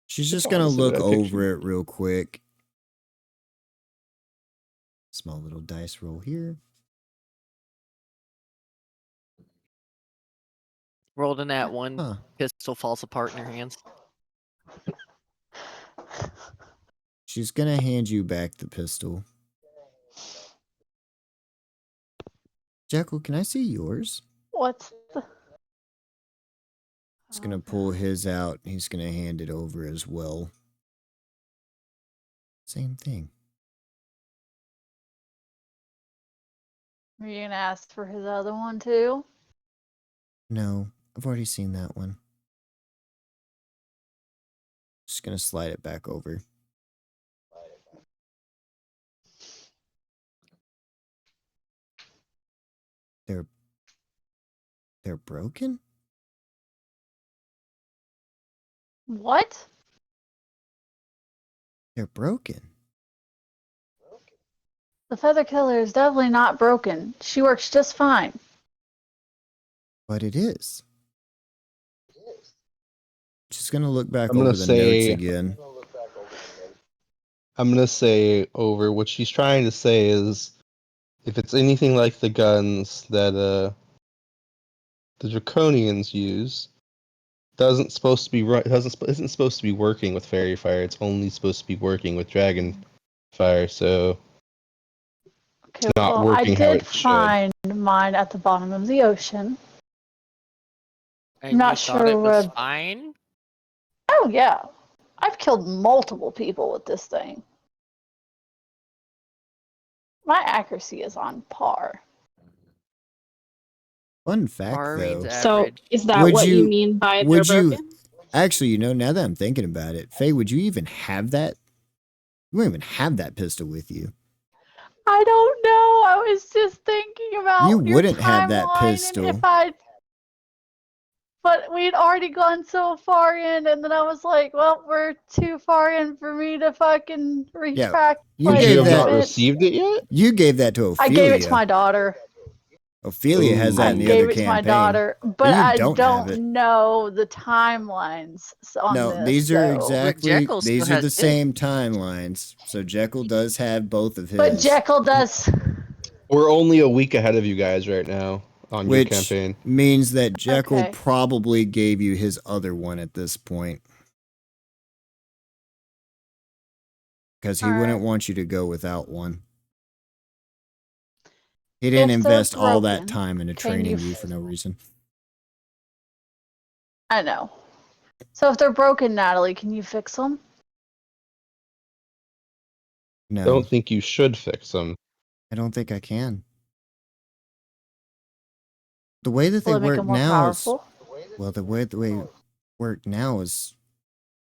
She's Just just gonna honestly, look that over it real quick. Small little dice roll here. Rolled in that one. Huh. Pistol falls apart in her hands. She's gonna hand you back the pistol. Jekyll, can I see yours? What's the. He's gonna pull his out. He's gonna hand it over as well. Same thing. Are you gonna ask for his other one too? No, I've already seen that one. Just gonna slide it back over. They're broken? What? They're broken. The feather killer is definitely not broken. She works just fine. But it is. Just gonna look back I'm gonna over the notes say- again. I'm gonna say over what she's trying to say is, if it's anything like the guns that the Draconians use, isn't supposed to be working with fairy fire. It's only supposed to be working with dragon fire. So Okay, not well, I working how did it should. find mine at the bottom of the ocean. And Not you thought sure it was where- fine? Oh, yeah. I've killed multiple people with this thing. My accuracy is on par. Fun fact, Par means though. So average. is that Would what you- you mean by they're would you- broken? Actually, you know, now that I'm thinking about it, Faye, would you even have that? You wouldn't even have that pistol with you. I don't know. I was just thinking about You your wouldn't have that timeline and pistol. if I'd... But we'd already gone so far in, and then I was like, well, we're too far in for me to fucking retract. you my Would gave you have that- not movement. received it yet? You gave that to Ophelia. I gave it to my daughter. Ophelia has Ooh. that I in the gave other it to campaign. my daughter, but you I don't have it. don't know the timelines on No, this. these are so- exactly Jekyll still these are has the his. same timelines. So Jekyll does have both of his. But Jekyll does. We're only a week ahead of you guys right now on your Which campaign. means that Jekyll Okay. probably gave you his other one at this point. Because he wouldn't Alright. want you to go without one. He didn't If they're invest all that broken, time into can training you you for no reason. I know. So if they're broken, Natalie, can you fix them? No, I don't think you should fix them. I don't think I can. The way that they Will it make work them more now is powerful? well, the way it work now is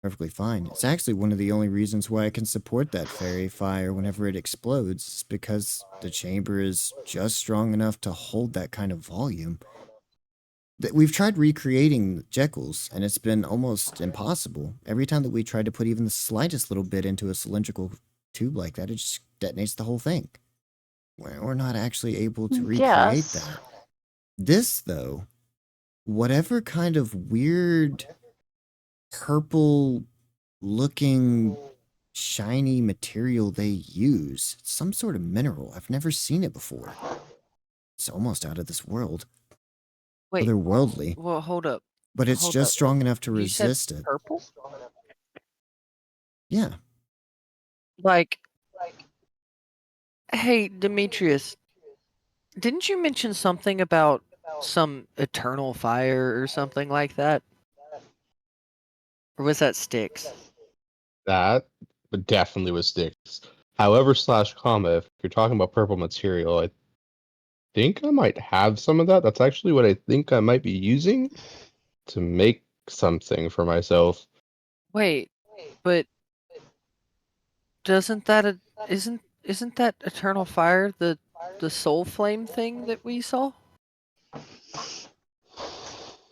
perfectly fine. It's actually one of the only reasons why I can support that fairy fire whenever it explodes, is because the chamber is just strong enough to hold that kind of volume. We've tried recreating Jekyll's, and it's been almost impossible. Every time that we tried to put even the slightest little bit into a cylindrical tube like that, it just detonates the whole thing. We're not actually able to recreate Yes. that. This, though, whatever kind of weird purple looking shiny material they use, it's some sort of mineral. I've never seen it before. It's almost out of this world. Wait, Otherworldly. well, hold up. But it's hold just up. strong enough to You said resist it. purple? Yeah. Like, hey, Demetrius, didn't you mention something about some eternal fire or something like that? Or was that Styx? That but definitely was Styx. However, /comma, if you're talking about purple material, I think I might have some of that. That's actually what I think I might be using to make something for myself. Wait, but doesn't that isn't that eternal fire the soul flame thing that we saw?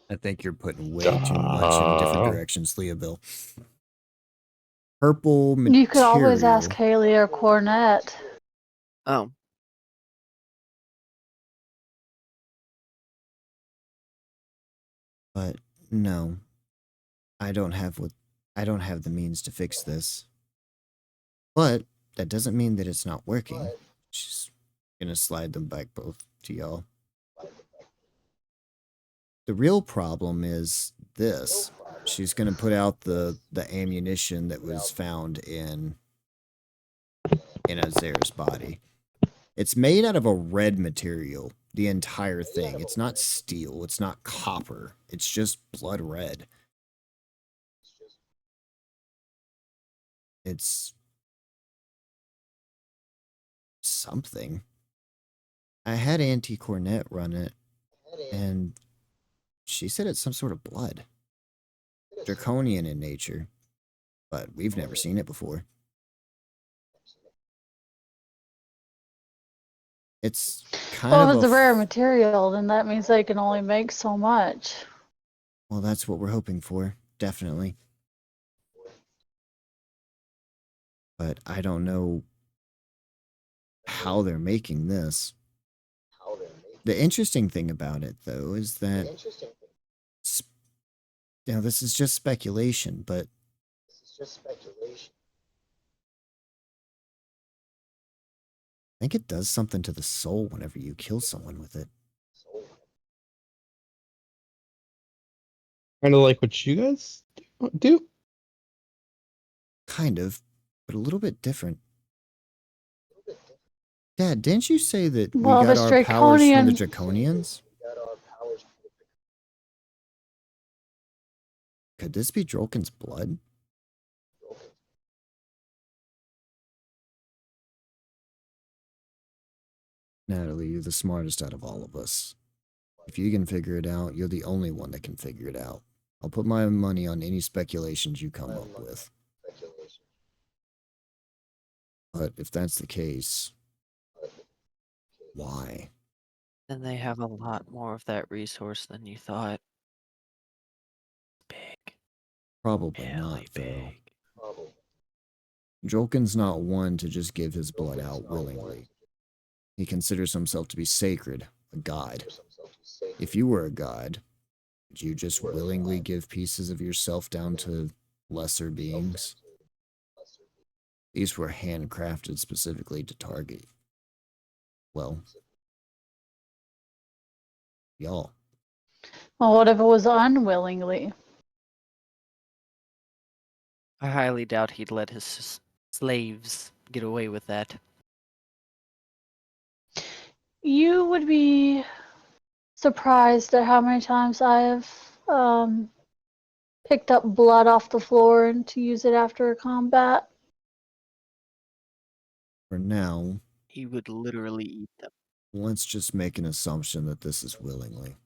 I think you're putting way too much in different directions, Leoville. Purple material. You could always ask Haley or Cornette. Oh, But no, I don't have the means to fix this. But that doesn't mean that it's not working. She's gonna slide them back both to y'all. The real problem is this. She's gonna put out the ammunition that was found in Azera's body. It's made out of a red material, the entire thing. It's not steel, it's not copper. It's just blood red. It's something. I had Auntie Cornette run it, and she said it's some sort of blood. Draconian in nature, but we've never seen it before. It's kind Well, of if it's a f- rare material, then that means they can only make so much. Well, that's what we're hoping for, definitely. But I don't know how they're making this. The interesting thing about it, though, is that this is just speculation, but I think it does something to the soul whenever you kill someone with it. Kind of like what you guys do. Kind of, but a little bit different. Dad, didn't you say that we Well, if got it's our powers from the draconian- Draconians? Could this be Drolkin's blood? Natalie, you're the smartest out of all of us. If you can figure it out, you're the only one that can figure it out. I'll put my money on any speculations you come up with. But if that's the case, why? Then they have a lot more of that resource than you thought. Big. Probably Really not, though. big. Jolkin's not one to just give his blood out willingly. He considers himself to be sacred, a god. If you were a god, would you just willingly give pieces of yourself down to lesser beings? These were handcrafted specifically to target, well, y'all. Well, what if it was unwillingly? I highly doubt he'd let his slaves get away with that. You would be surprised at how many times I have picked up blood off the floor and to use it after a combat. For now, He would literally eat them. let's just make an assumption that this is willingly.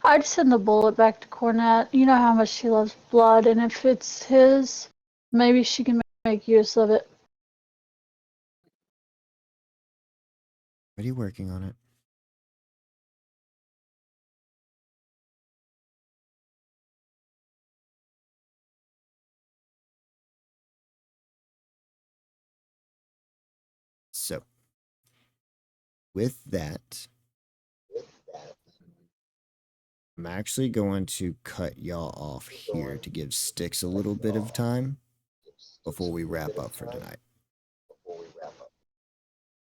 I'd send the bullet back to Cornette. You know how much she loves blood, and if it's his, maybe she can make use of it. Already working on it. So, with that, I'm actually going to cut y'all off here to give Styx a little bit of time before we wrap up for tonight.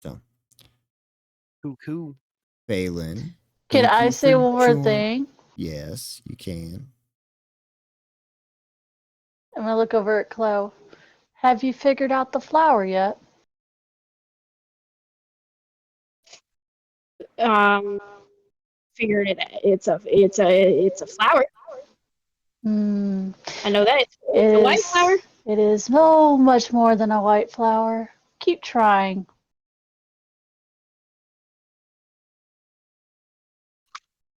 So, Cuckoo. Phelan. Can thank I you say for one more join- thing? Yes, you can. I'm gonna look over at Chloe. Have you figured out the flower yet? Figured it. It's a flower. Hmm. I know that it's It a white is- flower. It is so much more than a white flower. Keep trying.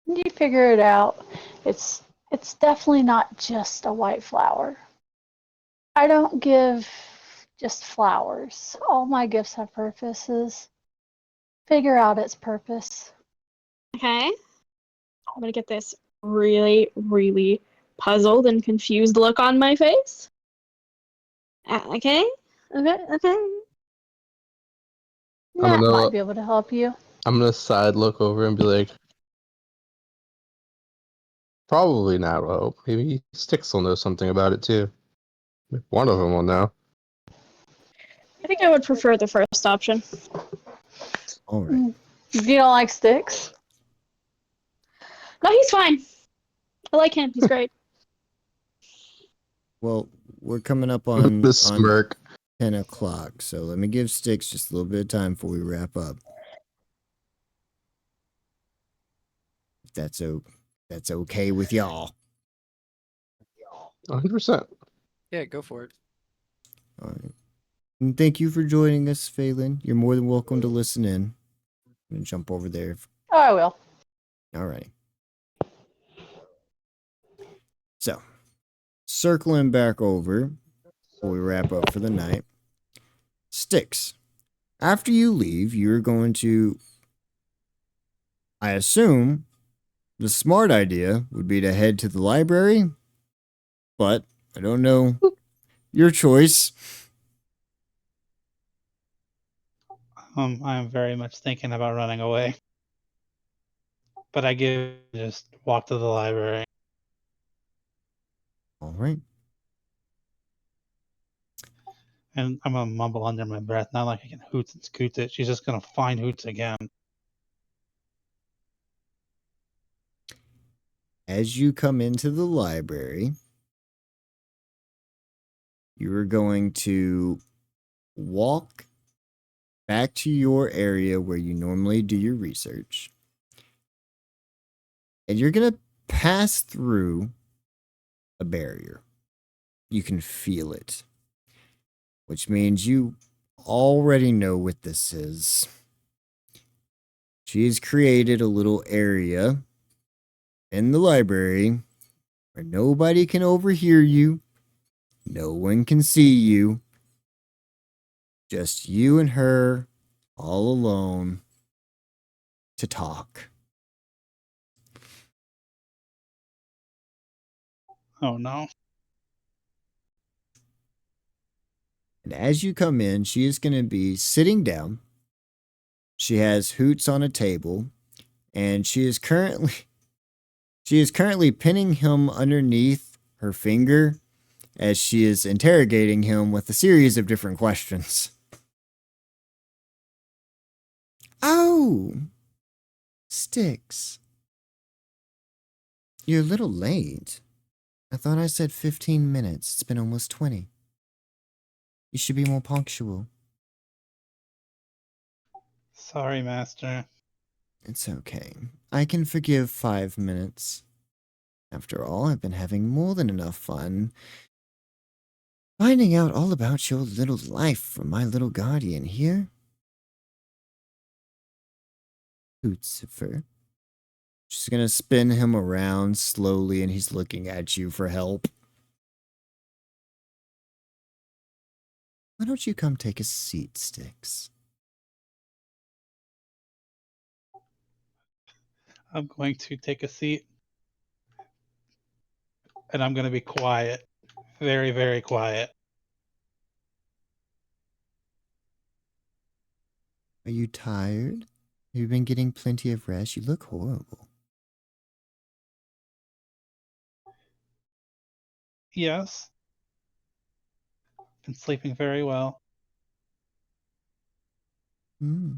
You figure it out. It's definitely not just a white flower. I don't give just flowers. All my gifts have purposes. Figure out its purpose. Okay. I'm gonna get this really, really puzzled and confused look on my face. Okay. I'm That gonna might be able to help you. I'm gonna side look over and be like, probably not. Well, maybe Styx will know something about it too. One of them will know. I think I would prefer the first option. All right. You don't like sticks? No, he's fine. I like him. He's great. Well, we're coming up on The smirk. 10 o'clock, so let me give Styx just a little bit of time before we wrap up. If that's okay with y'all. 100%. Yeah, go for it. All right. And thank you for joining us, Phelan. You're more than welcome to listen in. I'm gonna jump over there. Oh, I will. All right. So, circling back over before we wrap up for the night. Styx. After you leave, you're going to, I assume, the smart idea would be to head to the library, but I don't know. Your choice. I'm very much thinking about running away. But I just walk to the library. All right. And I'm gonna mumble under my breath, not like I can hoots and scoot it. She's just gonna find hoots again. As you come into the library, you are going to walk back to your area where you normally do your research. And you're going to pass through a barrier. You can feel it, which means you already know what this is. She has created a little area in the library where nobody can overhear you, no one can see you, just you and her all alone to talk. Oh no. And as you come in, she is going to be sitting down. She has Hoots on a table, and she is currently pinning him underneath her finger as she is interrogating him with a series of different questions. Oh, Styx. You're a little late. I thought I said 15 minutes. It's been almost 20. You should be more punctual. Sorry, Master. It's okay. I can forgive 5 minutes. After all, I've been having more than enough fun finding out all about your little life from my little guardian here. Hootsifer. She's gonna spin him around slowly and he's looking at you for help. Why don't you come take a seat, Styx? I'm going to take a seat. And I'm gonna be quiet. Very, very quiet. Are you tired? Have you been getting plenty of rest? You look horrible. Yes. Been sleeping very well. Hmm.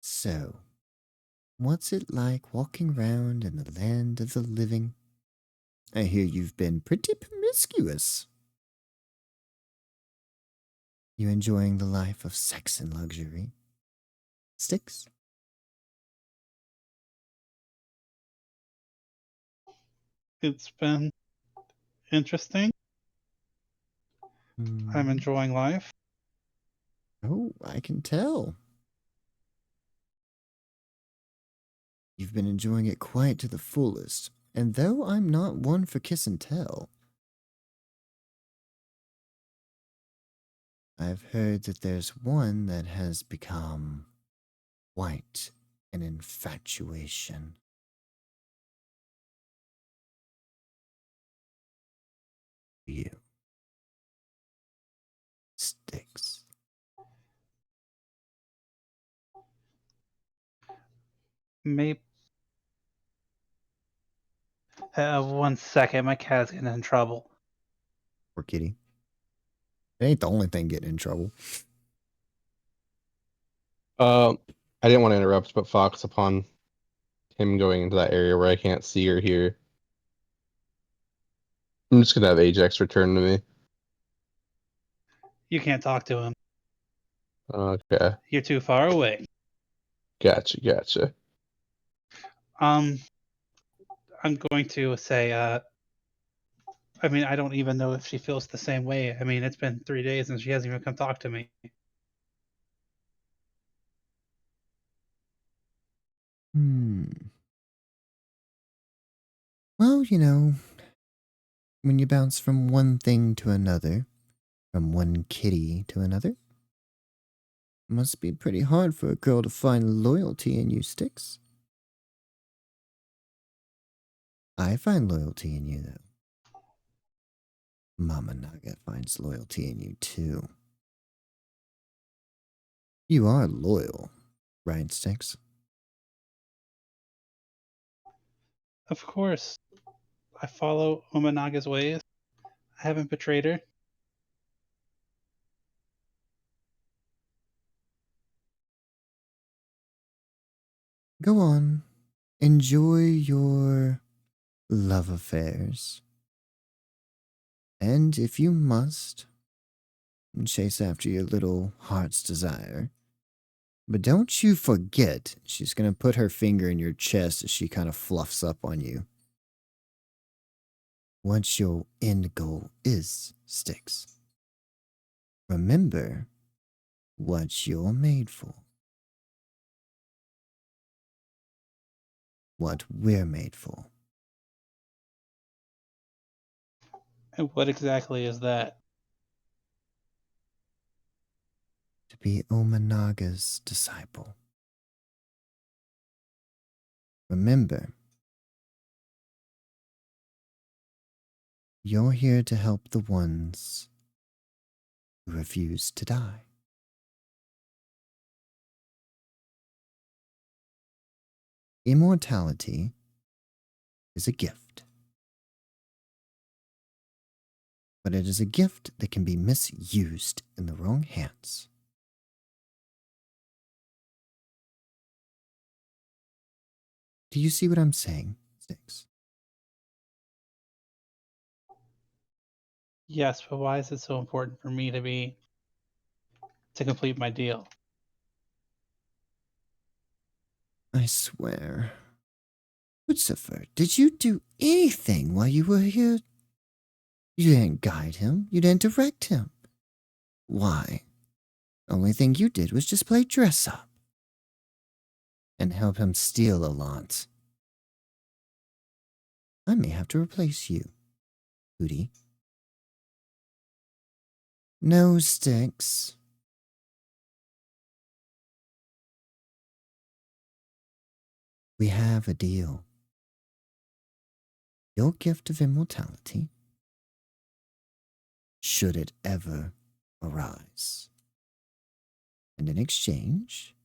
So, what's it like walking around in the land of the living? I hear you've been pretty promiscuous. You enjoying the life of sex and luxury? Styx? It's been interesting. I'm enjoying life. Oh, I can tell. You've been enjoying it quite to the fullest, and though I'm not one for kiss and tell, I've heard that there's one that has become quite an infatuation. you. Sticks. Maybe. 1 second, my cat's getting in trouble. Poor kitty. It ain't the only thing getting in trouble. I didn't want to interrupt, but Fox, upon him going into that area where I can't see or hear, I'm just gonna have Ajax return to me. You can't talk to him. Okay, You're too far away. gotcha. I'm going to say, I mean, I don't even know if she feels the same way. I mean, it's been 3 days and she hasn't even come talk to me. Well, you know, when you bounce from one thing to another, from one kitty to another, it must be pretty hard for a girl to find loyalty in you, Sticks. I find loyalty in you, though. Mama Naga finds loyalty in you, too. You are loyal, right, Sticks? Of course, I follow Omanaga's ways. I haven't betrayed her. Go on. Enjoy your love affairs. And if you must, chase after your little heart's desire. But don't you forget, she's going to put her finger in your chest as she kind of fluffs up on you. What your end goal is, Sticks. Remember what you're made for. What we're made for. And what exactly is that? To be Omanaga's disciple. Remember, you're here to help the ones who refuse to die. Immortality is a gift. But it is a gift that can be misused in the wrong hands. Do you see what I'm saying, Sticks? Yes, but why is it so important for me to complete my deal? I swear. Lucifer, did you do anything while you were here? You didn't guide him. You didn't direct him. Why? Only thing you did was just play dress up. And help him steal a lot. I may have to replace you, Hootie. No, Sticks. We have a deal. Your gift of immortality, should it ever arise. And in exchange,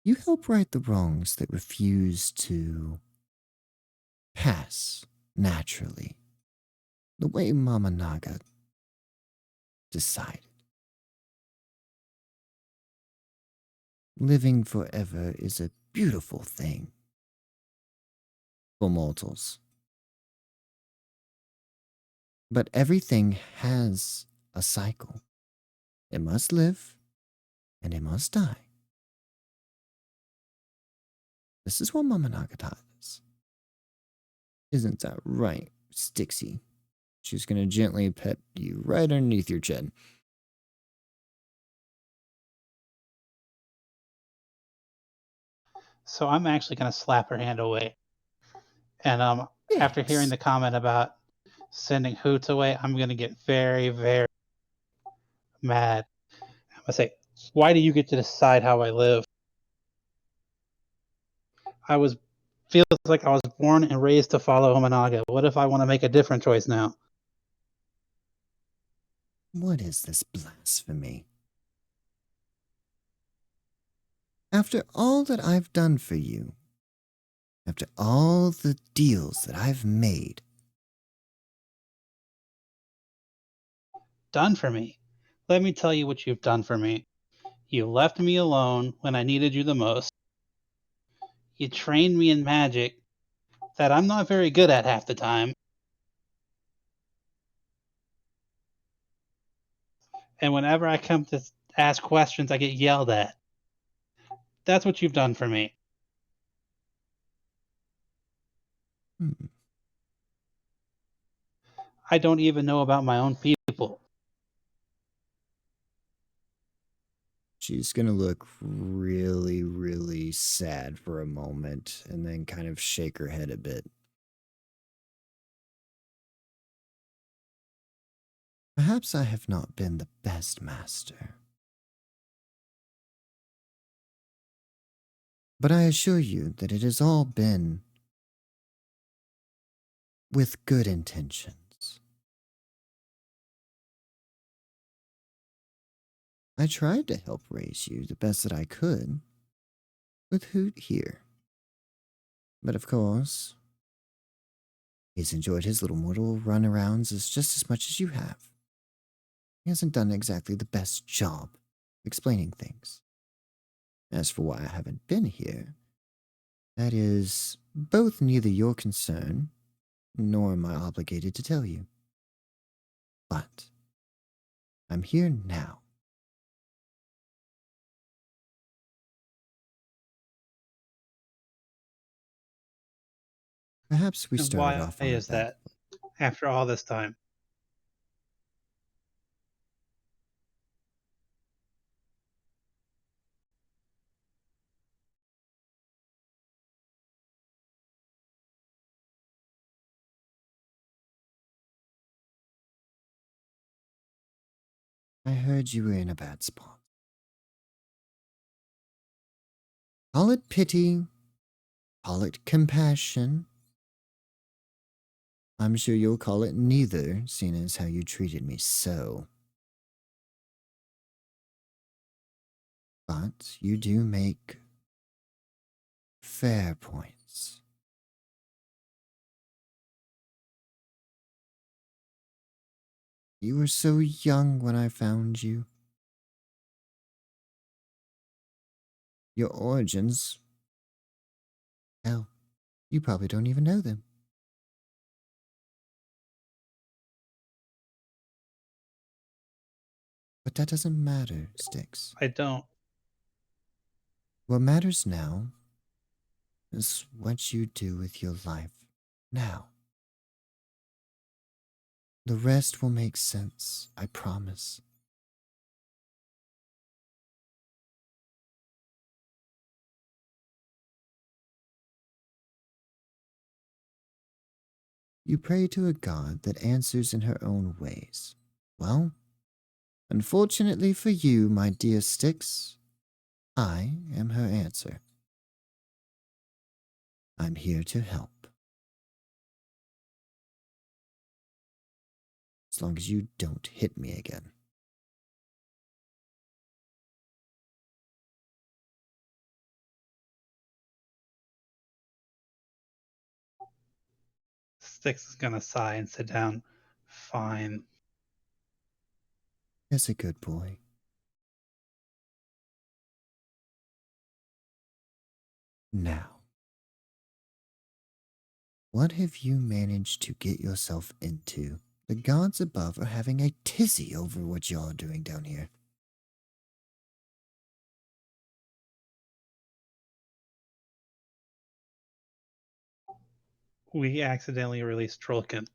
you help right the wrongs that refuse to pass naturally, the way Mama Naga decided. Living forever is a beautiful thing for mortals. But everything has a cycle. It must live, and it must die. This is what Mama Naga taught us. Isn't that right, Stixie? She's going to gently pet you right underneath your chin. So I'm actually going to slap her hand away. And after hearing the comment about sending Hoots away, I'm going to get very, very mad. I'm going to say, why do you get to decide how I live? I was Feels like I was born and raised to follow Homanaga. What if I want to make a different choice now? What is this blasphemy? After all that I've done for you, after all the deals that I've made, Done for me? Let me tell you what you've done for me. You left me alone when I needed you the most. You trained me in magic that I'm not very good at half the time. And whenever I come to ask questions, I get yelled at. That's what you've done for me. hmm, I don't even know about my own people. she's gonna look really, really sad for a moment and then kind of shake her head a bit. Perhaps I have not been the best master. But I assure you that it has all been with good intentions. I tried to help raise you the best that I could with Hoot here. But of course, he's enjoyed his little mortal runarounds just as much as you have. He hasn't done exactly the best job explaining things. As for why I haven't been here, that is both neither your concern nor am I obligated to tell you. But I'm here now. Perhaps we And started why off on a is bad. that after all this time? I heard you were in a bad spot. Call it pity, call it compassion. I'm sure you'll call it neither, seeing as how you treated me so. But you do make fair points. You were so young when I found you. Your origins, hell, you probably don't even know them. But that doesn't matter, Styx. I don't. What matters now is what you do with your life now. The rest will make sense, I promise. You pray to a god that answers in her own ways. Well, unfortunately for you, my dear Styx, I am her answer. I'm here to help. As long as you don't hit me again. Styx is gonna sigh and sit down. Fine. As a good boy. Now, what have you managed to get yourself into? The gods above are having a tizzy over what y'all are doing down here. We accidentally released Trollkin.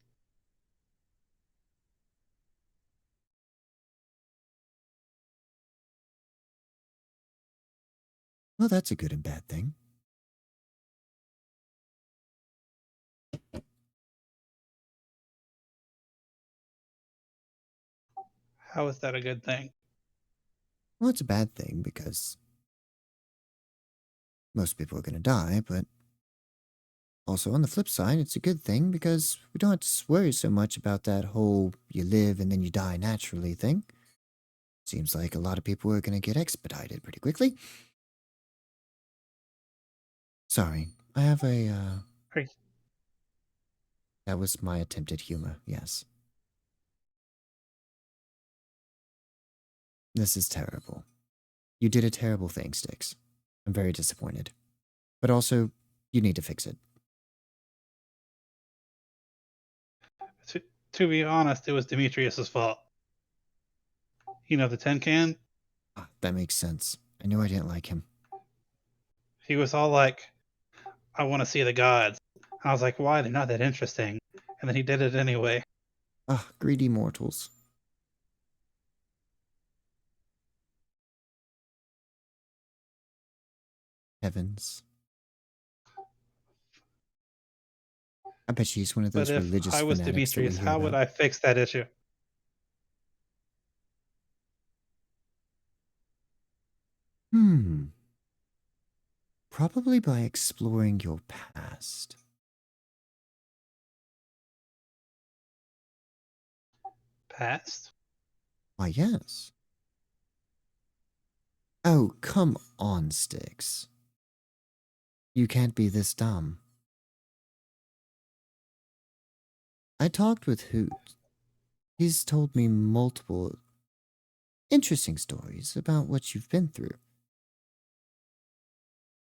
Well, that's a good and bad thing. How is that a good thing? Well, it's a bad thing because most people are going to die, but Also, on the flip side, it's a good thing because we don't have to worry so much about that whole you live and then you die naturally thing. Seems like a lot of people are going to get expedited pretty quickly. Sorry, I have a, Great. that was my attempted humor, yes. This is terrible. You did a terrible thing, Styx. I'm very disappointed. But also, you need to fix it. To be honest, it was Demetrius's fault. You know, the tin can? Ah, that makes sense. I knew I didn't like him. He was all like, I want to see the gods. I was like, why? They're not that interesting. And then he did it anyway. Ah, greedy mortals. Heavens. I bet she's one of But those if religious I was fanatics that we Demetrius, hear how would about. I fix that issue? Probably by exploring your past. Past? Why, yes. Oh, come on, Styx. You can't be this dumb. I talked with Hoot. He's told me multiple interesting stories about what you've been through.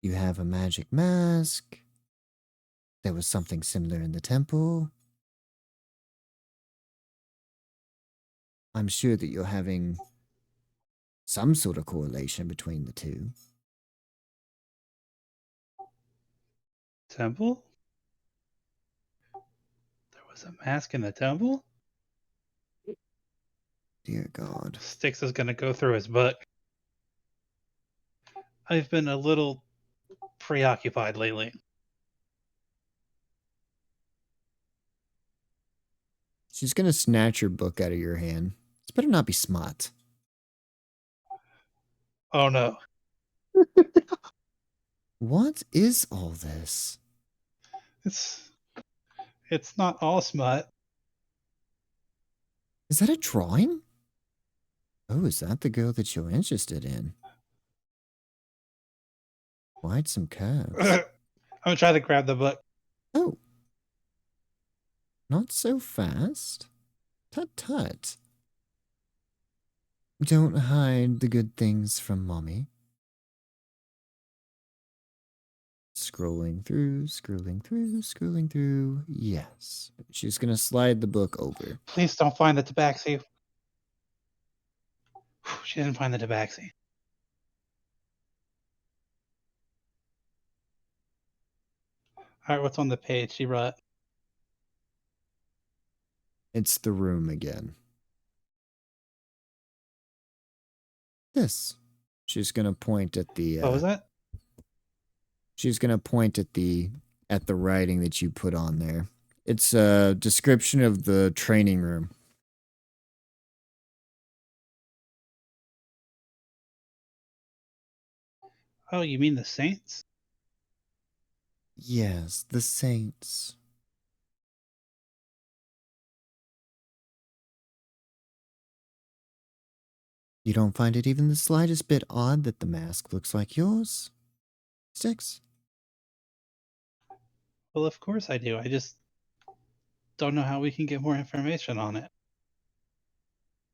You have a magic mask. There was something similar in the temple. I'm sure that you're having some sort of correlation between the two. Temple? There was a mask in the temple? Dear God. Styx is going to go through his book. I've been a little preoccupied lately. She's gonna snatch your book out of your hand. This better not be smart. Oh no. What is all this? It's not all smut. Is that a drawing? Oh, is that the girl that you're interested in? Quite some curves. I'm gonna try to grab the book. Oh. Not so fast. Tut tut. Don't hide the good things from Mommy. Scrolling through, scrolling through, scrolling through. Yes. She's gonna slide the book over. Please don't find the tabaxi. She didn't find the tabaxi. Alright, what's on the page she wrote? It's the room again. This. She's gonna point at the What was that? she's gonna point at the writing that you put on there. It's a description of the training room. Oh, you mean the Saints? Yes, the Saints. You don't find it even the slightest bit odd that the mask looks like yours? Styx? Well, of course I do. I just don't know how we can get more information on it.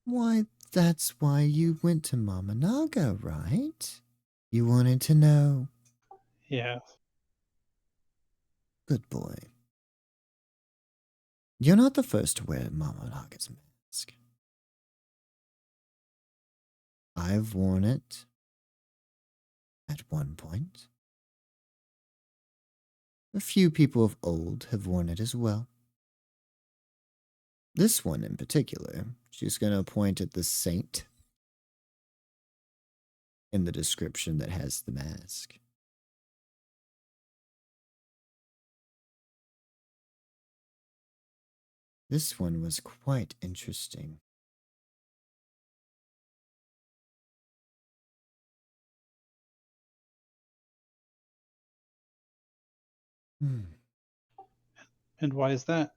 Why, that's why you went to Mama Naga, right? You wanted to know. Yeah. Good boy. You're not the first to wear Mama Naga's mask. I've worn it at one point. A few people of old have worn it as well. This one in particular, she's going to point at the saint in the description that has the mask. This one was quite interesting. And why is that?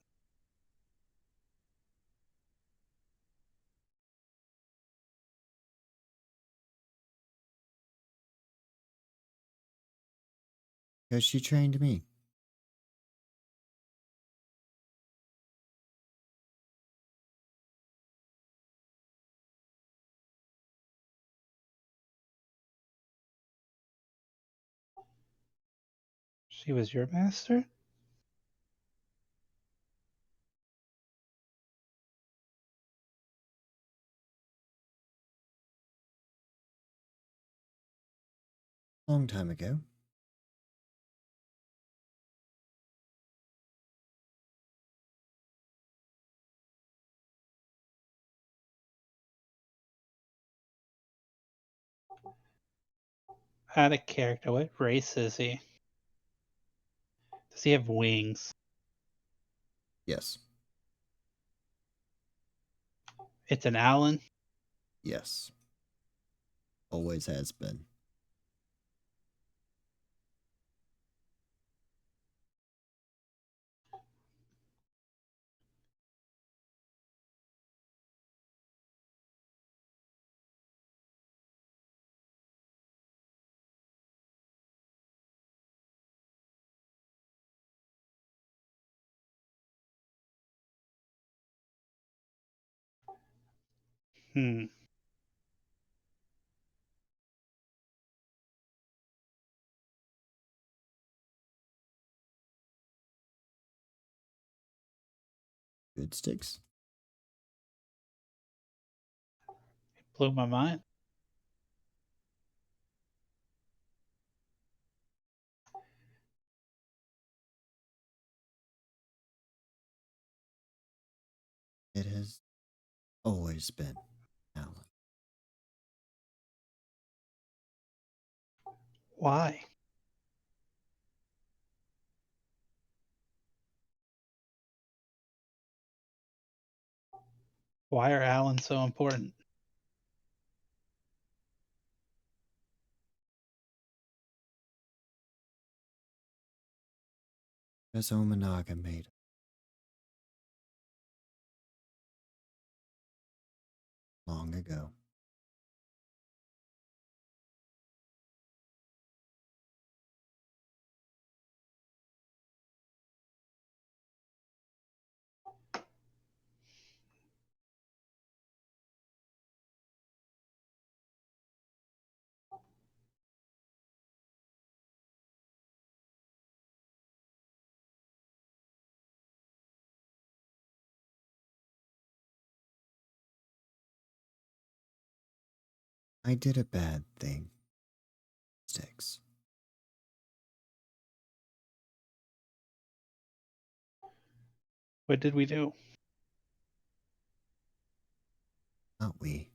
Because she trained me. She was your master? Long time ago. Out of character. What race is he? Does he have wings? Yes. It's an Allen? Yes. Always has been. Hmm. Good sticks. Blew my mind. It has always been Alan. Why? Why are Allen so important? As Omanaga made. Long ago. I did a bad thing. Sticks. What did we do? Not we.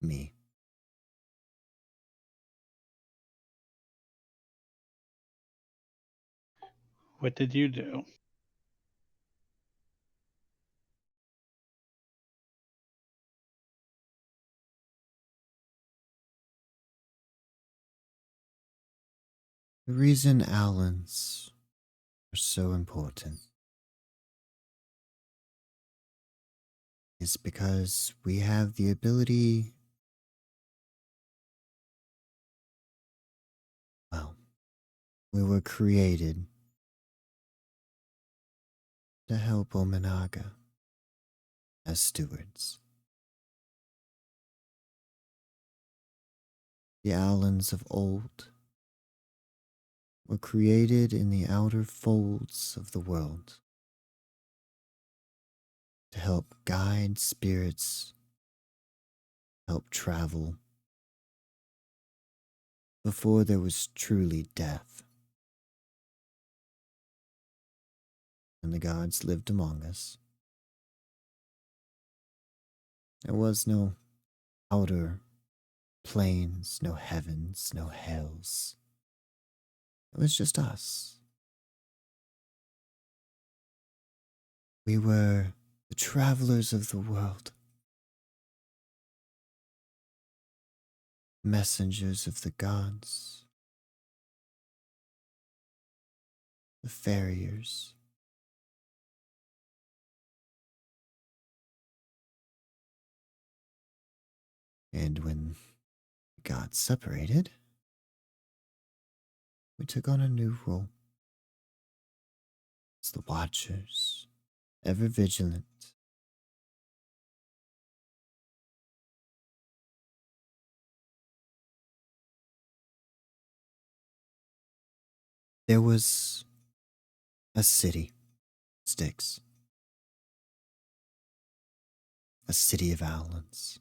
Me. What did you do? The reason Allens are so important is because we have the ability. Well, we were created to help Omanaga as stewards. The Allens of old were created in the outer folds of the world to help guide spirits, help travel, before there was truly death. And the gods lived among us. There was no outer planes, no heavens, no hells. It was just us. We were the travelers of the world, messengers of the gods, the farriers And when we got separated, we took on a new role as the Watchers, ever vigilant. There was a city, Styx. A city of owlets.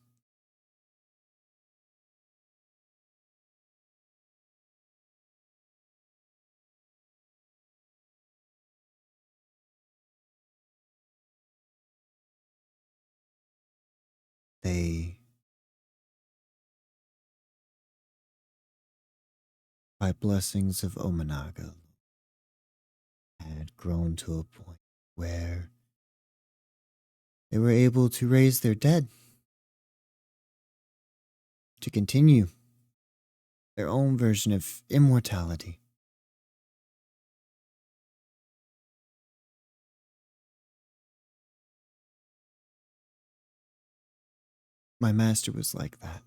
They, by blessings of Omanaga, had grown to a point where they were able to raise their dead, to continue their own version of immortality. My master was like that.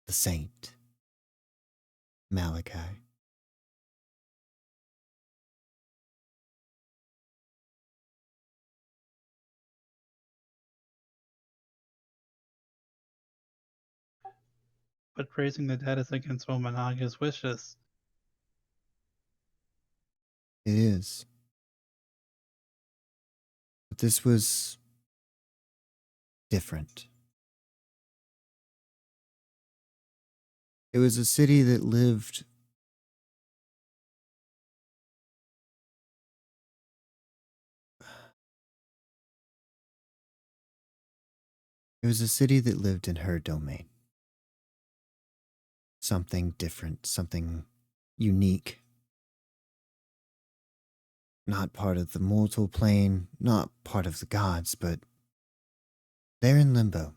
The saint, Malachi. But praising the dead is against Omanaga's wishes. It is. But this was different. It was a city that lived in her domain. Something different, something unique. Not part of the mortal plane, not part of the gods, but they're in limbo.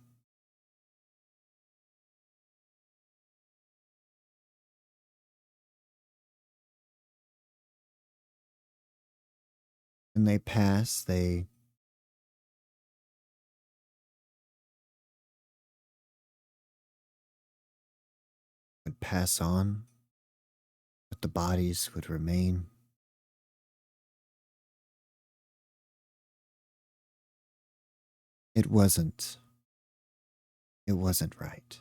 When they pass, they would pass on, but the bodies would remain. It wasn't right.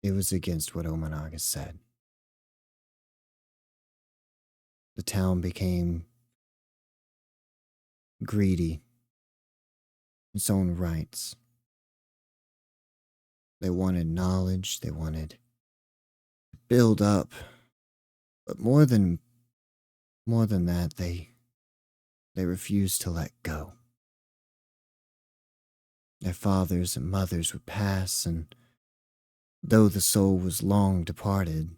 It was against what Omanaga said. The town became greedy in its own rights. They wanted knowledge, they wanted to build up, but more than that, they refused to let go. Their fathers and mothers would pass, and though the soul was long departed,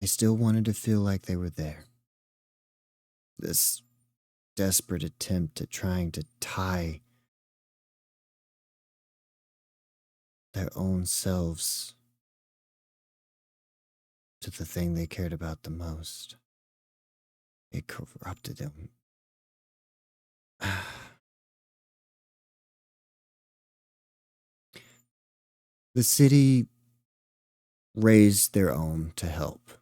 they still wanted to feel like they were there. This desperate attempt at trying to tie their own selves to the thing they cared about the most. It corrupted them. The city raised their own to help.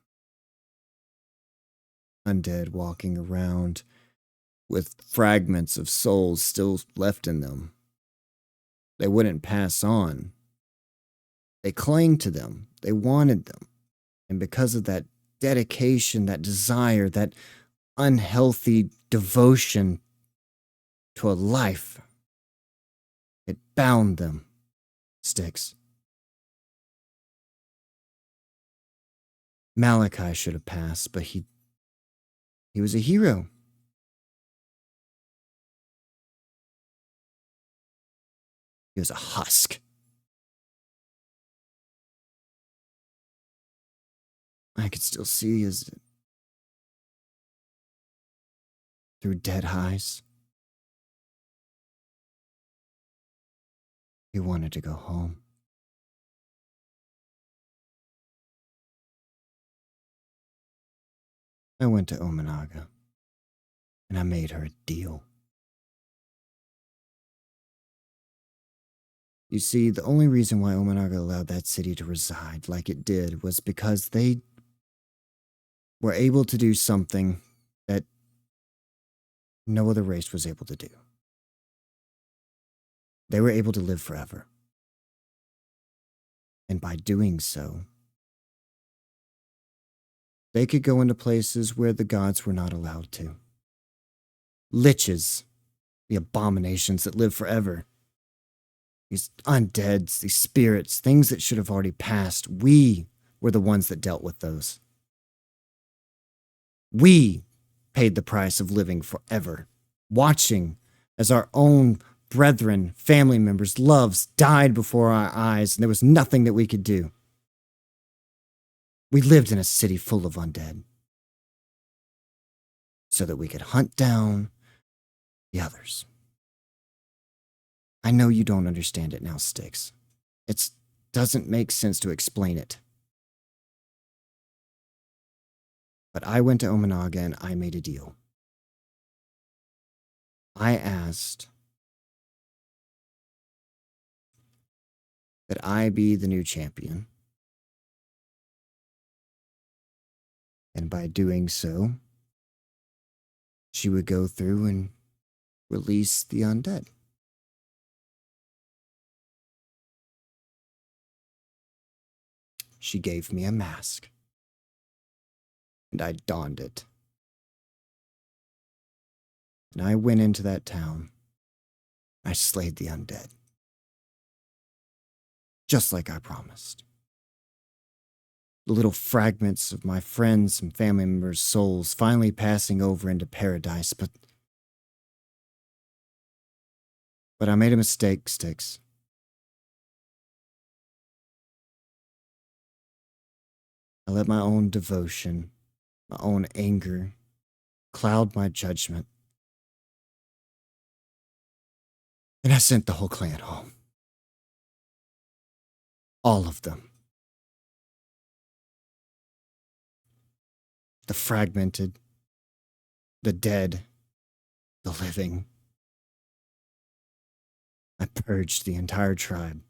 Undead walking around with fragments of souls still left in them. They wouldn't pass on. They clung to them. They wanted them. And because of that dedication, that desire, that unhealthy devotion to a life, it bound them. Styx. Malachi should have passed, but he was a hero. He was a husk. I could still see through dead highs. He wanted to go home. I went to Omanaga, and I made her a deal. You see, the only reason why Omanaga allowed that city to reside like it did was because they were able to do something that no other race was able to do. They were able to live forever. And by doing so, they could go into places where the gods were not allowed to. Liches, the abominations that live forever. These undeads, these spirits, things that should have already passed. We were the ones that dealt with those. We paid the price of living forever, watching as our own brethren, family members, loves died before our eyes, and there was nothing that we could do. We lived in a city full of undead so that we could hunt down the others. I know you don't understand it now, Styx. It doesn't make sense to explain it. But I went to Omanaga and I made a deal. I asked that I be the new champion. And by doing so, she would go through and release the undead. She gave me a mask, and I donned it. And I went into that town. I slayed the undead. Just like I promised. The little fragments of my friends and family members' souls finally passing over into paradise, but I made a mistake, Styx. I let my own devotion, my own anger, cloud my judgment. And I sent the whole clan home. All of them. The fragmented, the dead, the living. I purged the entire tribe.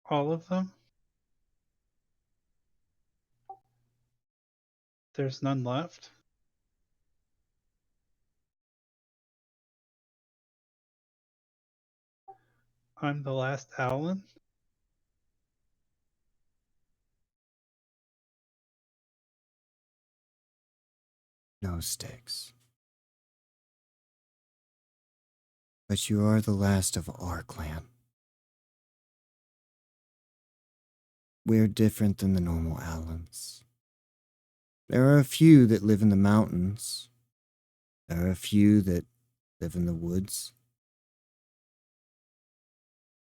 All of them? There's none left? I'm the last Owlin? No, Styx. But you are the last of our clan. We're different than the normal Allens. There are a few that live in the mountains. There are a few that live in the woods.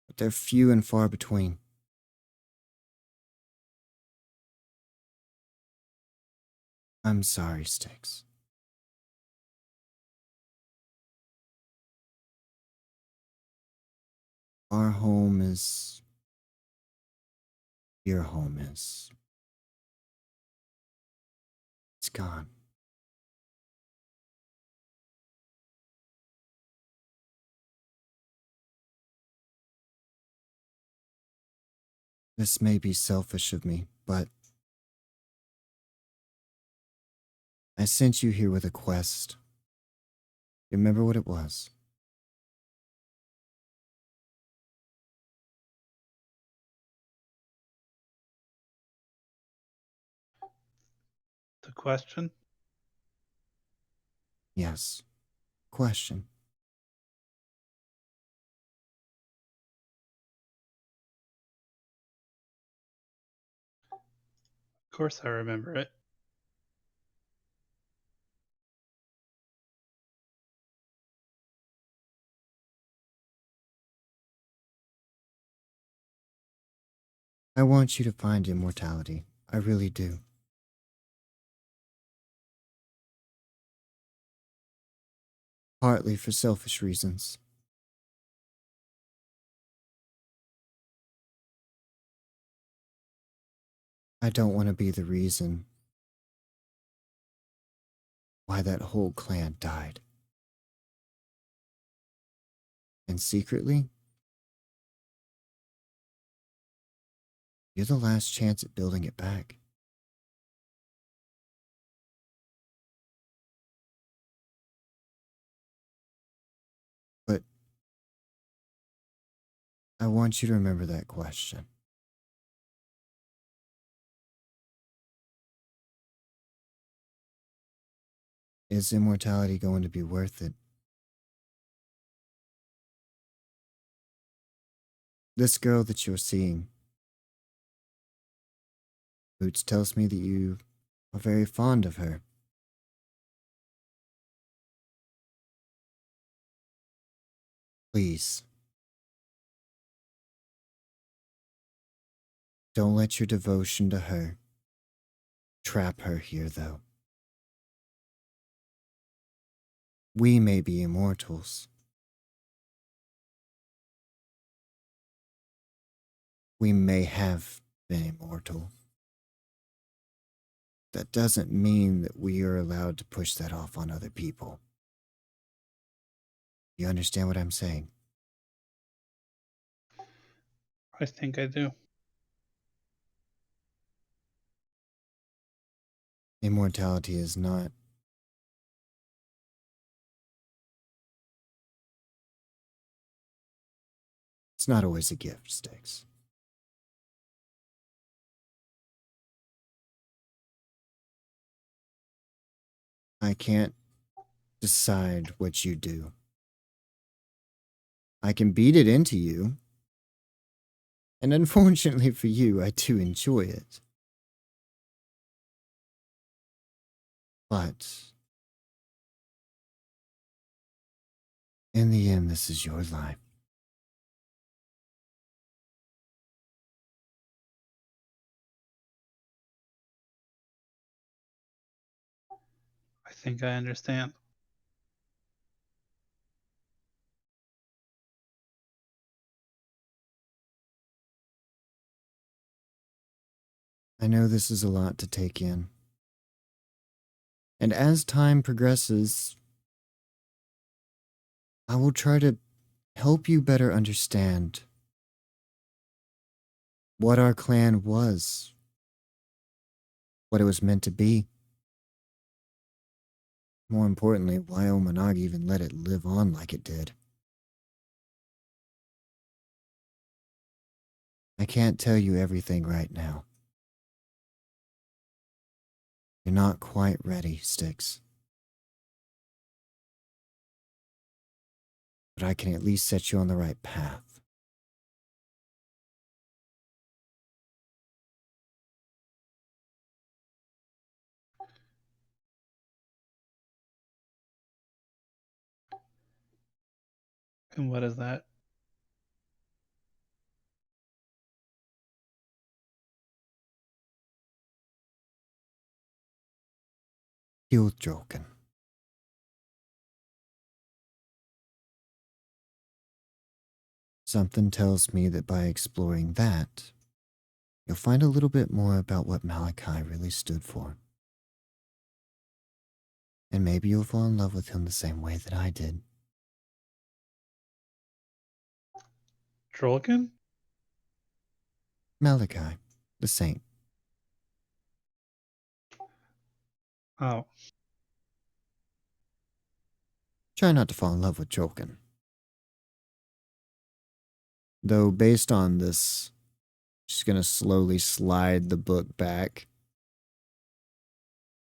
But they're few and far between. I'm sorry, Styx. Our home is... Your home is... It's gone. This may be selfish of me, but I sent you here with a quest. You remember what it was? The question? Yes. Question. Of course I remember it. I want you to find immortality. I really do. Partly for selfish reasons. I don't want to be the reason why that whole clan died. And secretly, you're the last chance at building it back. But I want you to remember that question. Is immortality going to be worth it? This girl that you're seeing, Boots tells me that you are very fond of her. Please, don't let your devotion to her trap her here, though. We may be immortals. We may have been immortal. That doesn't mean that we are allowed to push that off on other people. You understand what I'm saying? I think I do. Immortality is not. It's not always a gift, Styx. I can't decide what you do. I can beat it into you. And unfortunately for you, I do enjoy it. But in the end, this is your life. I think I understand. I know this is a lot to take in. And as time progresses, I will try to help you better understand what our clan was, what it was meant to be. More importantly, why Omanagi even let it live on like it did. I can't tell you everything right now. You're not quite ready, Styx. But I can at least set you on the right path. And what is that? You're joking. Something tells me that by exploring that, you'll find a little bit more about what Malachi really stood for. And maybe you'll fall in love with him the same way that I did. Trollkin? Malachi, the saint. Oh, Try not to fall in love with Jolkin. Though, based on this, she's gonna slowly slide the book back.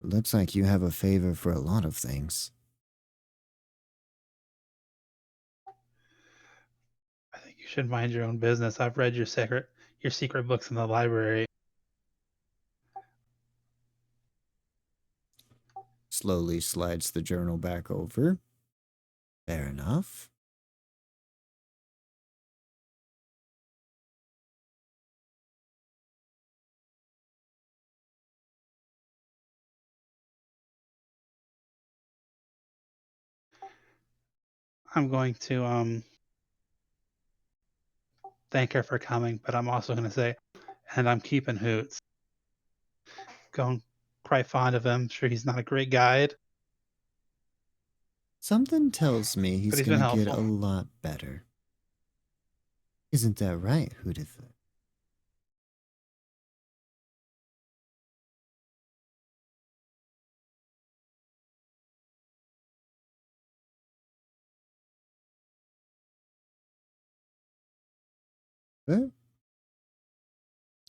Looks like you have a favor for a lot of things. I think you should mind your own business. I've read your secret books in the library. Slowly slides the journal back over. Fair enough. I'm going to thank her for coming, but I'm also going to say, and I'm keeping Hoots. Going quite fond of him. Sure, he's not a great guide, Something tells me but he's he's been gonna get a helpful. lot better. Isn't that right, Hudith? Well,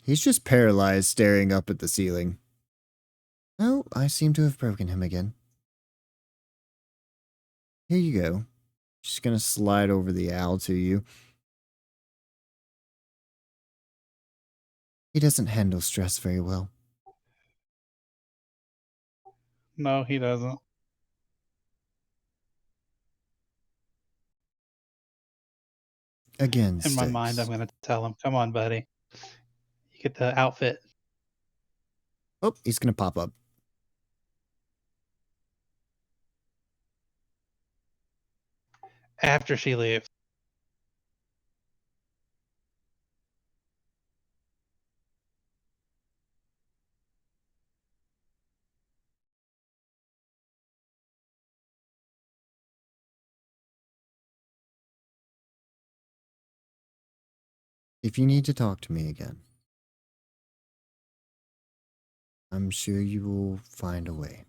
he's just paralyzed, staring up at the ceiling. Oh, I seem to have broken him again. Here you go. Just gonna slide over the owl to you. He doesn't handle stress very well. No, he doesn't. Again, In my mind, I'm Styx. going to tell him, come on, buddy. You get the outfit. Oh, he's gonna pop up. After she leaves. If you need to talk to me again, I'm sure you will find a way.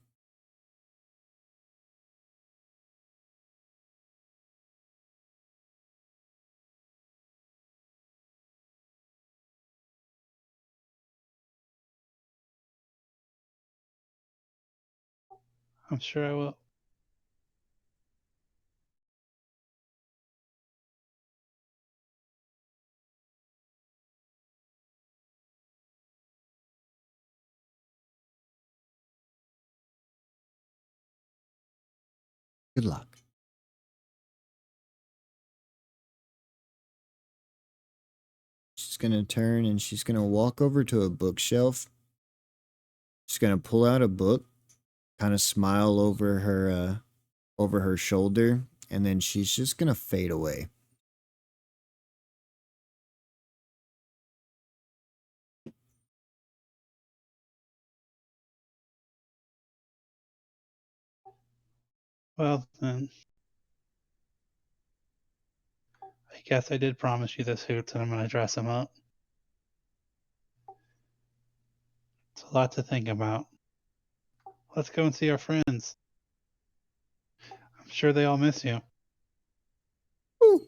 I'm sure I will. Good luck. She's gonna turn and she's gonna walk over to a bookshelf. She's gonna pull out a book, kind of smile over her shoulder, and then she's just gonna fade away. Well, then. I guess I did promise you this, Hoots, and I'm going to dress him up. It's a lot to think about. Let's go and see our friends. I'm sure they all miss you. Ooh.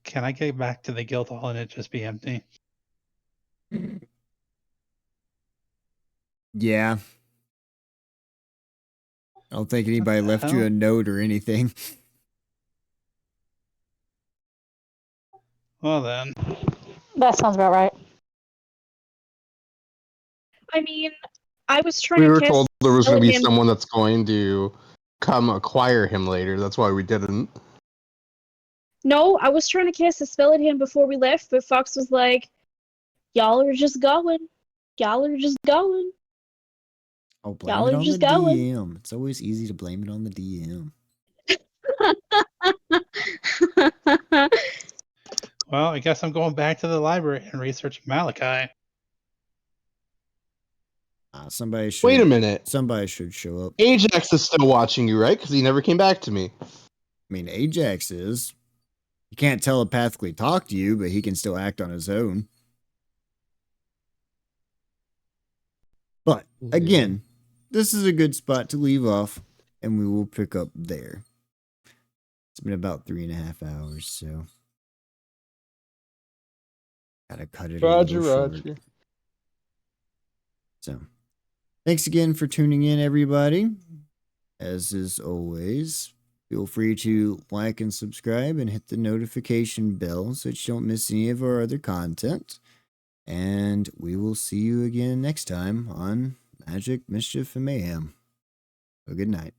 Can I get back to the guild hall and it just be empty? Yeah. I don't think anybody the left you hell? a note or anything. Well then. That sounds about right. I mean, I was trying We to were cast told there was going to be him. someone that's going to come acquire him later. That's why we didn't. No, I was trying to cast a spell at him before we left, but Fox was like, "Y'all are just going. Y'all are just going. Oh, blame Y'all it are on the just going." DM. It's always easy to blame it on the DM. Well, I guess I'm going back to the library and research Malachi. Somebody should. Wait a minute. Somebody should show up. Ajax is still watching you, right? Because he never came back to me. I mean, Ajax is. He can't telepathically talk to you, but he can still act on his own. But again, this is a good spot to leave off, and we will pick up there. It's been about 3.5 hours, so gotta cut it a little short. So, thanks again for tuning in, everybody. As is always, feel free to like and subscribe and hit the notification bell so that you don't miss any of our other content. And we will see you again next time on Magic, Mischief, and Mayhem. A good night.